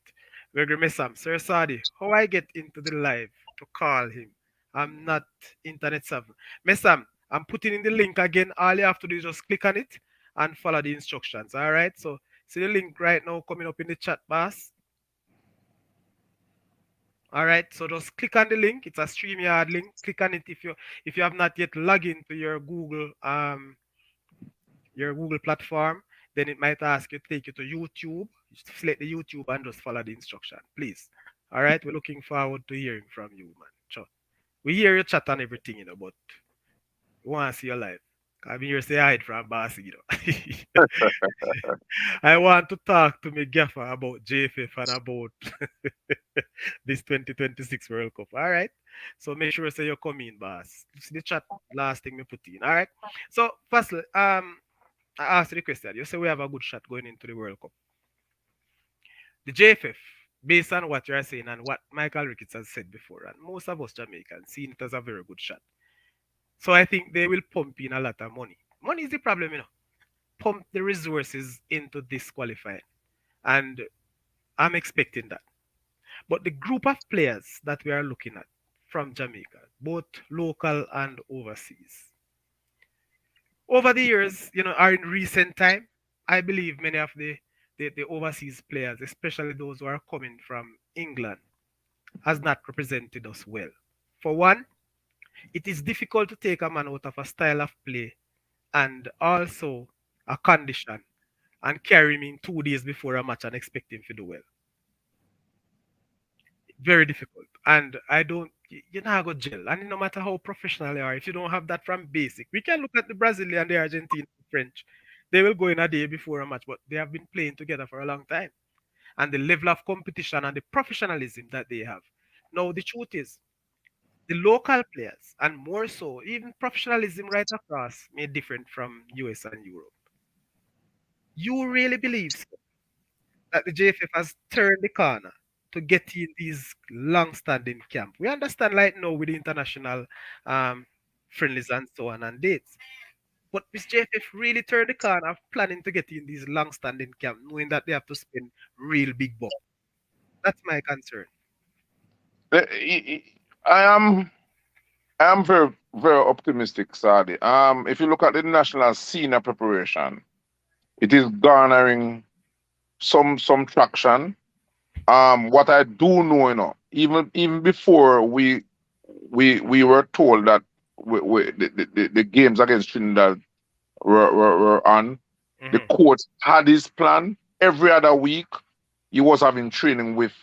Gregory Messam, Sir Sadi, how I get into the live to call him. I'm not internet savvy. Messam, I'm putting in the link again. All you have to do is just click on it and follow the instructions. All right. So see the link right now coming up in the chat box. All right. So just click on the link. It's a StreamYard link. Click on it if you have not yet logged into your Google platform, then it might ask you to take you to YouTube. Select the YouTube and just follow the instruction, please. All right, we're looking forward to hearing from you, man. Sure. We hear your chat and everything, but we want to see your life. I mean, you say hide from bossy. I want to talk to me gaffer about JFF and about this 2026 World Cup. All right. So make sure say you come in, boss. See the chat last thing we put in. All right. So firstly, I asked you the question. You say we have a good shot going into the World Cup. The JFF, based on what you are saying and what Michael Ricketts has said before, and most of us Jamaicans seen it as a very good shot. So I think they will pump in a lot of money. Money is the problem. Pump the resources into this qualifying. And I'm expecting that. But the group of players that we are looking at from Jamaica, both local and overseas, over the years, are in recent time, I believe many of the overseas players, especially those who are coming from England, has not represented us well. For one, it is difficult to take a man out of a style of play and also a condition and carry him in 2 days before a match and expect him to do well. Very difficult. And I don't, you know, I go gel. And no matter how professional they are, if you don't have that from basic, we can look at the Brazilian, the Argentine, the French. They will go in a day before a match, but they have been playing together for a long time. And the level of competition and the professionalism that they have. Now, the truth is, the local players, and more so, even professionalism right across, made different from US and Europe. You really believe so, that the JFF has turned the corner to get in these long-standing camp? We understand right now with the international um, friendlies and so on and dates. But this JFF really turned the corner of planning to get in these long-standing camp, knowing that they have to spend real big bucks. That's my concern. I am very very optimistic, Sadi. If you look at the national senior preparation, it is garnering some traction. What I do know, even before we were told that the games against Trinidad were on, the Hmm. coach had his plan every other week. He was having training with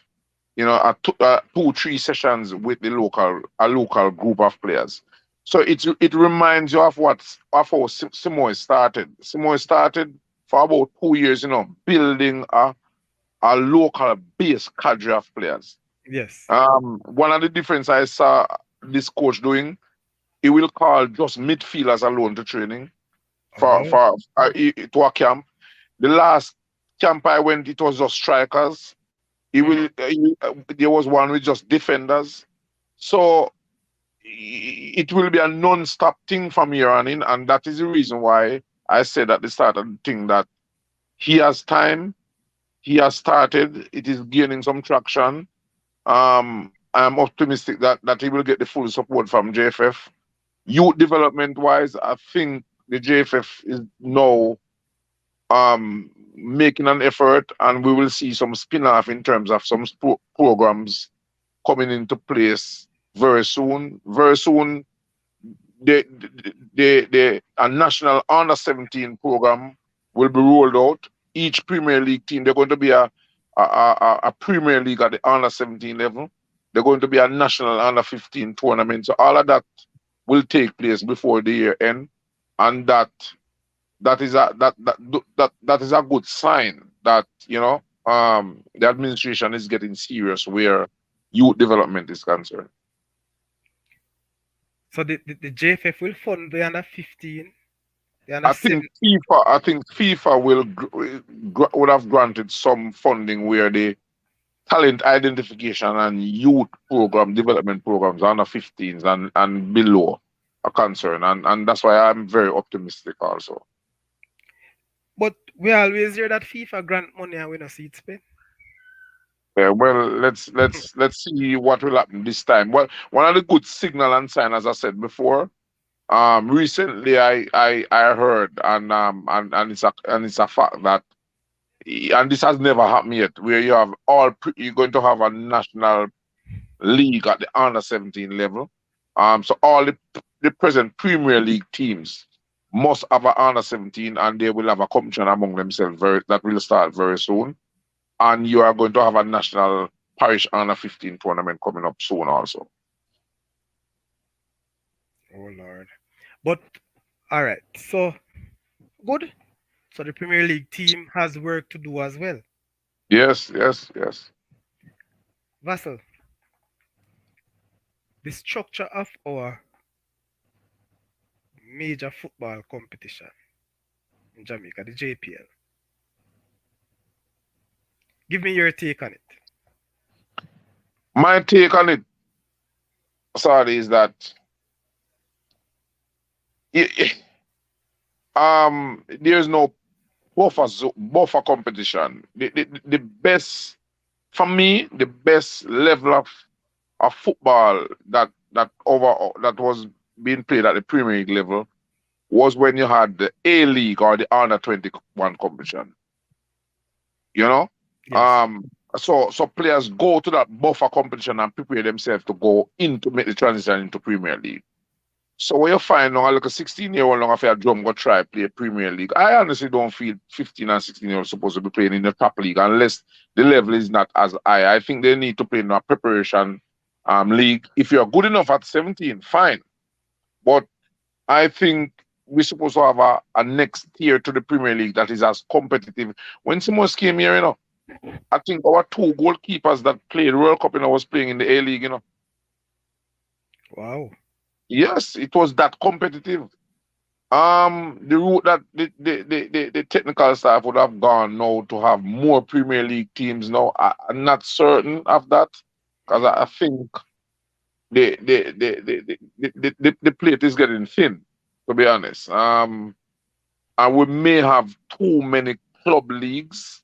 two, 3 sessions with a local group of players. So it reminds you of how Simoy started. Simoy started for about 2 years, building a local base cadre of players. Yes. One of the difference I saw this coach doing, he will call just midfielders alone to training Oh. to a camp. The last camp I went, it was just strikers. Hmm. There was one with just defenders. So it will be a non-stop thing from here on in, and that is the reason why I said at the start of the thing that he has time, he has started, it is gaining some traction. I'm optimistic that he will get the full support from JFF. Youth development wise, I think the JFF is now making an effort, and we will see some spin-off in terms of some programs coming into place very soon. Very soon, a national under 17 program will be rolled out. Each Premier League team, they're going to be a Premier League at the under 17 level. They're going to be a national under 15 tournament. So all of that will take place before the year end, and that is a good sign that the administration is getting serious where youth development is concerned. So the JFF will fund the under 15, the under I think 7. FIFA would have granted some funding where the talent identification and youth program development programs under 15s and below are concerned, and that's why I'm very optimistic also. But we always hear that FIFA grant money and we not see it spent. Well, let's see what will happen this time. Well, one of the good signal and sign, as I said before, recently I heard, and it's a fact that, and this has never happened yet, where you're going to have a national league at the under 17 level. So all the present Premier League teams must have an under 17, and they will have a competition among themselves that will start very soon. and you are going to have a national parish under 15 tournament coming up soon also. Oh Lord. But all right. So good. So the Premier League team has work to do as well. Yes, yes, yes. Vassal, the structure of our major football competition in Jamaica, the JPL. Give me your take on it. My take on it, sorry, is that there's no buffer competition. The best for me, the best level of football that was being played at the Premier League level was when you had the A League or the Under 21 competition. You know, Yes. um, so players go to that buffer competition and prepare themselves to go into make the transition into Premier League. So when you find now like a 16-year-old long after a drum go try play Premier League, I honestly don't feel 15 and 16-year-olds supposed to be playing in the top league unless the level is not as high. I think they need to play in a preparation league. If you're good enough at 17, fine. But I think we're supposed to have a next tier to the Premier League that is as competitive. When Simons came here, I think our two goalkeepers that played World Cup, was playing in the A League. Wow. Yes, it was that competitive. The route that the technical staff would have gone now to have more Premier League teams now, I'm not certain of that because I think the plate is getting thin, to be honest. And we may have too many club leagues,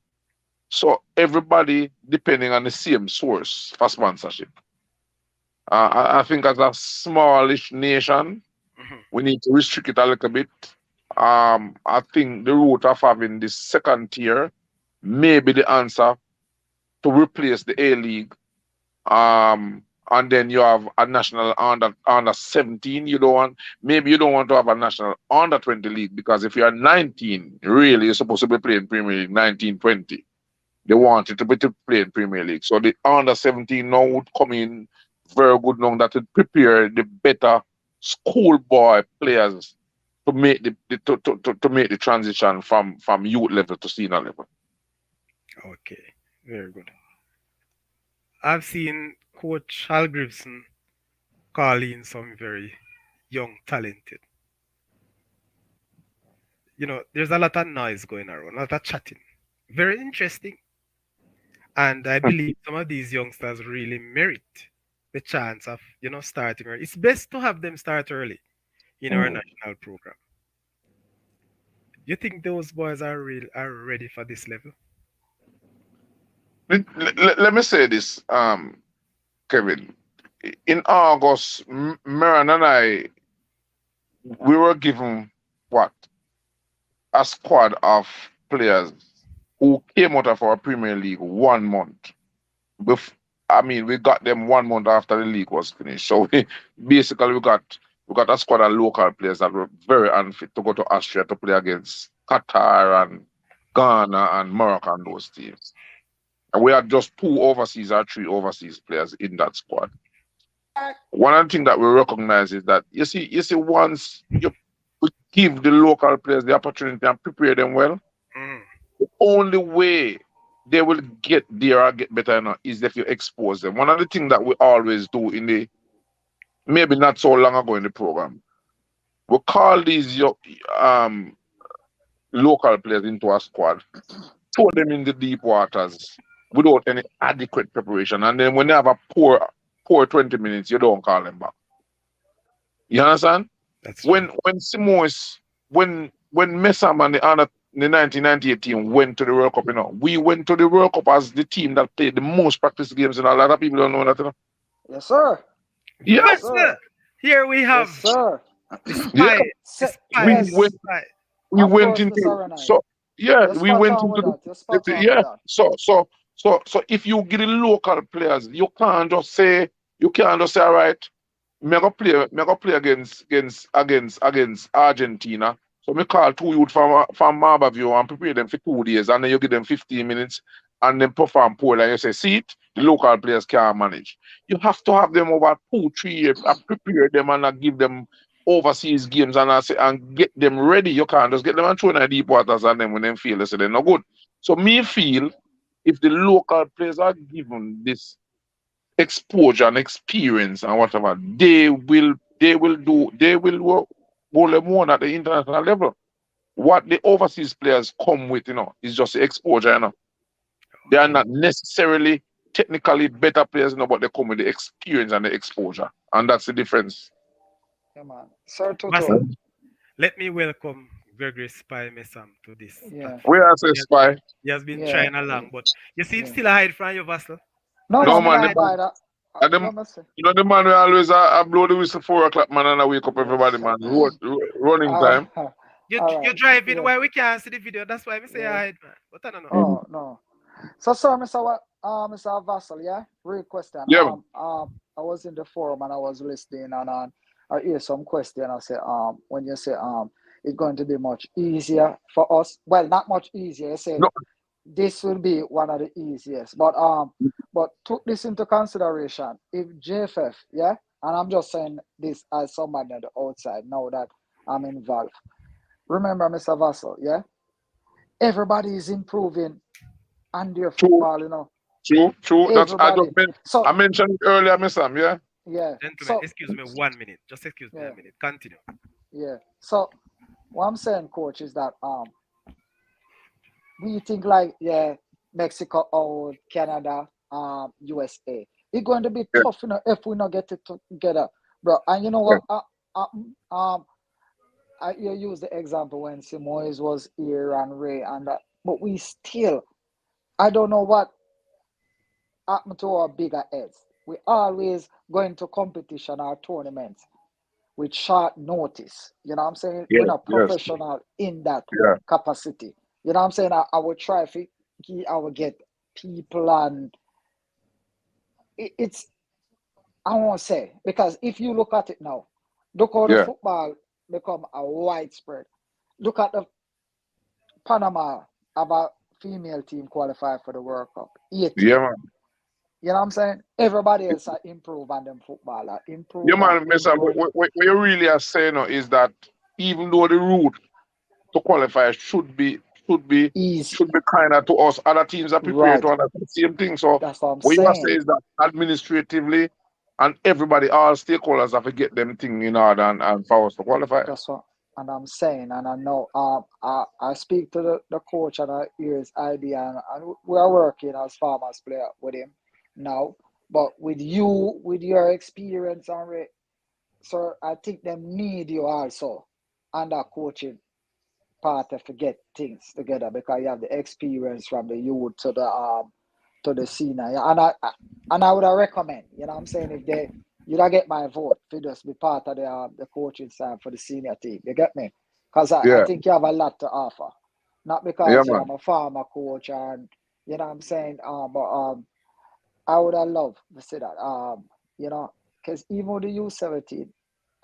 so everybody depending on the same source for sponsorship. I think as a smallish nation, Mhm. we need to restrict it a little bit. I think the route of having the second tier may be the answer to replace the A League. And then you have a national under 17. Maybe you don't want to have a national under 20 league because if you're 19, really you're supposed to be playing Premier League 19, 20. They want it to play in Premier League. So the under 17 now would come in very good now that would prepare the better schoolboy players to make to make the transition from youth level to senior level. Okay. Very good. I've seen Coach Hal Gibson call in some very young, talented. There's a lot of noise going around, a lot of chatting. Very interesting. And I believe some of these youngsters really merit the chance of, starting early. It's best to have them start early in our Mm. national program. You think those boys are ready for this level? Let me say this, Kevin. In August, Maran and I, we were given what a squad of players who came out of our Premier League 1 month. Bef- I mean, we got them 1 month after the league was finished. So basically, we got a squad of local players that were very unfit to go to Austria to play against Qatar and Ghana and Morocco and those teams. And we had just two overseas or three overseas players in that squad. One of the things that we recognize is that you see, once you give the local players the opportunity and prepare them well, Mm, the only way they will get there or get better is if you expose them. One of the things that we always do in the maybe not so long ago in the program, we call these local players into a squad, throw them in the deep waters without any adequate preparation, and then when they have a poor 20 minutes, you don't call them back. You understand? that's true. When Simons, when Messam and the 1998 team went to the World Cup, we went to the World Cup as the team that played the most practice games, and a lot of people don't know that. Yes, sir. Yes, Yes, Vassal, sir. here we Yes, have sir. the yeah. spy, the spy, We the Yes, went spy. we of went course, into Mr. Renai. so yeah, You're we spot went on with into that. You're spot on with yeah. that. So if you get the local players, you can't just say all right. Me go play against Argentina. So me call two youth from Marberview and prepare them for 2 days, and then you give them 15 minutes. and then perform poorly, and you say, see it, the local players can't manage. You have to have them over 2, 3 years and prepare them and give them overseas games and I say and get them ready. You can't just get them and throw in the deep waters and then when they feel they say they're not good. So me feel if the local players are given this exposure and experience and whatever, they will work more at the international level. What the overseas players come with, is just the exposure. They are Okay. not necessarily technically better players, but they come with the experience and the exposure. And that's the difference. Yeah, man. Sir Vassel, Tutu. let me welcome Gregory Spy Mesam to this Yeah. We platform. are say spy. He has been Yeah. trying along, but you see him Yeah. still hide from you, Vassel. No, As No no, me you man, not the hide man, by that. and them, Let me see. the man will always blow the whistle 4 o'clock, man, and I wake up everybody, Yes. man. Running Uh, time. you all right. you're driving Yeah. why we can't see the video. That's why we say Yeah. hide, man. But I don't know. Mhm. Oh no. So, sir, Mr. Mr. Vassal, yeah, real question. Yeah, man. I was in the forum and I was listening, and I hear some question. I say, when you say, it's going to be much easier for us. Well, not much easier. I said No, this will be one of the easiest, but took this into consideration. If JFF, yeah, and I'm just saying this as somebody on the outside now that I'm involved. Remember, Mr. Vassal, yeah, everybody is improving on their true, football, you know. true. That's Everybody. I So mentioned it earlier, Miss Sam. Yeah, yeah. Gentlemen, So excuse me 1 minute. Just excuse me a yeah, minute. Continue. yeah. So what I'm saying, coach, is that we think like yeah, Mexico or Canada, USA. It's going to be yeah, tough, if we not get it together, bro. And you know yeah. what? Uh, um, you use the example when Simoes was here and Ray and that, but we still, I don't know what happened to our bigger heads. We always going to competition or tournaments with short notice. You know what I'm saying? We're Yes, not yes, professional in that yeah, capacity. You know what I'm saying? I would try if I would get people and it's I won't say because if you look at it now, look how the yeah, football become a widespread. Look at the Panama about female team qualify for the World Cup. Eight. yeah, man. You know what I'm saying? Everybody else are improve on them footballer. Yeah, Improve and man, Miss Sam. improve. What you really are saying is that even though the route to qualify should be Easy. should be kinder to us. Other teams are prepared Right. to understand the same thing. So That's what I'm what you are saying saying. is that administratively and everybody, all stakeholders have to get them thing in order and for us to qualify. That's what and I'm saying, and I know I speak to the coach and I hear his idea, and we are working as farmers player with him now. But with you, with your experience and sir, I think them need you also and that coaching part to get things together because you have the experience from the youth to the senior. Yeah, and I would recommend, you know what I'm saying, if they you don't get my vote to just be part of the coaching side for the senior team. You get me? Because I Yeah, think you have a lot to offer. Not yeah, because yeah, man. I'm a farmer coach and you know what I'm saying, but I would have loved to see that. Because even with the U17,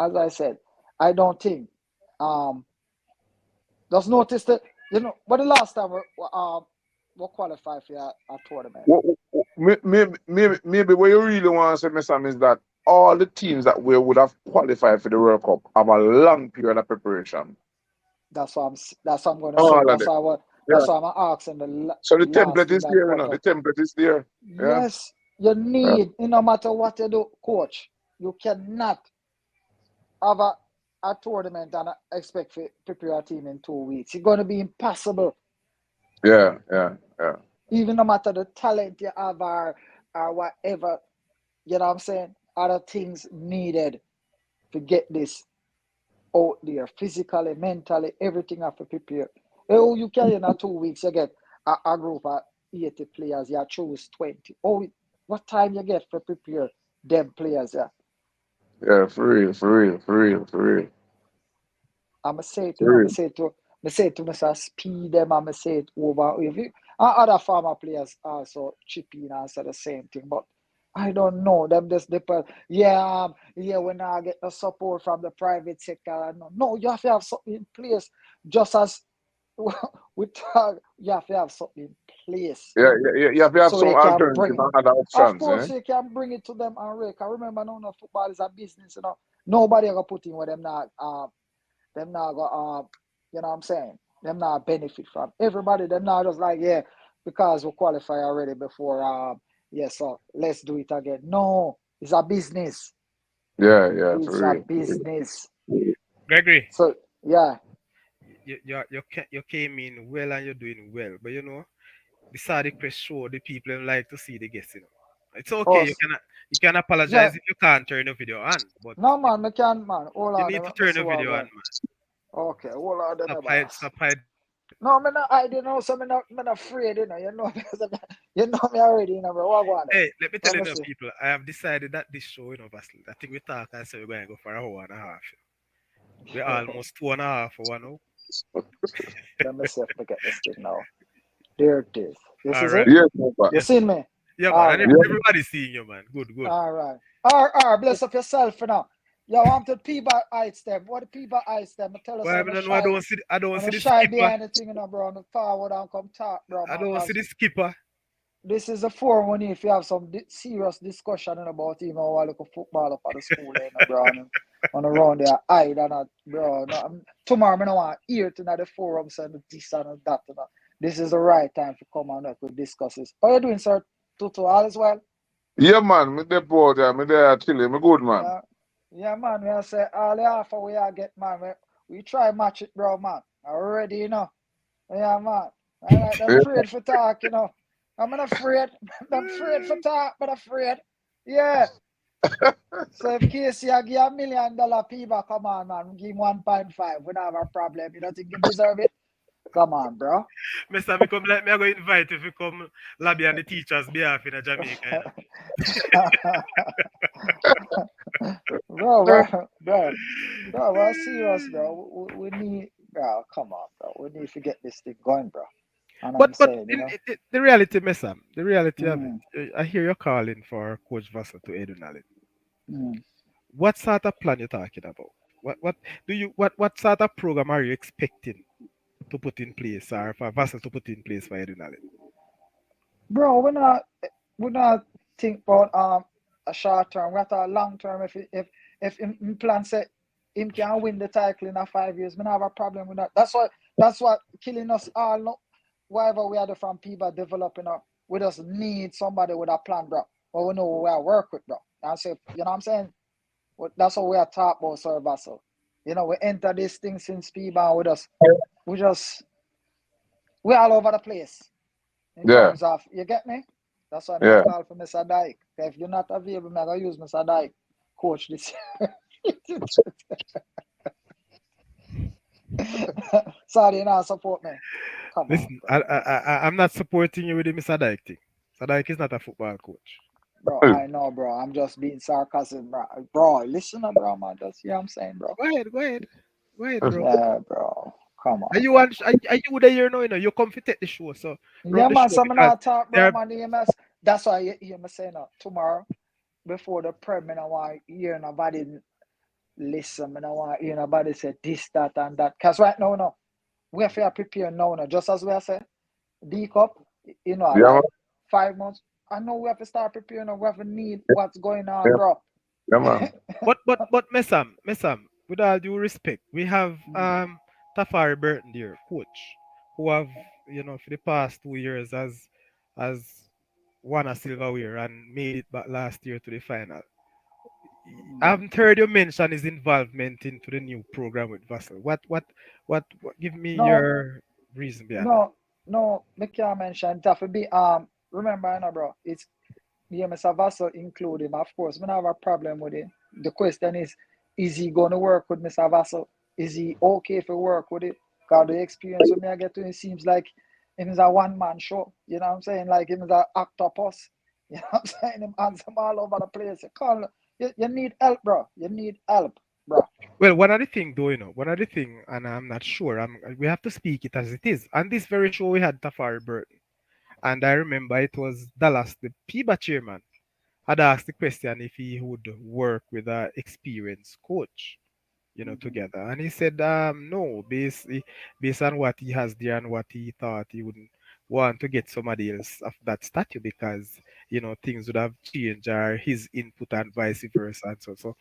as I said, I don't think um just notice that but the last time we qualified for a tournament. Maybe what you really want to say, Miss Sam, is that all the teams that we would have qualified for the World Cup have a long period of preparation. That's what I'm going to say. All of them. Yeah. That's why I'm asking the So the last template thing is that there, pop The up. template is there. Yeah. Yes, you Yeah. need, no matter what you do, coach, you cannot have a tournament and expect to prepare a team in 2 weeks. It's going to be impossible. Yeah. Yeah. Yeah. Even no matter the talent you have or whatever, you know what I'm saying? Other things needed to get this out there, physically, mentally, everything have to prepare. Oh, you can in a 2 weeks, you get a group of 80 players, you choose 20. Oh, what time you get for prepare them players? Yeah. Yeah. For real. For real. For real. For real. I'ma say it, For real. I say to Mr. Speed them, I'ma say it over with you. And other farmer players also chip in and say the same thing. But I don't know. Them just depend. Yeah, yeah, when I get the support from the private sector. No, you have to have something in place just as we talk, you have to have something in place You have to have so some you can alternative bring it. and other Of options, eh? course, you can bring it to them and rake. I remember now, no football is a business, you know. Nobody ever put in where them not go, you know what I'm saying? Them not benefit from. Everybody, them not just like, yeah, because we qualify already before, yeah, so let's do it again. No, it's a business. Yeah, It's for a real. business. Gregory, So, yeah, you came in well and you're doing well, but the Saudichress show the people don't like to see the guests. It's okay. us, You can yeah, apologize if you can't turn the video on, but no, man, me can, man. Hold you on, need to let me turn see the what video on, going. man. Okay, hold on, then, boss. Stop hide the video. No, I didn't know, so me not afraid, you know. You know me, you know me already, you know, bro. What going there? Hey, let me tell Let you me now, see. people. I have decided that this show, Vassel, I think we talk and say we're going to go for an hour and a half. We're almost 2.5 hours now. Let me see if I get this thing now. There it is. This All is right. it? Yes, Papa. You Yes. seen me? Yeah, man. All And right. Yeah. everybody's seeing you, man. Good. All right. Bless up yourself for now. Yo, I'm to people heights them. What the people heights them? I tell us Well, I I'm a don't know. I shy. don't see. I don't I'm see a the shy skipper. behind the thing, you know, bro. I'm forward and come talk, bro, I man. don't see Cause the skipper. this is a forum when if you have some serious discussion about even while look a footballer for the school, you know, bro. And on around there, I don't know, bro. No, tomorrow, I don't want to hear to the forums and this and that. You know. This is the right time to come and we discuss this. How you doing, sir? Tutu, all is well? Yeah, man. Me there, boy. Me there chilling. Me good, man. Yeah, yeah, man. We say all the offer we are get, man. We try match it, bro, man. Already, you know. Yeah, man. I like them Yeah. afraid for talk, you know. I'm not afraid. I'm afraid for talk, but afraid. Yeah. So if Casey I give $1 million people, come on, man. Give him 1.5. We don't have a problem. You don't think you deserve it? Come on, bro. Mister, me come like me. I go invite if you come lobby on the teachers' behalf in Jamaica. bro, we're serious, bro. We need, bro, come on, bro. We need to get this thing going, bro. And I'm But saying, you know. the reality, Mister, the reality of it. Mm, I hear you calling for Coach Vassel to aid in mm. What sort of plan you talking about? What sort of program are you expecting to put in place or for Vassal to put in place for Edinale? Bro, we not think about a short term. We have a long term. If him plan say him can win the title in a 5 years, we don't have a problem with that. That's what killing us all. No, whatever we are from people developing up, we just need somebody with a plan, bro. But we know who we are work with, bro. And say, you know what I'm saying? That's what we are talking about, Sir Vassal. You know, we enter this thing since people and we just we all over the place in Yeah. terms of, you get me? That's why I Yeah. call for Mr. Dyke. If you're not available, I'm going to use Mr. Dyke, coach this year. Sorry, you not support me. Come on, Listen, bro. I'm not supporting you with the Mr. Dyke thing. Mr. Dyke is not a football coach. Bro, I know, bro. I'm just being sarcastic, bro. Bro, listen up, bro, man. That's what I'm saying, bro. Go ahead, bro. Yeah, bro. Come Are on, you bro. on? Are you there? You come to take the show. So Yeah, run the man. show So I'm because not talk, bro, there. man. EMS. That's why you hear me saying tomorrow before the prem, I want to hear nobody listen. I don't want to hear nobody say this, that, and that. Because right now, no. We have to prepare now, no, just as we have said, D Cup, Yeah, man. like 5 months. I know we have to start preparing now. We have to need Yeah, what's going on, yeah, bro. yeah, man. But Mesam, with all due respect, we have Tafari Burton there, coach, who have for the past 2 years as won a silverware and made it back last year to the final. I haven't heard you mention his involvement into the new program with Vassel. What give me No, your reason behind that. no, no, me can't mention that for be remember, bro, it's yeah, Mr. Vassel include him. Of course, we don't have a problem with it. The question is he gonna work with Mr. Vassel? Is he okay if he work with it? Because the experience with me I get to him seems like him is a one man show. You know what I'm saying? Like him is an octopus. You know what I'm saying? Him handsome all over the place. You need help, bro. You need help, bro. Well, one other thing though, one other thing, and I'm not sure. We have to speak it as it is. On this very show, we had Tafari Burton, and I remember it was Dallas, the PIBA chairman, had asked the question if he would work with an experienced coach. together. And he said, no, based on what he has there and what he thought, he wouldn't want to get somebody else of that statue because, things would have changed or his input and vice versa and so. So,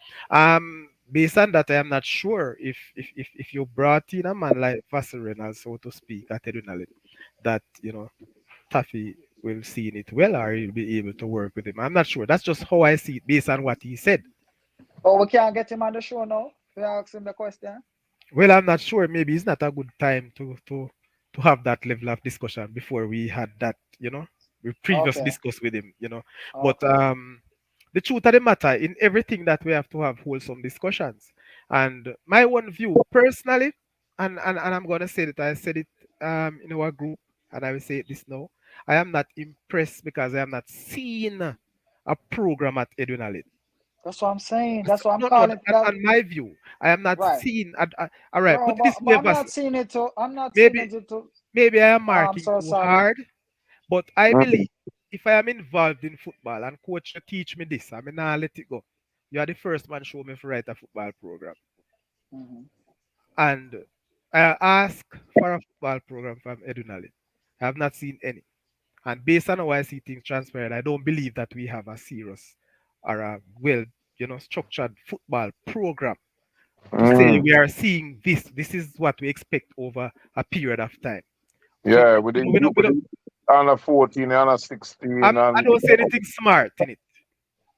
based on that, I am not sure if you brought in a man like Vassel Reynalds, so to speak, at Edwin that, Taffy will see in it well or he'll be able to work with him. I'm not sure. That's just how I see it based on what he said. Oh, we can't get him on the show now. We ask him the question. Well, I'm not sure. Maybe it's not a good time to have that level of discussion before we had that, we previously Okay, discussed with him. But okay. the truth of the matter, in everything that we have to have wholesome discussions. And my one view personally, and I'm gonna say that I said it in our group, and I will say it this now. I am not impressed because I am not seeing a program at Edwin. That's what I'm saying. That's what I'm No, no, calling that. on my view, I am not Right, seeing. All right, bro. put it this But way, I'm not Vassal. seeing it too. I'm not seeing Maybe, it too. maybe I am I'm marking so too sorry. hard, but I Mm. believe if I am involved in football and coach you teach me this, I mean, I'll let it go. You are the first man show me to write a football program, Hmm. and I ask for a football program from Edunali. I have not seen any, and based on how I see things transpired, I don't believe that we have a serious or a well, structured football program to say Mm. we are seeing this. This is what we expect over a period of time. So Yeah, with the we with don't, the under 14, under 16, I and don't say anything smart in it.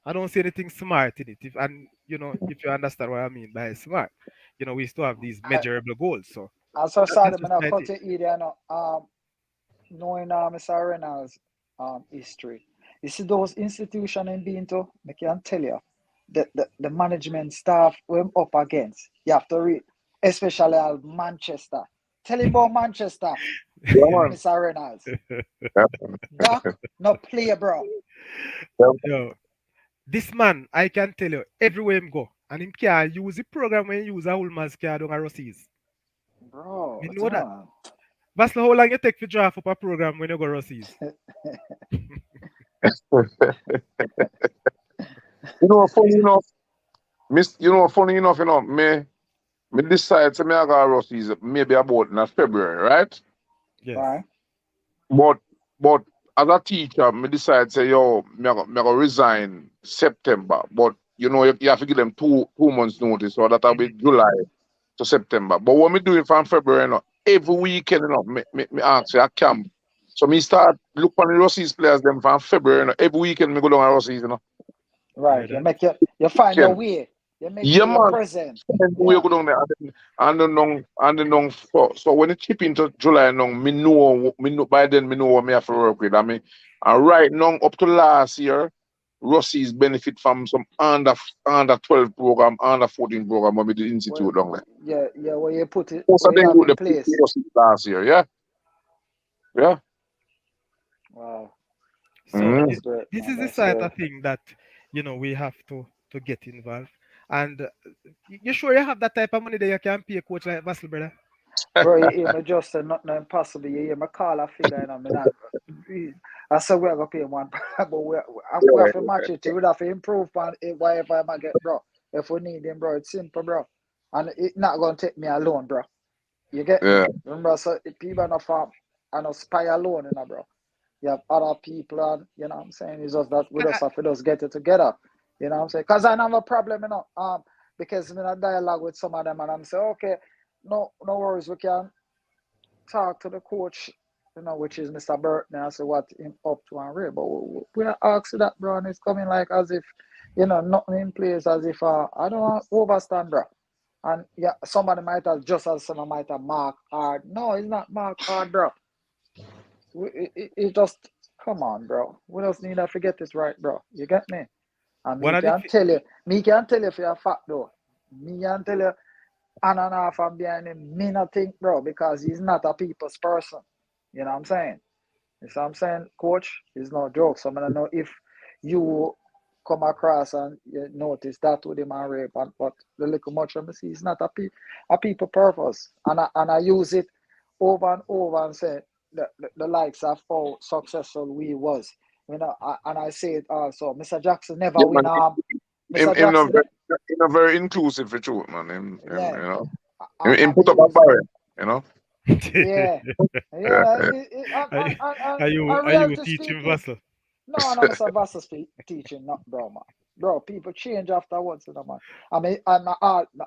I don't say anything smart in it. If you understand what I mean by smart, we still have these I, measurable goals. So I'm so sorry, that's man. just I my cut take. you either. No. Knowing Mr. Reynolds' history. You see those institutions in being to, I can tell you, the management staff we're up against. You have to read, especially at Manchester. Tell him about Manchester, yeah, man. Mr. Reynolds. Yeah, Doc, no play, bro. yeah. Yo, this man, I can tell you, everywhere him go, and him can use the program when he use a whole man's car down a Rossies. Bro, We know that. damn. That's how long you take to draft up a program when you go Rossies. Funny enough, funny enough, me decide to me I go Rusty's maybe about in February, right? Yes. Right? But but as a teacher, me decide say yo, me I go resign September. But you have to give them two months notice, so that'll be Mhm. July to September. But what me doing from February, every weekend, me ask for a camp. So me start look on the Rusty's players them from February, every weekend me go down to Rusty's. You hear Right. You that? make you find your Weekend. way. You make Yeah, sure you're man. present. And we Yeah. go down there and then so when it chip into July now, me know by then me know what me have to work with. I mean, and right now up to last year, Russie's benefit from some under 12 program, under 14 program when we did Well, institute down there. yeah, where you put it, Most where of you them have do in the place. Rossi last year, yeah? Yeah. Wow. So Mm. That's great, this man. is the That's sort great. of thing that we have to get involved. And you sure you have that type of money that you can pay a coach like Vassal, brother? Bro, you hear me just say nothing impossible. You hear me call a figure, I said we are gonna pay one, but we have to Yeah. match it. We have to improve on it, whatever I get, bro. If we need him, bro, it's simple, bro. And it's not gonna take me alone, bro. You get me? Yeah. Remember, so if people are not farm and not spy alone, bro. You have other people, and what I'm saying? It's just that we And just have to just get it together. You know what I'm saying? Because I have a problem, because I'm in a dialogue with some of them, and I'm saying, okay, no worries, we can talk to the coach, which is Mr. Burton, and say what him up to and real. But we are asking that, bro, and it's coming like as if, nothing in place, as if I don't overstand, bro. And yeah, somebody might have just as someone might have marked hard. No, it's not marked hard, bro. It just come on, bro. We just need to forget this right, bro. You get me? And one of the me can tell you for a fact though. Me can tell you on and off and behind him, me not think, bro, because he's not a people's person. You know what I'm saying? You see what I'm saying, coach? It's no joke. So I don't know if you come across and you notice that with him and rape, but the little much I see it's not a people purpose. And I use it over and over and say the likes of how successful we was. And I say it also. Mr. Jackson never Yeah, win man. Him, Mr. him no Jackson very, in a very inclusive for truth, man. yeah, You know, I him put mean up a using barrier, you know. yeah, Yeah, yeah. yeah. are you And are you reality teaching speaking, Vassel? no, no, Mr. Vassal teaching, not bro, man. Bro, people change afterwards, you know, man. I mean, I'm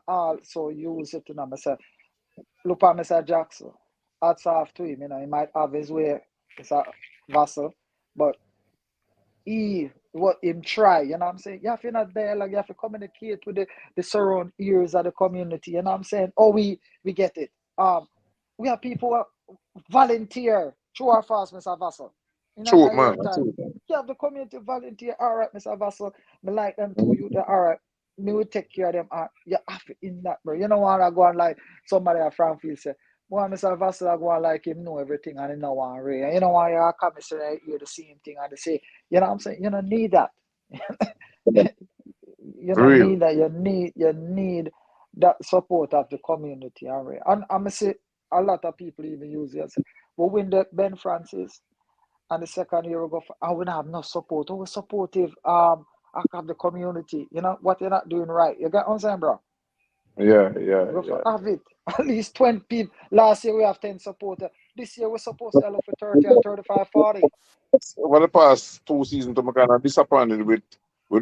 all so use it, you know, myself. Look at Mr. Jackson. Hats off to him, you know, he might have his way, Mr. Vassal, but he what him try, you know what I'm saying? You have to not dialogue, you have to communicate with the surround ears of the community, you know what I'm saying? Oh, we get it. We have people who volunteer through our fast, Mr. Vassal. Truth, In man. your time. Truth. You have the community volunteer, all right, Mr. Vassal. Me like them too, Mhm. you the all right. Me will take care of them. You have to in that, bro. You know what I go on like somebody at Frankfield say, boy, Mr. Vassal, I go on like him know everything and he know one read. And you know why you come and say hear the same thing and they say, you know what I'm saying? You don't need that. You don't Real. need that. You need that support of the community. And I'm say a lot of people even use it. Say, but when the Ben Francis and the second year ago, I would have no support. Oh, supportive I have the community. You know what you're not doing right. You get what I'm saying, bro? Yeah, yeah, We have to yeah. have it. At least 20 people. Last year we have 10 supporters. This year we're supposed to have for 30 and 35, 40. Over the past 2 seasons, I'm kind of disappointed with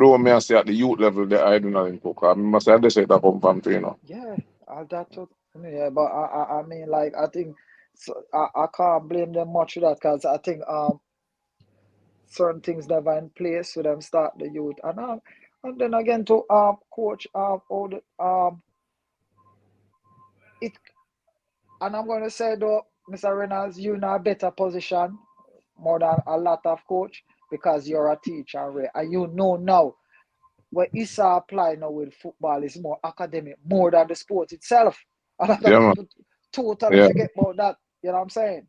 all me I say at the youth level that I do not improve. I must say they say that come from you know. Yeah, all that too. Yeah, but I mean, like, I think so, I can't blame them much for that because I think certain things never in place with them start the youth and then again to coach all the it and I'm going to say though, Mr. Reynolds, you in a better position more than a lot of coach because you're a teacher, Ray, and you know now what Issa apply now with football is more academic, more than the sport itself. A lot of Yeah, man. people totally Yeah, forget about that. You know what I'm saying?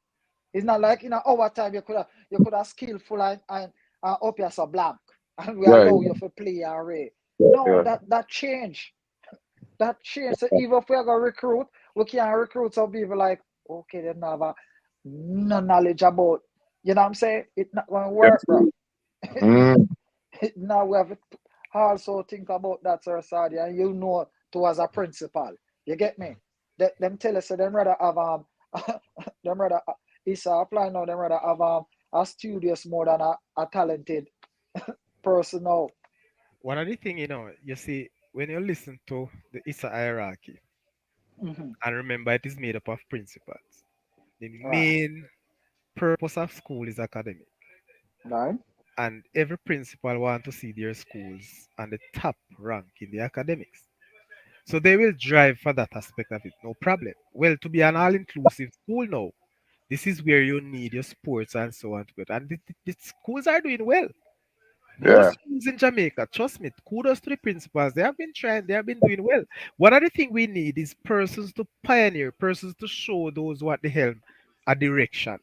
It's not like in our time you could have skillful and up here so blank and we yeah, allow you to play and Ray. yeah, No, yeah. that change. That change. So even if we are gonna recruit, we can recruit some people like okay, they don't have no knowledge about you know what I'm saying? It's not gonna Yeah. work, bro. Mm, Now we have to also think about that, Sir Sadi, and you know to as a principal. You get me? Them tell us so them rather have them rather it's apply now, them rather have a studious more than a talented person now. One of the thing, you see, when you listen to the ISA hierarchy, Mm-hmm. and remember it is made up of principals, the Right. main purpose of school is academic. Right. And every principal want to see their schools on the top rank in the academics. So they will drive for that aspect of it, no problem. Well, to be an all-inclusive school now, this is where you need your sports and so on to go. And the schools are doing well. yeah, Most schools in Jamaica, trust me, kudos to the principals. They have been trying, they have been doing well. One of the things we need is persons to pioneer, persons to show those what the helm a direction.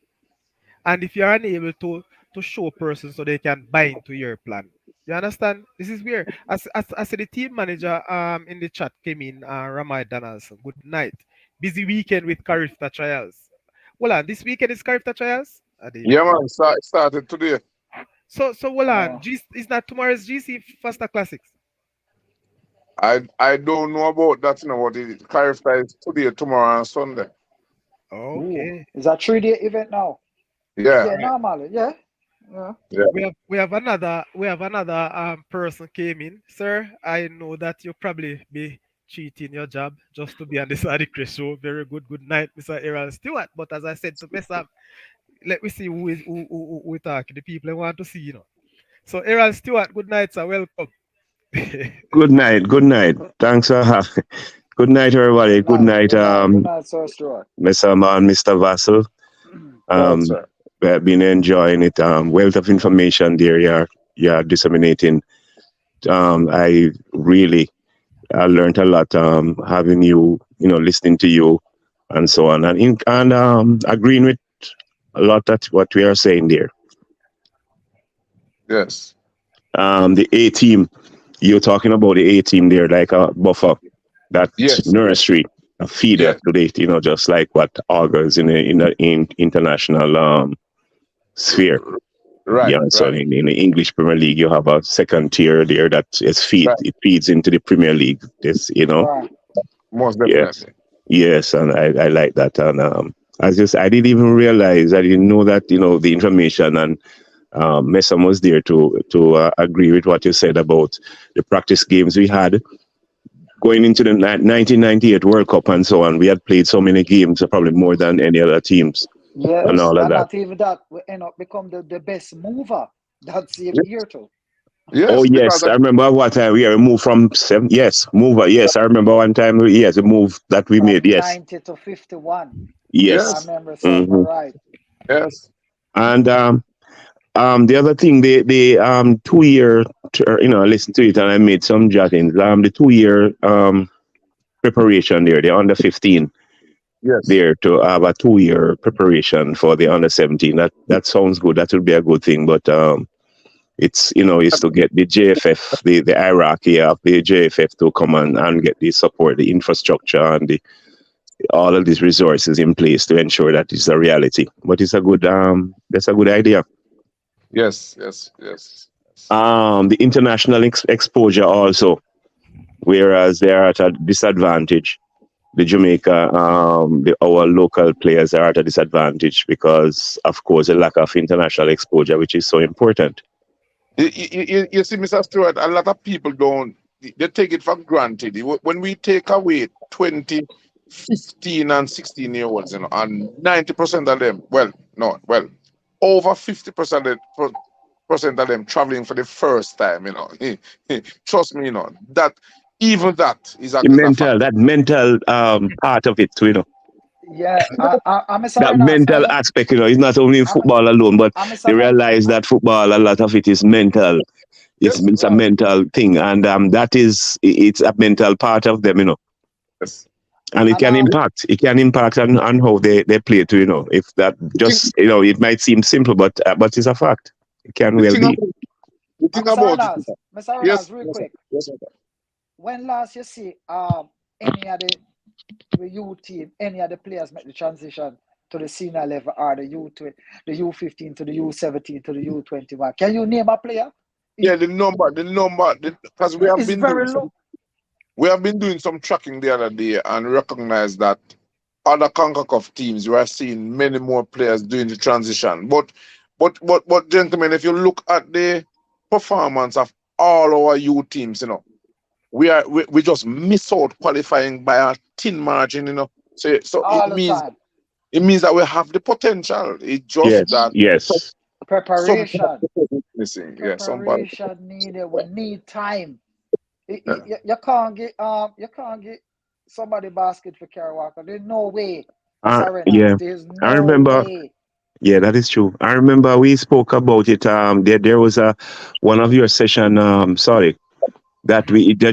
And if you're unable to show persons so they can buy into your plan, you understand? This is where as the team manager in the chat came in, Ramai Donaldson. Good night. Busy weekend with Carifta trials. Well, this weekend is Carifta trials. I didn't even yeah, know. man. It started today. So well, Uh, is not tomorrow's GC Faster Classics? I don't know about that. You know what it clarify is today, tomorrow, and Sunday. ooh. Okay. Is that 3-day event now? Yeah, All Yeah, right. normally. Yeah. Yeah. yeah. We have another person came in, sir. I know that you probably be cheating your job just to be on the Saudichress show. Very good night, Mr. Aaron Stewart. But as I said to Mr. Let me see who we talk. The people I want to see, So Aaron Stewart, good night, sir. Welcome. Good night. Good night. Thanks for having. Good night, everybody. Good Good night. night, Good night. Good night, Sir Stuart. Mr. Man, Mr. Vassel. Right, Um, sir. we have been enjoying it. Wealth of information there. You're disseminating. I really learned a lot. Having you, listening to you, and so on, and agreeing with a lot that what we are saying there. Yes. The A team. You're talking about the A team there, like a buffer, that Yes. nursery, a feeder Yes. to the, just like what augurs in international sphere. Right, Yeah, so right, in the English Premier League, you have a second tier there that right. it feeds into the Premier League. This, Right. Most yes, definitely. yes, and I like that. And I didn't even realize, I didn't know that the information, and Messam was there to agree with what you said about the practice games we had going into the 1998 World Cup and so on. We had played so many games, probably more than any other teams, and Yes, all of and that. not even that, we end up become the best mover that same Yes, year too. Oh yes, because yes, I remember what time we moved from seven. Yes, mover. Yes, I remember one time. Yes, the move that we made. From Yes, 90 to 51, if I yes. yes, remember something hmm right. yes. And the other thing, the 2 year, I listened to it and I made some jottings. The 2 year preparation there, the under 15 Yes. there to have a 2 year preparation for the under 17. That sounds good. That would be a good thing. But it's is to get the JFF, the hierarchy of the JFF to come and get the support, the infrastructure, and the all of these resources in place to ensure that it's a reality. But it's a good that's a good idea. Yes, yes, yes, yes. The international exposure also, whereas they are at a disadvantage. The Jamaica, our local players are at a disadvantage because, of course, the lack of international exposure, which is so important. You see, Mr. Stewart, a lot of people don't, they take it for granted. When we take away 20, 15, and 16-year-olds, and 90% of them, well, no, well, over 50% percent of them traveling for the first time, trust me, that even that The is a mental, factor. that mental part of it, Yeah, I'm Mr. that Reynolds. mental aspect, it's not only in I'm, football alone, but I'm they Mr. Ren, realize that football, a lot of it is mental. Yes, It's a right. mental thing, and it's a mental part of them, yes. and And it can impact on how they play too, if that The thing, just it might seem simple, but it's a fact. It can the well thing be. about, the thing Mr. about it, Reynolds, Mr. yes, Reynolds, real yes, sir. quick. Yes, sir. When last you see any of the U team, any of the players make the transition to the senior level or the U15 to the U17 to the U21? Can you name a player? It, Yeah, the number, because we have it's been doing very some low. We have been doing some tracking the other day and recognized that other CONCACAF teams, we are seeing many more players doing the transition. But gentlemen, if you look at the performance of all our youth teams, we just miss out qualifying by a thin margin, So All the time. it means that we have the potential. It's just Yes, that yes. some part Preparation. of the is missing. Yeah, some part. Preparation needed. We need time. Yeah. You can't get somebody basket for Kerry Walker. There's no way, Uh, Mr. Reynolds. yeah, There's I no remember. way. Yeah, that is true. I remember we spoke about it. There was a one of your session. Sorry, that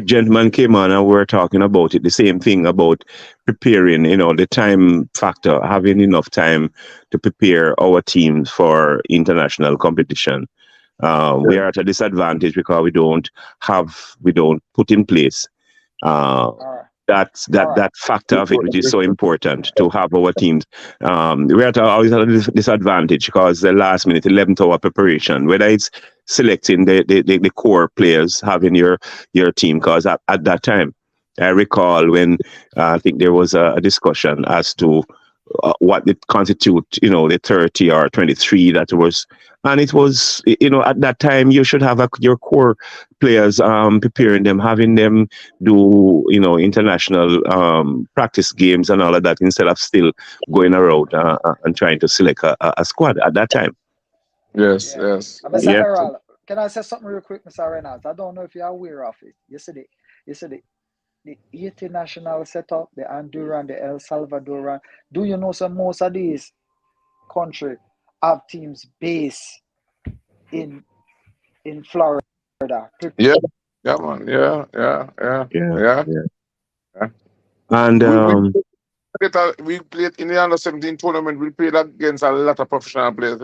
gentleman came on and we were talking about it. The same thing about preparing. The time factor, having enough time to prepare our teams for international competition. We are at a disadvantage because we don't put in place uh, All right. All that right. factor of it, which is so important to have our teams. We're always at a disadvantage because the last minute, 11th hour preparation, whether it's selecting the core players, having your team, because at that time, I recall when I think there was a discussion as to what it constitute, the 30 or 23 that was, and it was, at that time you should have your core players, preparing them, having them do, international practice games and all of that instead of still going around and trying to select a squad at that time. Yes, Yeah. yes. Mr. Yeah. Errol, can I say something real quick, Mr. Reynolds? I don't know if you're aware of it. Yesterday, the 80 national setup, the Honduran, the El Salvadoran. Do you know some most of these country have teams based in Florida? Yeah, yeah, man. Yeah, yeah, yeah, Yeah. yeah. Yeah. Yeah. And We we played in the under 17 tournament. We played against a lot of professional players.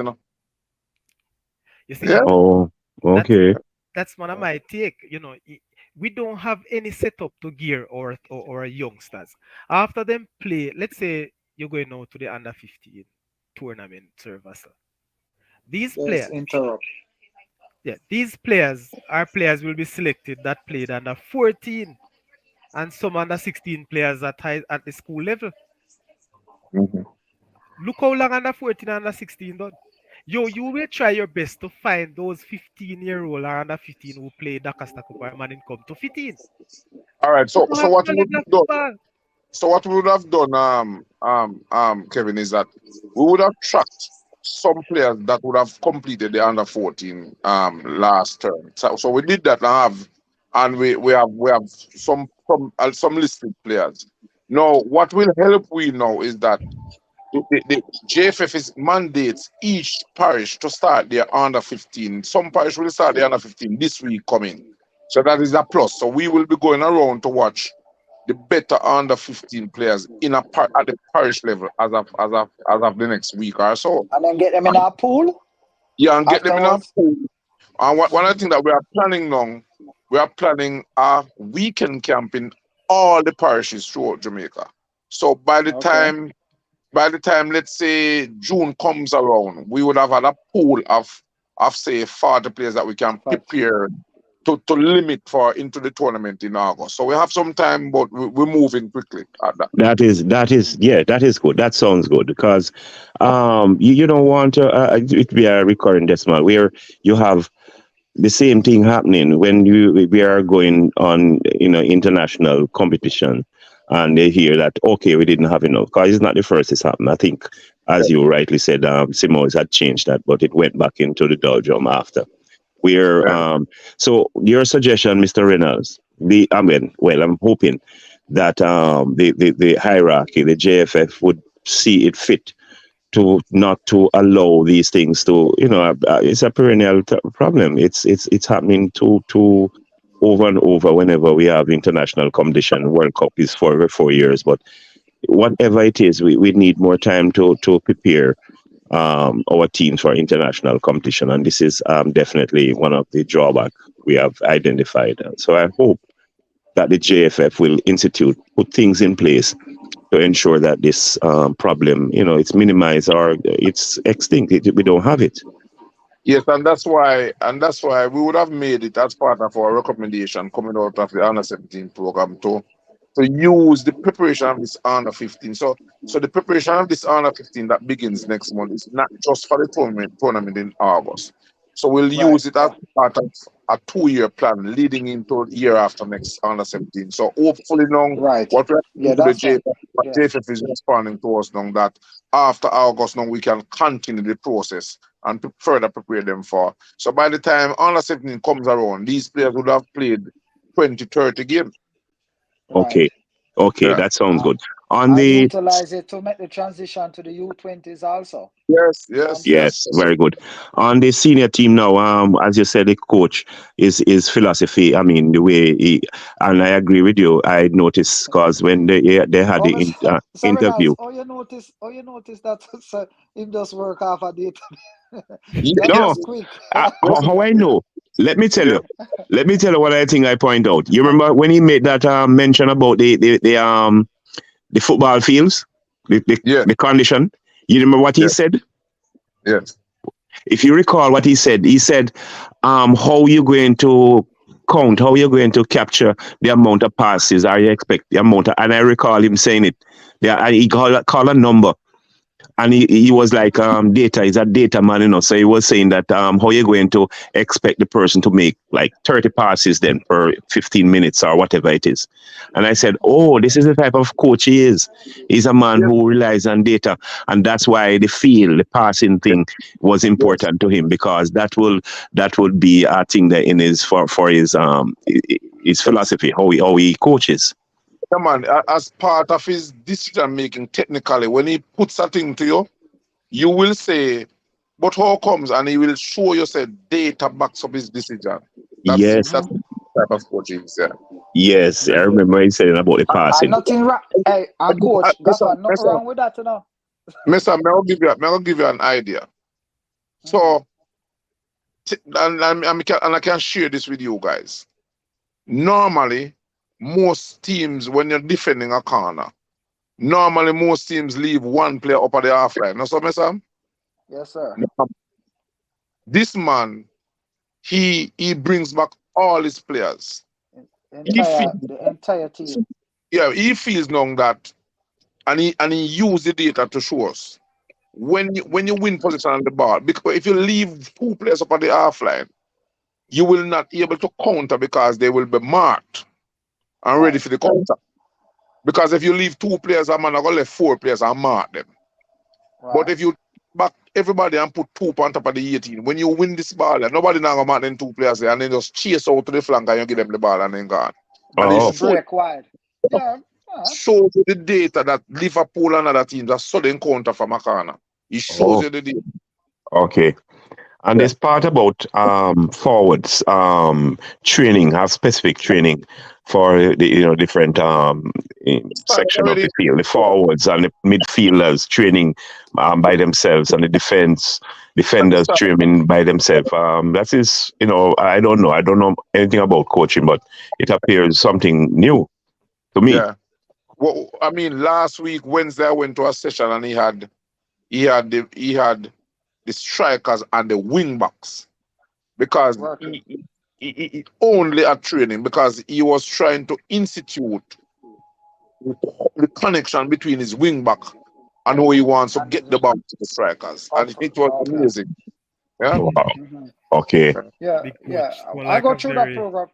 You see, Yeah. oh, that's okay. that's one of my take. We don't have any setup to gear or youngsters. After them play, let's say you're going now to the under 15 tournament, Sir Vassel. These Yes, players, interrupt. yeah, these players are players will be selected that played under 14 and some under 16 players at the school level. Mhm. Look how long under 14 and under 16 done. Yo, you will try your best to find those 15-year-old or under 15 who play Dakasta Cup or Man in come to 15. All right. We So don't so have what no we would level of have done? football. So what we would have done, Kevin, is that we would have tracked some players that would have completed the under 14 last term. So we did that and we have some listed players. Now what will help we now is that the JFF is mandates each parish to start their under 15. Some parish will start their under 15 this week coming. So that is a plus. So we will be going around to watch the better under 15 players at the parish level as of the next week or so. And then get them in our pool Yeah, and get them in a afterwards. pool. And one of the things that we are planning now, we are planning a weekend camp in all the parishes throughout Jamaica. So Okay. by the time let's say June comes around, we would have had a pool of say 40 players that we can But prepare to limit for into the tournament in August. So we have some time, but we're moving quickly at that. Yeah, that is good. That sounds good because you don't want it to be a recurring decimal where you have the same thing happening when we are going on international competition and they hear that okay we didn't have enough because it's not the first it's happened. I think as you rightly said, Simons had changed that but it went back into the doldrum after where Yeah. so your suggestion, Mr. Reynolds, I'm hoping that the hierarchy, the JFF would see it fit to not to allow these things to it's a perennial problem. It's happening to over and over whenever we have international competition. World Cup is for every 4 years, but whatever it is, we need more time to prepare our teams for international competition, and this is definitely one of the drawback we have identified. So I hope that the JFF will put things in place to ensure that this problem, it's minimized or it's extinct. We don't have it. Yes, and that's why we would have made it as part of our recommendation coming out of the under 17 program to use the preparation of this under 15. So the preparation of this under 15 that begins next month is not just for the tournament in August. So we'll right, use it as part of a 2-year plan leading into the year after next under 17. So hopefully now right. what we're Yeah, doing to the that's fine. JFF, what Yeah. JFF is responding to us now that after August now we can continue the process and further prepare them for. So by the time under 17 comes around, these players would have played 20, 30 games. Right. Okay, okay, Yeah. that sounds Uh, good. On and the utilize it to make the transition to the U20s also Yes, from yes, yes. Yes, first. very good. On the senior team now, as you said, the coach is philosophy. I mean, the way and I agree with you. I noticed because when they had Oh, the Mr. interview. Reynolds, oh, you notice that him just work half a day. That No, was Yes, quick. yes, how I know? Let me tell yes, you. Let me tell you what I think I point out. You remember when he made that mention about the football fields, yes, the condition. You remember what he yes, said? yes, If you recall what he said, how you going to count, how you're going to capture the amount of passes, or you expect the amount of, and I recall him saying it. Yeah, and he called a number and he was like data is a data man, so he was saying that how you going to expect the person to make like 30 passes then per 15 minutes or whatever it is. And I said, oh, this is the type of coach he is. He's a man yes, who relies on data, and that's why the passing thing was yes. important to him, because that would be a thing that in his for his philosophy, how he coaches. Yeah, man, as part of his decision making technically, when he puts a thing to you, you will say, but how comes? And he will show you say data backs up his decision. Yes, That's the type of coaching, yeah. yes, I remember he saying about the And passing. nothing wrong. Hey, and coach, Gaffer, nothing wrong with that, Mister, may I give you an idea. Mhm. So, and I can share this with you guys. Normally, most teams, when you're defending a corner, most teams leave one player up at the half line. No, so, Mister? Yes, sir. This man, he brings back all his players. He feels, The entire team. yeah, he feels now that, and he use the data to show us when you win possession on the ball. Because if you leave two players up at the half line, you will not be able to counter because they will be marked and ready Right. for the counter. Because if you leave two players, a man are gonna left four players and mark them. But Right. if you back everybody and put two on top of the 18, when you win this ball, nobody now gonna mark them two players there and then just chase out to the flank and you give them the ball and then gone. And it Oh, And break wide. Yeah. shows you the data that Liverpool and other teams are sudden counter from a corner. It shows oh, you the data. okay. And Yeah. this part about forwards training, have specific training for the different Started section of already. the field, the forwards and the midfielders training by themselves, and the defenders training by themselves. That is, I don't know. I don't know anything about coaching, but it appears something new to me. Yeah. Well, I mean, last week Wednesday I went to a session and he had the strikers and the wing backs because Working. he only at training because he was trying to institute the connection between his wing back and how he wants to And get the ball to the strikers, and it was okay. amazing. Yeah, Wow. hmm Okay. Yeah. Big Yeah. coach. Sound I like go a through that very program.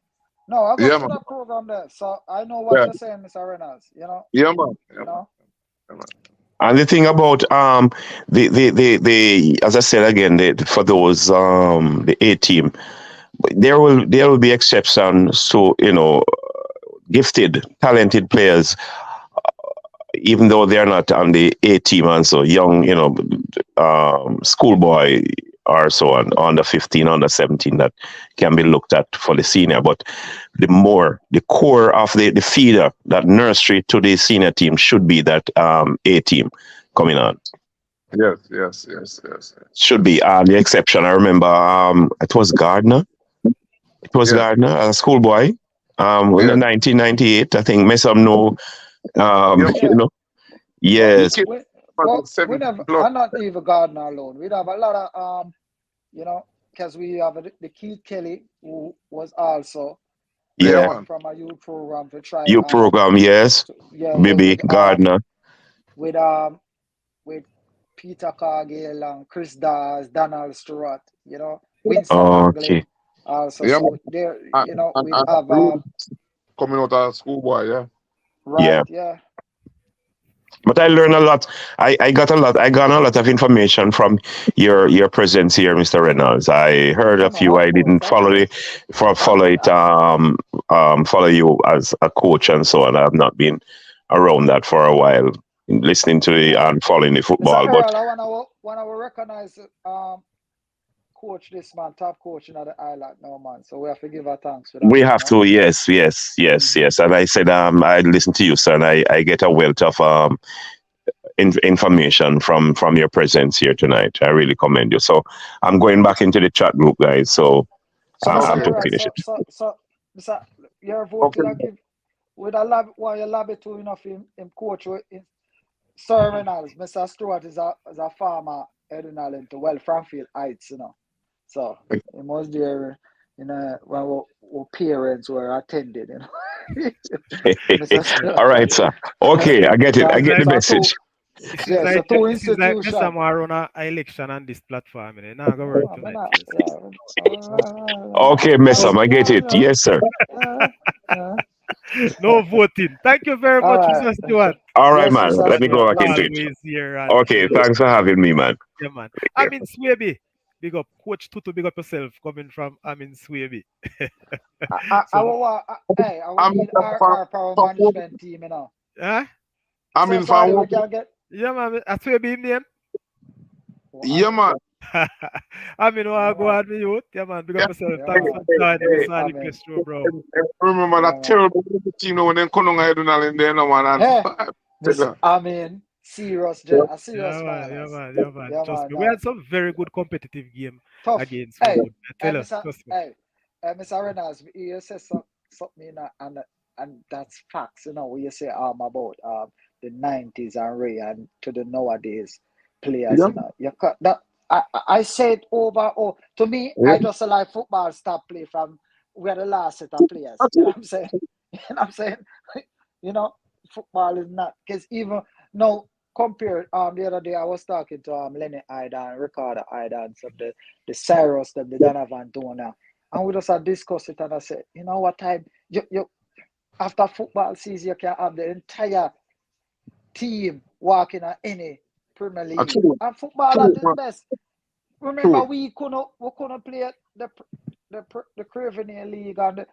No, I go yeah, through man. that program there, so I know what Yeah, you're saying, Mr. Reynolds. yeah, man. Yeah, You man. know. Yeah, man. And the thing about the as I said again, for those the A team, there will be exceptions. So gifted, talented players, even though they're not on the A team, and so young, schoolboy or so on, under 15, under 17, that can be looked at for the senior. But the core of the feeder, that nursery to the senior team should be that A team coming on. Yes, yes, yes, yes, Should be yes, the exception. I remember it was Gardner. It was yes, Gardner, a schoolboy. In the yes, 1998, I think Mesam know. yeah. Yeah. But He Yes, came we man well at we 17 never. plus. I'm not even Gardner alone. We'd have a lot of because we have the Keith Kelly who was also Yeah, yeah. man. from a youth program to try You program, yes. yeah Maybe Gardner. with with Peter Cargill and Chris Dawes, Donald Stewart, Winston Anglin Okay. also. Yeah, man. So there, we'd And have coming out of schoolboy, yeah. right, Yeah. yeah. But I learned a lot. I got a lot. I got a lot of information from your presence here, Mr. Reynolds. I heard Yeah, of man, you. I of course, didn't follow it, I follow mean, it. Follow you as a coach and so on. I've not been around that for a while, listening to the yeah. and following the Mr. football. But Earl, I wanna recognize coach this man, top coach in the island now, man. So we have to give our thanks for that, we have to, yes, yes, yes, Mm-hmm. yes. And I said, I listen to you, sir, and I get a wealth of information from your presence here tonight. I really commend you. So I'm going back into the chat group, guys. So So, I Mr. have to Okay, Earl, finish it. Mr. Your vote okay. will I give with a lab while you lab it to enough him coach in Sir Reynolds, Mr. Stewart is a farmer heading all into Frankfield Heights, So he was there, when our parents were attended. Mr. All Stewart. right, sir. Okay, I get it. I seems get the like So two, message. it seems yeah, so like two it seems like Miss institutions. Samar run a election on this platform. Now go work I mean, tonight, yeah, Okay, I, Messam, I get it. Yes, sir. uh, uh, No voting. Thank you very all much, right. Mr. Stewart. All right, Yes, man. Mr. Let me As go Stewart. back into it. always here and Okay, thanks for having me, man. yeah, man. Take I'm care. in Swaby. Big up, Coach Tutu. Big up yourself. Coming from I'm in Swaby. I So, hey, I will I'm need from, our power from management team. huh? I'm So in sorry, Van we Wood. can get. Yeah, man. I Swaby him name. I Yeah, mean, man. I mean, I yeah, go man. on me youth. Yeah, man. Big Yeah. up yourself. Yeah, Thanks man. for joining the Hey, I mean, Saudichress show, bro. remember yeah, that man. terrible team when they couldn't get on in there, no man. And Hey, I tell Miss, you, I mean, yeah, a Yeah, serious man. Yeah, manners. man. Yeah, man. Yeah, Trust man. me. We had some very good competitive game Tough. against Hey, Wood. I tell you, trust me. Mr. Reynolds, you say something, and that's facts, what you say about the 90s and Ray and to the nowadays players, yeah, You cut that I said over. Oh, to me, Yeah, I just like football stop play from where the last set of players. that's You know it. what I'm saying? You know what I'm saying? You know, football is not because even now compare the other day I was talking to Lenny Ida, Ricardo Ida, and some the Cyrus, the Donovan Dona, and we just had discussed it, and I said, you know what time you after football season you can have the entire team walking at any Premier League, True, and football at true, its man, best. Remember, true. we couldn't play the Caribbean League, and the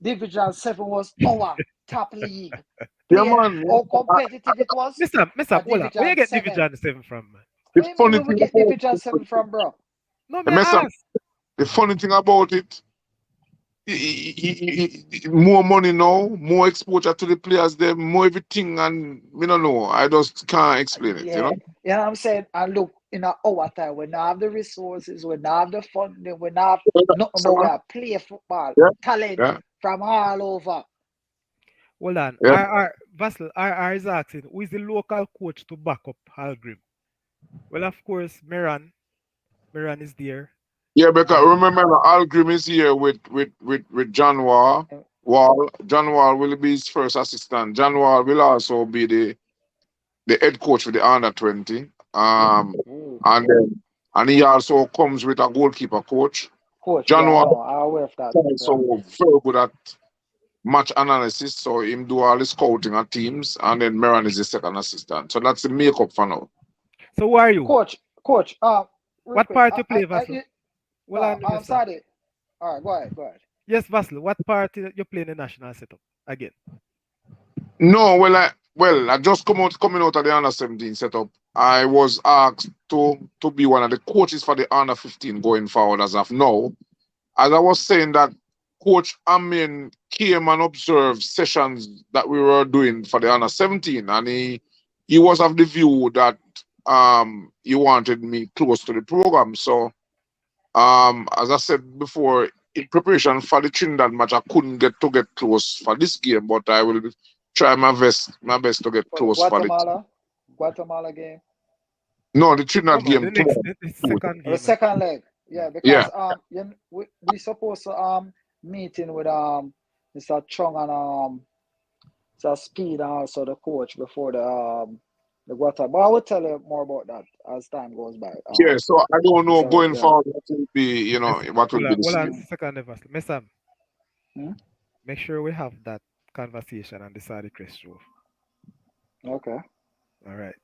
Division 7 was our top league. Yeah, Playing man. how Uh, competitive it was. Mister, A hold on. Where you Division get 7. Division 7 from, man? the What do you mean funny where we thing get about Division 7 from, bro? No, may mess I up. ask? The funny thing about it, more money now, more exposure to the players, there, more everything, and we don't know. I just can't explain it. You know. Yeah, you know what I'm saying? And look, in our time, we not have the resources, we not have the funding, we not have nothing, but we So, have play football, yeah, talent yeah, from all over. Hold on. yeah. Vassel, R is asking, who is the local coach to back up Halgrim? Well, of course, Miran is there. Yeah, because Um, remember, Algrim is here with John Wall. Uh, John Wall will be his first assistant. John Wall will also be the head coach for the under 20. Ooh. And he also comes with a goalkeeper coach. Coach, John yeah, I Wall know, I'm aware of that. is Yeah. also very good at match analysis, so him do all the scouting at teams, and then Meran is the second assistant. So that's the makeup for now. so who are you? Coach, real What quick, part you play, Vassel? Well, I know, I'm Mister. sorry. All right, go ahead. Yes, Vassel, what part you play in the national setup? Again. No, I just coming out of the under 17 setup. I was asked to be one of the coaches for the under 15 going forward as of now. As I was saying that Coach Amin came and observed sessions that we were doing for the under 17, and he was of the view that he wanted me close to the program. So as I said before, in preparation for the Trinidad match, I couldn't get close for this game, but I will try my best to get For the close for it. Guatemala game, No, the No, Trinidad no, the game next, tomorrow. the second or the game. I think. second leg. Yeah. Yeah, Yeah. because we supposed to meeting with Mr. Chung and Mr. Speed and also the coach before the Guatemala. But I will tell you more about that as time goes by. Yeah, so I don't know So going yeah. forward what will be, Yes. what will be the Hold on, scheme. Mm. second, Vassel. Mister, Mm. make sure we have that conversation on the Saudichress show. Okay. All right.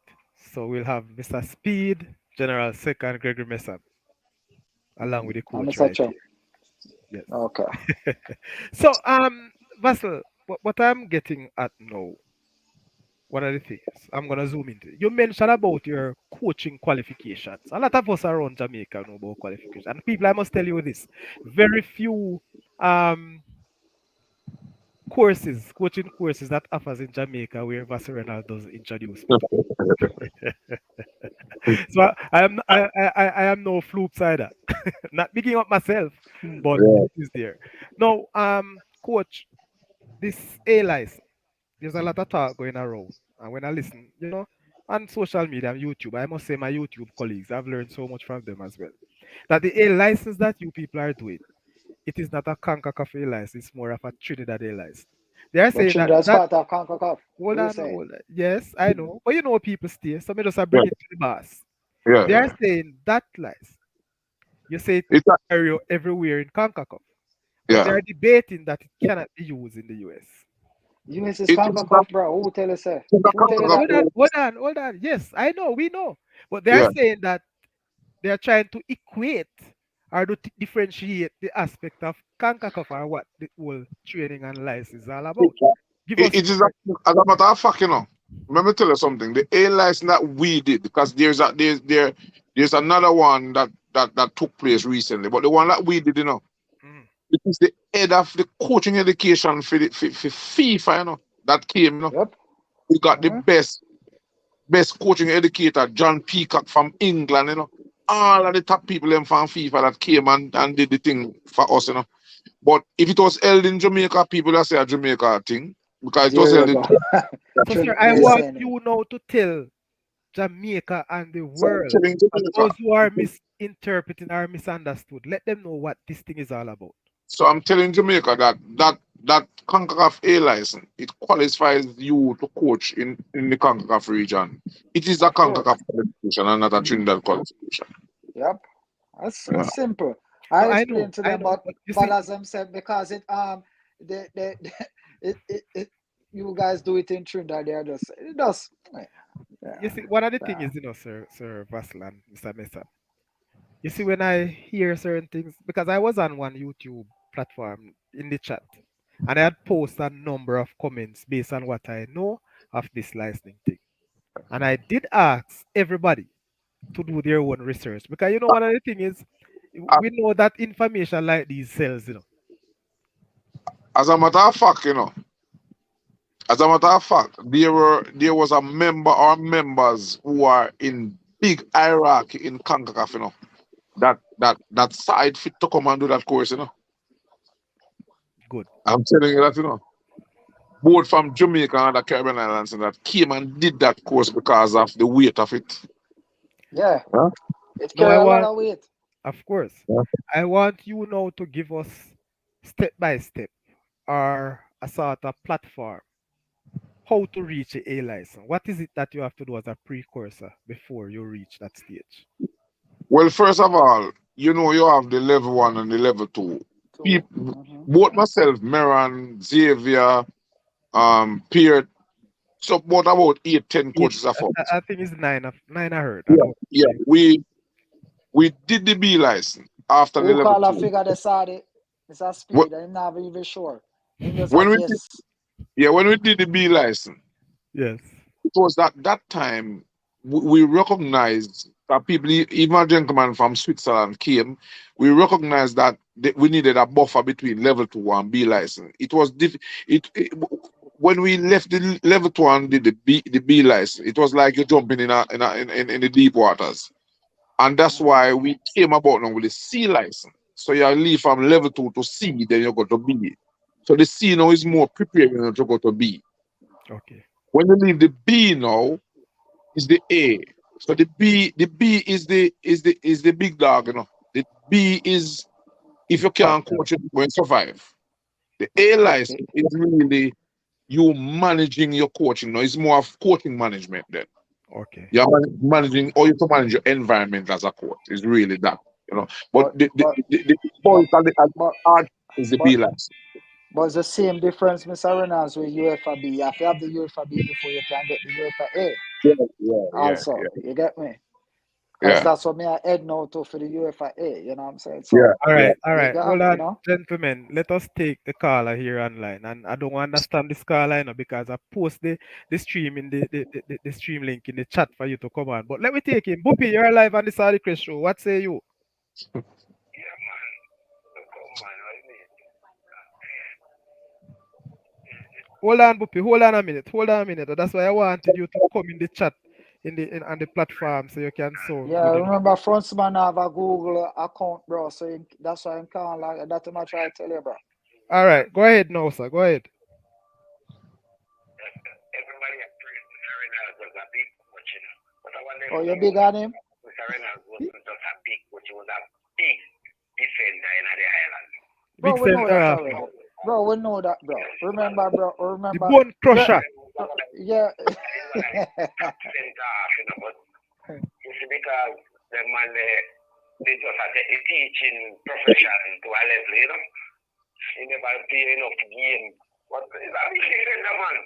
So we'll have Mr. Speed, General Second Gregory Mesa, along with the And coach Mr. right Chung. here. Yes. Okay. So, Vassal, what I'm getting at now, one of the things I'm gonna zoom into. You mentioned about your coaching qualifications. A lot of us around Jamaica know about qualifications, and people, I must tell you this: very few um coaching courses that offers in Jamaica where Vassal Reynalds does introduce people. So I am no flukes either. Not bigging up myself, Hmm. but Yeah. it is there. Now, coach, this A license, there's a lot of talk going around. And when I listen, on social media and YouTube, I must say my YouTube colleagues, I've learned so much from them as well. That the A license that you people are doing, it is not a Conca Cafe license, it's more of a Trinidad A license. They are But saying that Trinidad's that part of CONCACAF. hold What you on, saying? hold on. Yes, I know. But people stay. So me just Yeah, bring it to the boss. yeah, They are yeah. saying that license. You say it It's a, carry everywhere in CONCACAF. But they yeah. are debating that it cannot be used in the US. US is It's a, CONCACAF, bro. Who tell you say? it's a Who tell you that? Hold on. Yes, I know, we know. But they are yeah. saying that they are trying to equate or to differentiate the aspect of CONCACAF or what the whole training and license is all about. Give us It your is as a matter of fact, Let me tell you something. The A license that we did, because there's another one that took place recently, but the one that we did, mm, it is the head of the coaching education for FIFA, that came, Yep. We got the Hmm. best coaching educator, John Peacock from England, All of the top people them from FIFA that came and did the thing for us. But if it was held in Jamaica, people that say a Jamaica thing, because it was There you held in go. So, sir, I You're want saying it. you now to tell Jamaica and the So I'm world, telling and Jamaica. those who are misinterpreting or misunderstood, let them know what this thing is all about. So I'm telling Jamaica that CONCACAF A license, it qualifies you to coach in the CONCACAF region. It is a Of course. CONCACAF qualification and not a Trinidad qualification. Yep. That's Yeah. simple. No, I explained to I them, know, but but you but see, as I'm said, because they you guys do it in Trinidad, they're just it does. you Yeah, see, one of the things yeah. is, Sir Vassel and Mr. Mesa. You see, when I hear certain things, because I was on one YouTube platform in the chat, and I had posted a number of comments based on what I know of this licensing thing. And I did ask everybody to do their own research because one of the thing is As we know that information like these sells. as a matter of fact, as a matter of fact, there was a member or members who are in big hierarchy in CONCACAF, that side fit to come and do that course. Good. I'm telling you that. Both from Jamaica and the Caribbean Islands and that came and did that course because of the weight of it. Yeah. Huh? It Now carry I a lot want, of weight. of course, Yeah. I want you now to give us step by step or a sort of platform how to reach a license. What is it that you have to do as a precursor before you reach that stage? Well, first of all, you have the level 1 and the level 2. Too. People, both myself, Meran, Xavier, Pierre, so about 8, 10 Eight, coaches of us. I think it's nine. I heard. I Yeah, don't yeah. know. We did the B license after the Who level call a 2. figure decided it's a Wh- speed and not even sure. Him just a When we did, guess. yeah, when we did the B license, Yes. it was that time we recognized that people, even a gentleman from Switzerland came, we recognized that we needed a buffer between level 2 and B license. It was when we left the level 2 and did the B license, it was like you're jumping in the deep waters. And that's why we came about now with the C license. So you leave from level 2 to C, then you go to B. So the C now is more preparing you to go to B. Okay. When you leave the B now, is the A. So the B is the big dog. The B is if you Top can't dog. coach it, you won't survive. The A license Okay. is really you managing your coaching. No, it's more of coaching management then. Okay. You're managing, or you can manage your environment as a coach. It's really that. But But the but but point and the but art is the but B license. but it's the same difference, Mr. Reynalds, with UEFA B. You have to have the UEFA B before you can get the UEFA A. Yeah, yeah, yeah, Also, yeah, you get me? Because yeah, that's what me I head now to for the UEFA A. You know what I'm saying? yeah, So All yeah. right, all you right. got, Hold you on, know. gentlemen. Let us take the caller here online. And I don't understand this caller, because I post the stream in the stream link in the chat for you to come on. But let me take him. Boopy, you're live on the Saudichress show. What say you? Yeah, man. Come on, I mean. Hold on, Boopy. Hold on a minute. Hold on a minute. That's why I wanted you to come in the chat on the platform so you can sound Yeah, good. remember Frontsman have a Google account, bro. So that's why I'm calling like that's what I try to tell you, bro. All right. Go ahead now, sir. Go ahead. Everybody at praise Mr. Reynalds was a big coach, But I want them Oh, to you know big on him? Mr. Reynalds wasn't just a big coach, he was a big defender in the island. Bro, Big we know center that after. already. Bro, we know that, bro. Remember, bro. The Remember. bone Re- crusher. yeah. Top center half, but you see, because the man, they just had the teaching profession to a level. He never play enough game. But he's a big defender, man.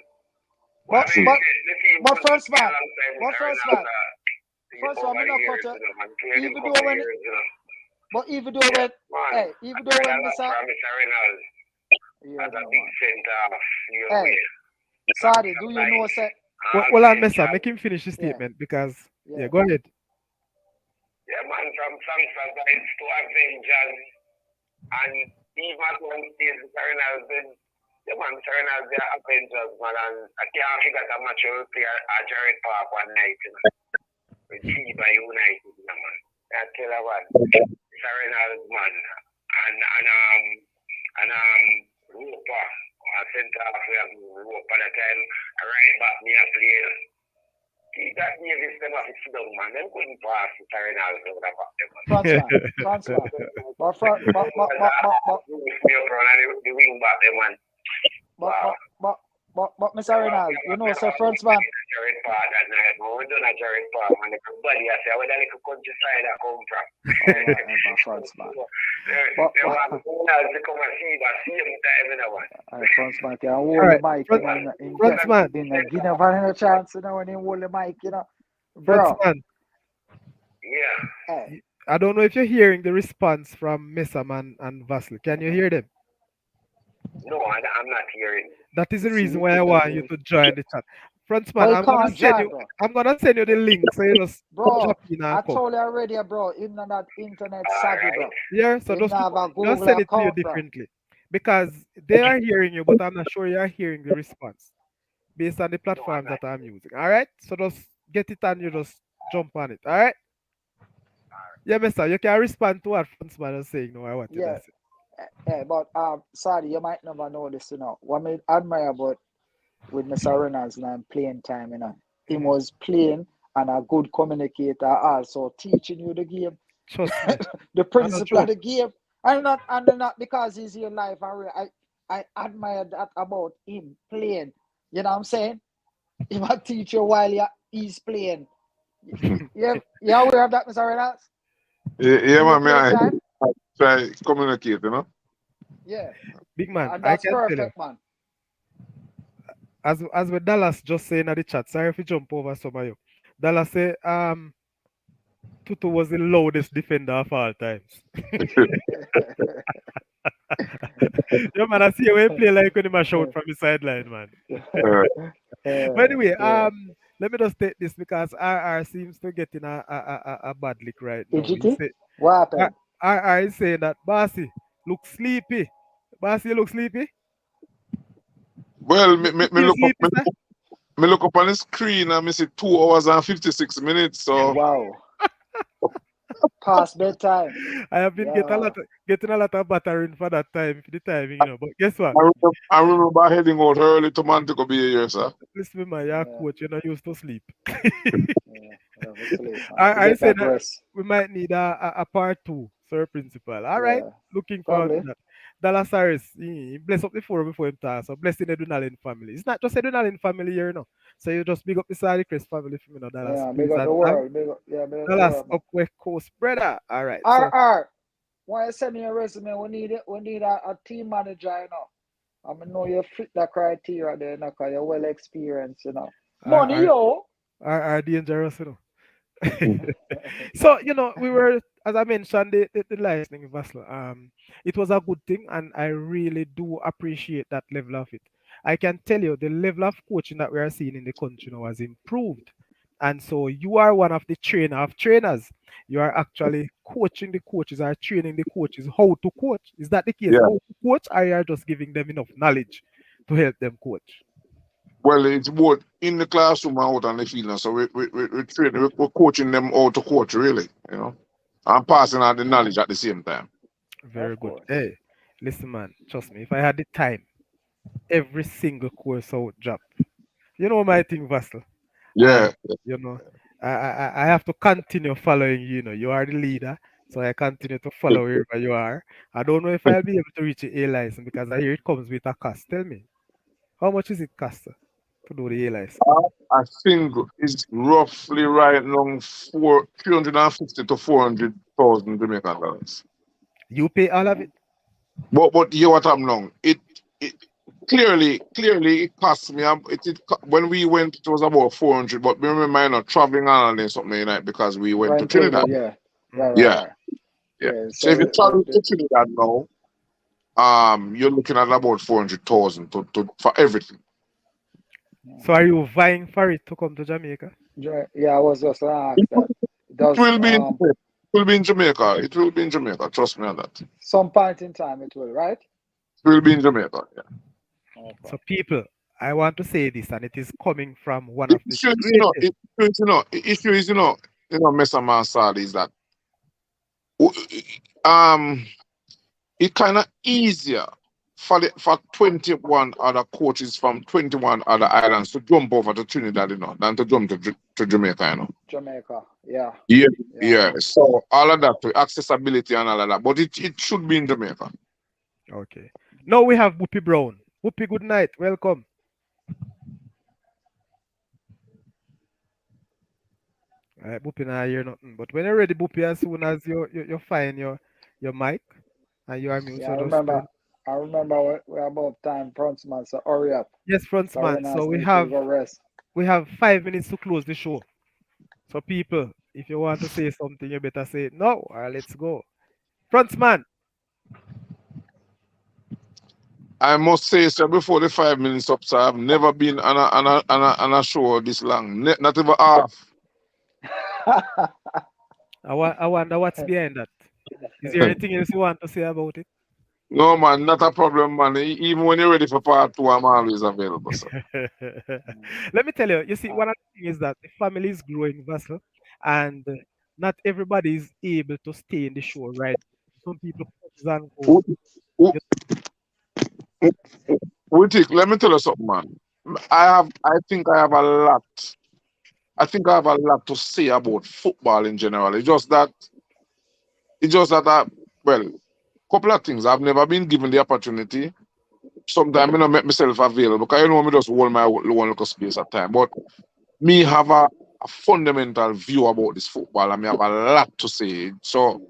but I mean, but the team but was first man, alongside but Mr. first man, Reynalds first man, over me the not cut years, you. man. Played him Even couple though when, years, but even though when, Man, hey, even I though learned when a lot Mr. from Mr. Reynalds Yeah, as a no big man. center of your Hey, way. sorry, do you know say? Well, on, Mesa, Yeah, make him finish the Yeah, statement because, yeah, yeah. go ahead. yeah, man, from Samsung guys to Avengers and even at one stage, Mr. Reynalds said, yeah, man, Mr. Reynalds, they're Avengers, man, and I can't figure out how much will play at Jared Park one night, with FIBA United, man. I tell you what, Mr. Reynalds, man, and Roper, center half, we have Roper at the time, right back me a play. See that Davis, them have to sit down, man. Them couldn't pass the Reynalds over the back, them, man. Transman. But front, Me up run and the wing back, them, man. but Mr. Reynolds, you know, so Frenchman. Jared Park that night, man. We done a Jared Park, man. The buddy, I say, where the little countryside that come from. Frenchman. They want to come and see that same time, you know, man. Frenchman can hold the mic, you know. Frenchman. Give him a chance, you know, when he hold the mic, you know. Bro. Frenchman. Yeah. Hey. I don't know if you're hearing the response from Messaman and Vassel. Can you hear them? No, I'm not hearing. That is the reason why I want you to join the chat. Frenchman, I I'm gonna send you the link so you just bro. in and I come. told you already, bro. Him not that internet savvy, bro. Yeah, so just send it to you differently. Because they are hearing you, but I'm not sure you are hearing the response based on the platforms that I'm using. Alright? So just get it and you just jump on it. Alright? Yeah, mister, you can respond to what Frenchman is saying, no, I want you to say. Yeah, but sorry, you might never know this, you know. What I admire about with Mr. Reynolds and playing time, you know. He was playing and a good communicator, also teaching you the game. Trust me. The principle of the game. And not because he's your life. I admire that about him playing. You know what I'm saying? He might teach you while he's playing. You aware of that, Mr. Reynolds? Yeah, man, I try communicate, you know? Yeah. Big man, and that's I can perfect, tell you. Man. As with Dallas just saying at the chat, sorry if you jump over some of you. Dallas say TUTU was the loudest defender of all times. Yeah, man, I see you when play like when he mash out from the sideline, man. But anyway, let me just take this because RR seems to get in a bad lick right now. What happened? RR is saying that Bossy looks sleepy. Bossy, you look sleepy? Well, me look up on the screen and I see 2 hours and 56 minutes. So wow. Past bedtime. I have been getting a lot of battering for that time, for the timing, you know. But guess what? I remember heading out early to Montego Bay here, sir. Listen, man, you're coach, you're not used to sleep. I said that we might need a part 2, sir principal. All right, looking forward to that. Dallas Harris, he bless up the forum before him task. So blessing the Dunalin family. It's not just a Dunalin family here, no. So you just big up the Saudichress family for me, no, Dallas. Yeah, big up the world. Dallas up West Coast, brother. All right. RR, why you send me a resume? We need a team manager, you know. I know you fit the criteria there, you know, because you're well experienced, you know. Money, yo. RR dangerous, you know. So, you know, we were, as I mentioned, the licensing Vassel. It was a good thing, and I really do appreciate that level of it. I can tell you the level of coaching that we are seeing in the country now has improved. And so you are one of the trainer of trainers. You are actually coaching the coaches or training the coaches how to coach. Is that the case? Yeah. How to coach, or you are just giving them enough knowledge to help them coach? Well, it's both in the classroom and out on the field. So we're coaching them how to coach, really, you know. I'm passing on the knowledge at the same time. Very good. Hey, listen, man, trust me, if I had the time, every single course I would drop. You know my thing, Vassel. Yeah. You know, I have to continue following you, you know. You are the leader, so I continue to follow wherever you are. I don't know if I'll be able to reach the A license because I hear it comes with a cost. Tell me, how much is it cost to do the A license? I think it's roughly right now 350 to 400,000 Jamaican dollars. You pay all of it? But you what I'm now. It clearly it cost me. When we went, it was about 400. But remember, you know, traveling on and something like that because we went to Trinidad. Right. So if you travel to Trinidad now, you're looking at about 400,000 for everything. So are you vying for it to come to Jamaica? Yeah, I was just asked that. It will be in Jamaica. It will be in Jamaica. Trust me on that. Some point in time it will, right? It will be in Jamaica, yeah. Okay. So people, I want to say this, and it is coming from one of the issue is, Mr. Mansard, is that it's kind of easier for 21 other coaches from 21 other islands to jump over to Trinidad, than to jump to Jamaica, Jamaica. Yeah. Yeah, Yeah. yeah. So all of that, accessibility and all of that, but it should be in Jamaica. Okay. Now we have Whoopi Brown. Whoopi, good night. Welcome. All right, Whoopi, now I hear nothing. But when you're ready, Whoopi, as soon as you find your mic and you are mute, Yeah, so just tell. I remember we're about time, Frontsman, so hurry up. Yes, So frontman. So Reynalds need to go rest. we have 5 minutes to close the show. So people, if you want to say something, you better say it now or let's go. Frontman. I must say, sir, before the 5 minutes up, sir, I've never been on a show this long. Not even half. I wonder what's behind that. Is there anything else you want to say about it? No, man, not a problem, man. Even when you're ready for part two, I'm always available, sir. Let me tell you, you see, one of the things is that the family is growing, Vassel, and not everybody is able to stay in the show, right? Some people comes and go. Who- who- You- Let me tell you something, man. I think I have a lot. I think I have a lot to say about football in general. It's just that, well, couple of things. I've never been given the opportunity. Sometimes I don't make myself available because me just hold my own little space at time. But me have a fundamental view about this football and me have a lot to say. So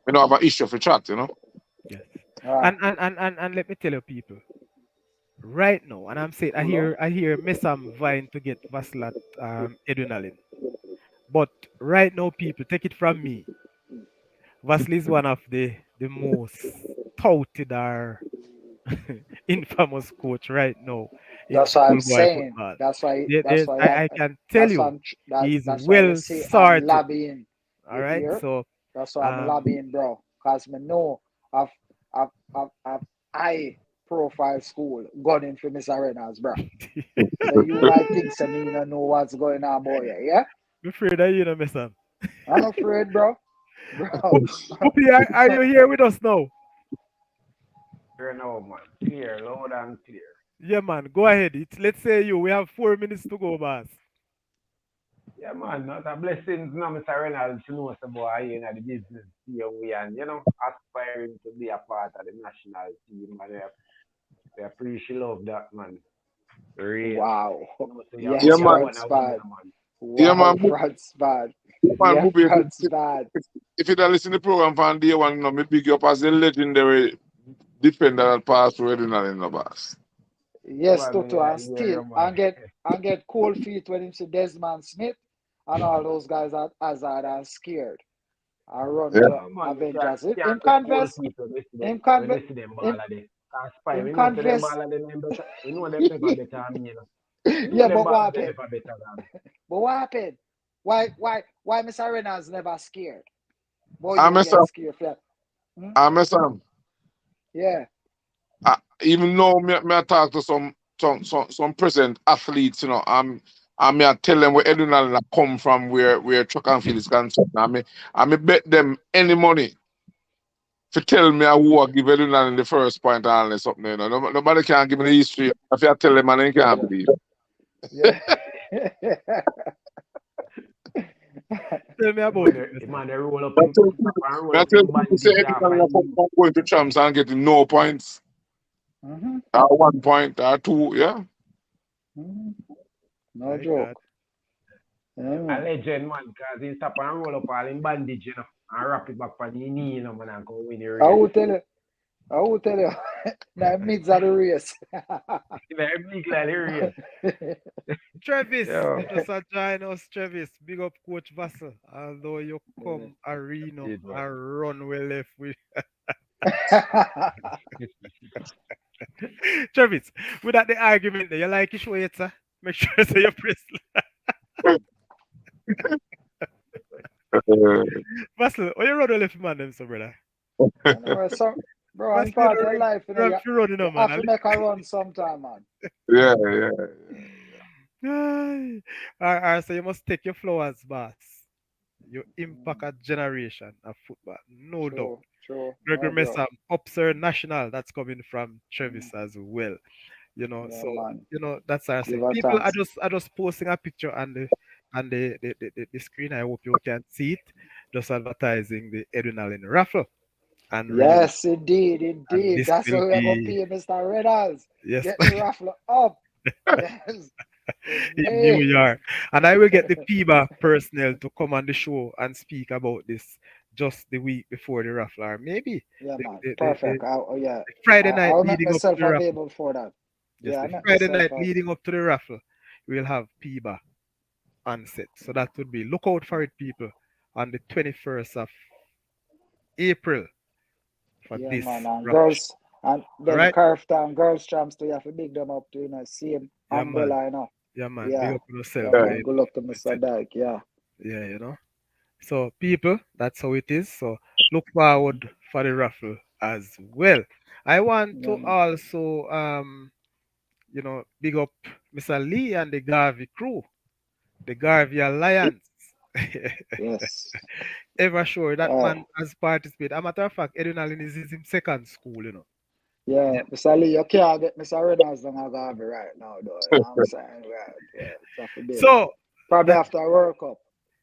we don't have an issue for chat. Yes. Right. And let me tell you, people, right now, and I'm saying I hear Messam vying to get Vassal at Edwin. But right now, people, take it from me. Vassal is one of the most touted or infamous coach right now in That's what I'm schoolboy saying. football. That's why I can tell you, he's that's why you well see I'm sorted. lobbying. All You right, hear? so That's why I'm um, lobbying, bro. Cause me know I've high profile school gunning for Mr. Reynolds, bro. So you might think some me don't know what's going on, boy. Yeah? I'm afraid that you know, Miss Sam. I'm afraid, bro. Bro. Puppy, are you here with us now? Clear now, man. Clear, loud and clear. Yeah, man. Go ahead. Let's say you. We have 4 minutes to go, boss. Yeah, man, not a blessing, no, Mr. Reynalds, you know, some boy in the business here we and, aspiring to be a part of the national team. And we appreciate love that, man. Real. Wow. You know, so Yeah, Yes, you man. want France to win, bad. man. Yeah, Wow, man. France bad. Man, Yeah, France bad. if you don't listen to the program from day one, me big you up as the legendary defender that passed through Edinal in the boss. Yes, Well, Toto, and yeah, still yeah, man. and get cold feet when him see Desmond Smith and all those guys at Hazard and scared. I run Yeah. to No, man, we Avengers. can't Him get cold confess, feet him when confess, we see them ball him, of this. Cause spy, him we know say them confess. ball of them better. We know them never better than me, We know Yeah, them but ball what of them happened? never better than me. But what happened? Why Mr. Reynolds never scared? Boy, I you mess get up. scared. Hmm? I mess up. Yeah. Even though me I talk to some present athletes, I me I tell them where Edinal come from, where track and field is concerned. I me bet them any money to tell me who I give Edinal in the first point or something. Nobody can give me the history. If I tell them, and they can't believe. Yeah. Tell me The about man, it, Miss the Sam. man, they roll up I him, tell stop people, and roll I up tell him people say bandage off Edinal and he, from going to champs and getting no points. Hmm. 1 point or two, yeah. Hmm. No My God. joke. a Mm. legend, man, because he stop and roll up all him bandage, and wrap it back on the knee, man, and go win the I race. will tell you. I will tell you. Now mids of the race. Very big like the race. Travis, Yeah. you just join us, Travis. Big up Coach Vassel. Although you come arena It was. and run well left with Travis. Without the argument there, you like your show yet, sir? Make sure say you press Vassel. Oh, you run well left man them, so brother. Anyway, so, bro, I'm Vassel, you part of don't your life. You know, run for running, you man. have to make a run sometime, man. Yeah, yeah. Aye. Alright, so you must take your flowers, boss. You impact Mm, a generation of football, no doubt. true, True. Gregory No doubt. Messam, Upser National, that's coming from Mm. Travis as well. Yeah, So man. that's what I Give say. her People thanks. are just posting a picture on the screen. I hope you can see it. Just advertising the adrenaline raffle. And really, Yes, indeed, and indeed. this That's will what we're gonna be, pay Mr. Reynolds. yes, Get the raffle up. Yes, in New indeed. York. And I will get the PIBA personnel to come on the show and speak about this just the week before the raffle, or maybe Yeah, the, man. the, the, the, Perfect. Oh, yeah. the Friday night I'll make leading up to myself the raffle. available for that. Just Yeah, the I'll make Friday myself night leading up to the raffle, we'll have PIBA on set. So that would be, look out for it, people, on the 21st of April for yeah, this man. And raffle show. girls, and All them right? Curvetown girls champs too, you have to big them up to, same Yeah, man. umbrella, Yeah, man. Big Yeah, up on yeah, yourself. man. Good luck to That's Mr. it. Dyke. Yeah, Yeah. So, people, that's how it is. So, look forward for the raffle as well. I want yeah, to man. also, big up Mr. Lee and the Garvey crew, the Garvey Alliance. Yes. Ever sure that Uh, man has participated. A matter of fact, Edwin is in second school. yeah, Mr. Lee, you can't get Mr. Reynolds on a Garvey right now, though. You know what I'm saying? Right. Yeah, it's have to be. So, Probably that after a World Cup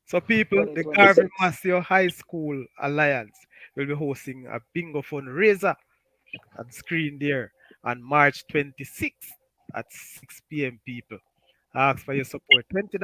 So, people, the Garvey 2026. Massey High School Alliance will be hosting a bingo fundraiser on screen there on March 26th at 6 p.m. People, ask for your support. $20,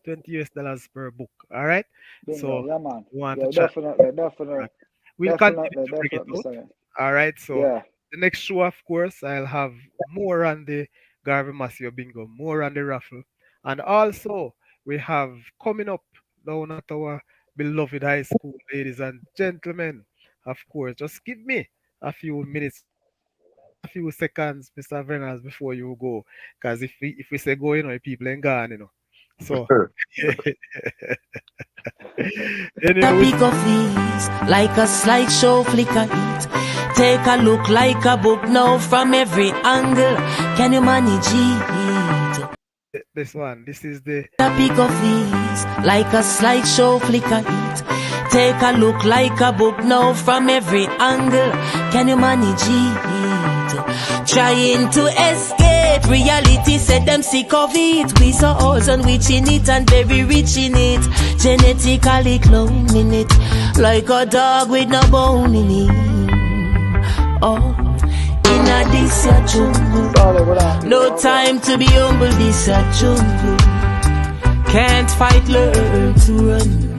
$20 per book. All right. Bingo, So, yeah, man. we want to Yeah, chat. definitely, definitely, Right. We'll continue definitely, to bring it definitely, out. Mr. All right. So, Yeah, the next show, of course, I'll have more on the Garvey Massey bingo, more on the raffle, and also we have coming up down at our beloved high school, ladies and gentlemen. Of course, just give me a few minutes, just a few seconds, Mr. Reynolds, before you go, because if we say go, people ain't gone. So A anyway, pick of these, like a slideshow flicker it. Take a look like a book now from every angle. Can you manage it? this one, this is the A pick of these, like a slideshow flicker it. Take a look like a book now from every angle. Can you manage it? Trying to escape reality, said them sick of it. We saw us and witch in it and very rich in it. Genetically cloning it, like a dog with no bone in it. Oh, in a this a jungle. sorry, what up? No time to be humble, this a jungle. Can't fight, learn to run.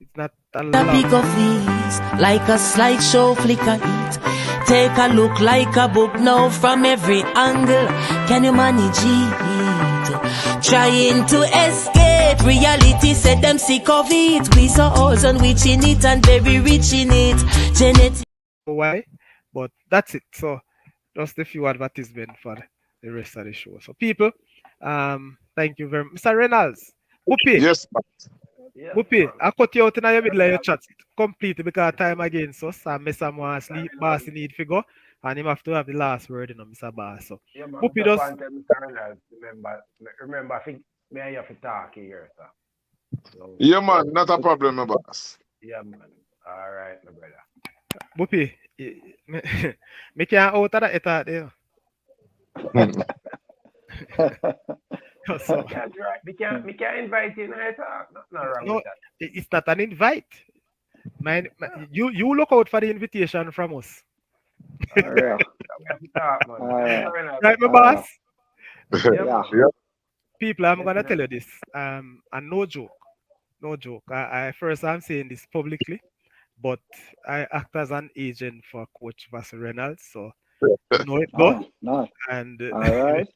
it's not a A long. pick of these, like a slideshow flicker it. Take a look like a book now from every angle. Can you manage it? Trying to escape reality, said them sick of it. We saw us and witch in it and very rich in it. Genetic. Why, but that's it. So just a few advertisement for the rest of the show. So people, thank you very much. Mr. Reynolds, Whoopi, Yes, Yes, Whoopi, man. I cut you out in your Yes, middle of your man. chat completely because time against us and Mr. Want sleep, boss need figure, and him have to have the last word, Mr. Boss. So Yeah, man. Whoopi Just does want to Mr. Reynolds, remember, I think me and you have to talk here, sir. So, yeah, man, not a problem, my boss. yeah, man. All right, my brother. Whoopi, me, me can't out of that there. So We can't invite you in here, talk. Nothing wrong no, with that. it's not an invite. You look out for the invitation from us. All right. We have to talk, man. All right. Mr. Reynolds, Right, my All boss? right. yeah, Yeah. man. Yeah. People, I'm gonna tell you Definitely. this. And no joke. No joke. I first I'm saying this publicly, but I act as an agent for Coach Vassel Reynolds, so you know it good. No, no. And All right.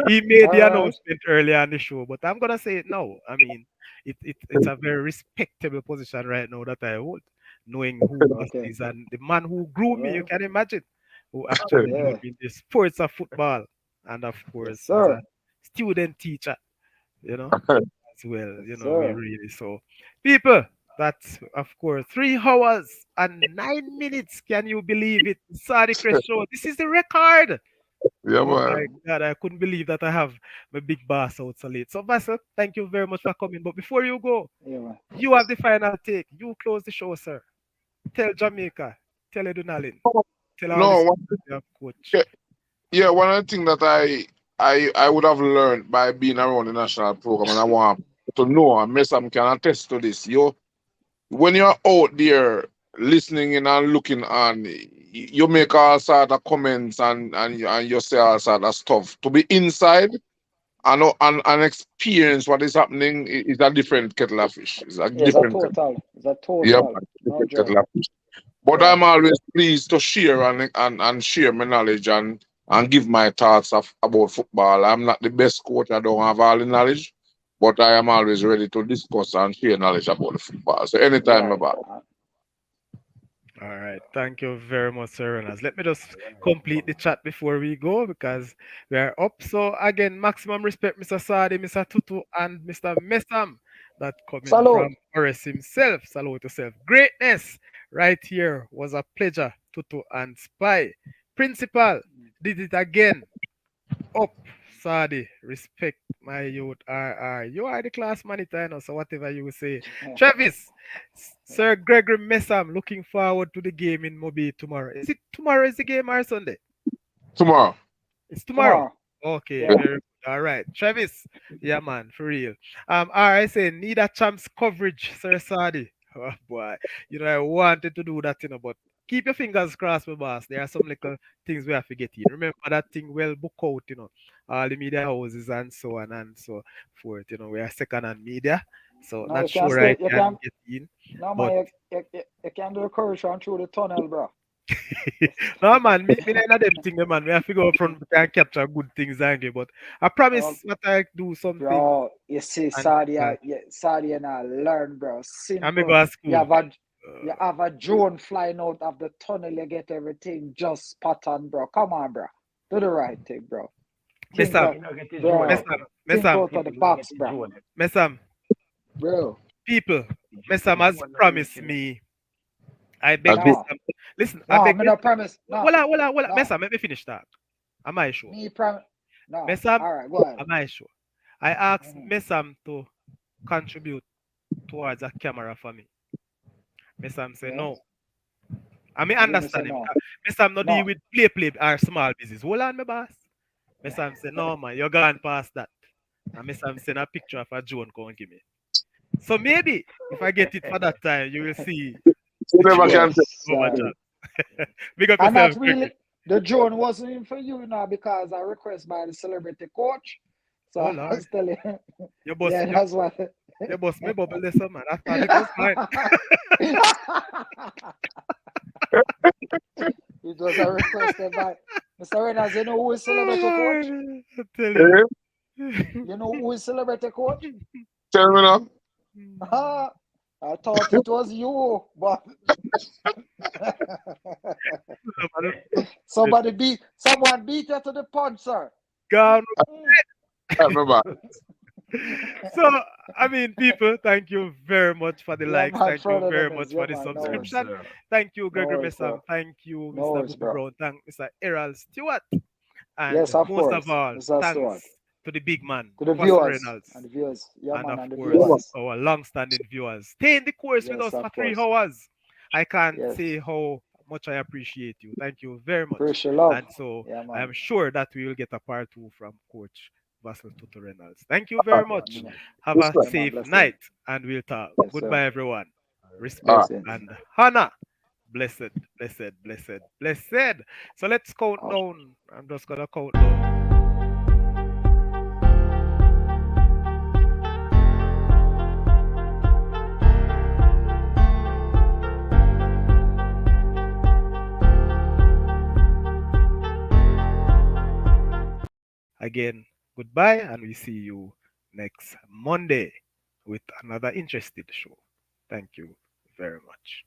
he made All the right. announcement earlier on the show, but I'm gonna say it now. I mean, it's a very respectable position right now that I hold, knowing who Vassel Okay. is and the man who grew me. You Well, can imagine, who actually grew yeah. me in the sports of football, and of Yes, course is a sir. student teacher. You know as well. Yes, We sir. really so people. That's of course 3 hours and 9 minutes. Can you believe it? Saudichress show. This is the record. Yeah, Oh my man. God, I couldn't believe that I have my big boss out so late. So Vassal, thank you very much for coming. But before you go, Yeah, man. you have the final take. You close the show, sir. Tell Jamaica, tell Edunalin, tell our No, listeners that we have coach. yeah, yeah, one of the things that I would have learned by being around the national program, and I want to know, and Mesam can attest to this. When you're out there listening in and looking on, you make all sort of comments and you say all sort of stuff. To be inside and experience what is happening is a different kettle of fish. It's a different kettle. It's a Yeah, total, man, no different joke. kettle of fish. But Yeah. I'm always pleased to share and share my knowledge and give my thoughts about football. I'm not the best coach. I don't have all the knowledge, but I am always ready to discuss and share knowledge about the football. So anytime Right. about All right. Thank you very much, Sir Reynolds. Let me just complete the chat before we go because we are up. So again, maximum respect, Mr. Sadi, Mr. Tutu, and Mr. Mesam. That coming Salute. from Horace himself. Salute yourself. Greatness right here was a pleasure, Tutu and Spy. Principal did it again. Up, Sadi. Respect my youth. RR. You are the class monitor, you know, so whatever you say. Travis, Sir Gregory Messam, looking forward to the game in Mobi tomorrow. Is it tomorrow is the game or Sunday? tomorrow. It's tomorrow. Tomorrow. Okay, Yeah. very good. All right. Travis. Yeah, man, for real. RI say need a champs coverage, Sir Sadi. Oh boy. You know, I wanted to do that, you know, but keep your fingers crossed, my boss. There are some little things we have to get in. Remember that thing well book out, you know, all the media houses and so on and so forth. You know, we are second on media. So No, not you can sure I stay. You can can. get in. No, But man. You can do a curse run through the tunnel, bro. no man, me none of them thing, man. We have to go up front and capture good things and get. But I Oh, promise that I do something bro, you see, and Sadia, Sadia now learn, bro. I may Simple. go to You school. have a you have a drone flying out of the tunnel. You get everything just spot on, bro. Come on, bro. Do the right thing, bro. Think Mesam, out, You know, get his drone bro. out, you Mesam, know. Think Mesam, out of the People will get box, his bro. drone out. Mesam, Bro, people, Mesam The has drone not promised working. me. I I beg think no, Mesam. Listen, I no. beg I'm no Mesam. promise. No, Wala. no. Mesam, let me finish that. Am I sure? Me promise. No. Mesam, All right, go ahead. am I sure? I asked Mhm. Mesam to contribute towards a camera for me. Mesam say Yeah. no. I may What do you say understand him. no? Mesam no deal No. with play or small business. Hold on, my boss. Mesam say no man, you're gone past that. And Mesam send a picture of a Joan come give me. So maybe if I get it for that time, you will see you the never true can say. Yes. of a job. Big up And yourself, not really. Gregory. The drone wasn't in for you now because I request by the celebrity coach. So Oh I Lord, was telling him, your boss, yeah, that's what. your boss may bubble this up, man. I thought it was fine. It was a requested by Mr. Reynolds. You know who is celebrity coach? I tell you. Eh? You know who is celebrity coach? Tell me now. I thought it was you, but someone beat you to the punch, sir. Gone. I remember. So, I mean, people, thank you very much for the Yeah, likes. man, Thank you further very than this. much Yeah, for the man, no Yes, worries. subscription. sir. Thank you, No Gregory worries, Messam. bro. Thank you, No Mr. worries, Booby bro. Brown. Thank Mr. Errol Stewart. Yes, And of most of course, all, Mr. Stewart. thanks to the big man, To the Vassel viewers Reynolds. and the viewers. Yeah, And man, of and the course, viewers. our long-standing viewers. Stay in the course with Yes, us for of three course. hours. I can't Yes. say how much I appreciate you. Thank you very much. Appreciate love. And so Yeah, I man. am sure that we will get a part two from Coach Vassel Tutu Reynolds. Thank you very much. Mm. Have a Listen. Yeah, man, safe blessing. night and we'll talk. Yes, sir. Goodbye, everyone. Respect Ah, Blessings. and honor. Blessed, blessed, blessed, blessed. So let's count Ouch. down. I'm just gonna count down. Again, goodbye, and we see you next Monday with another interesting show. Thank you very much.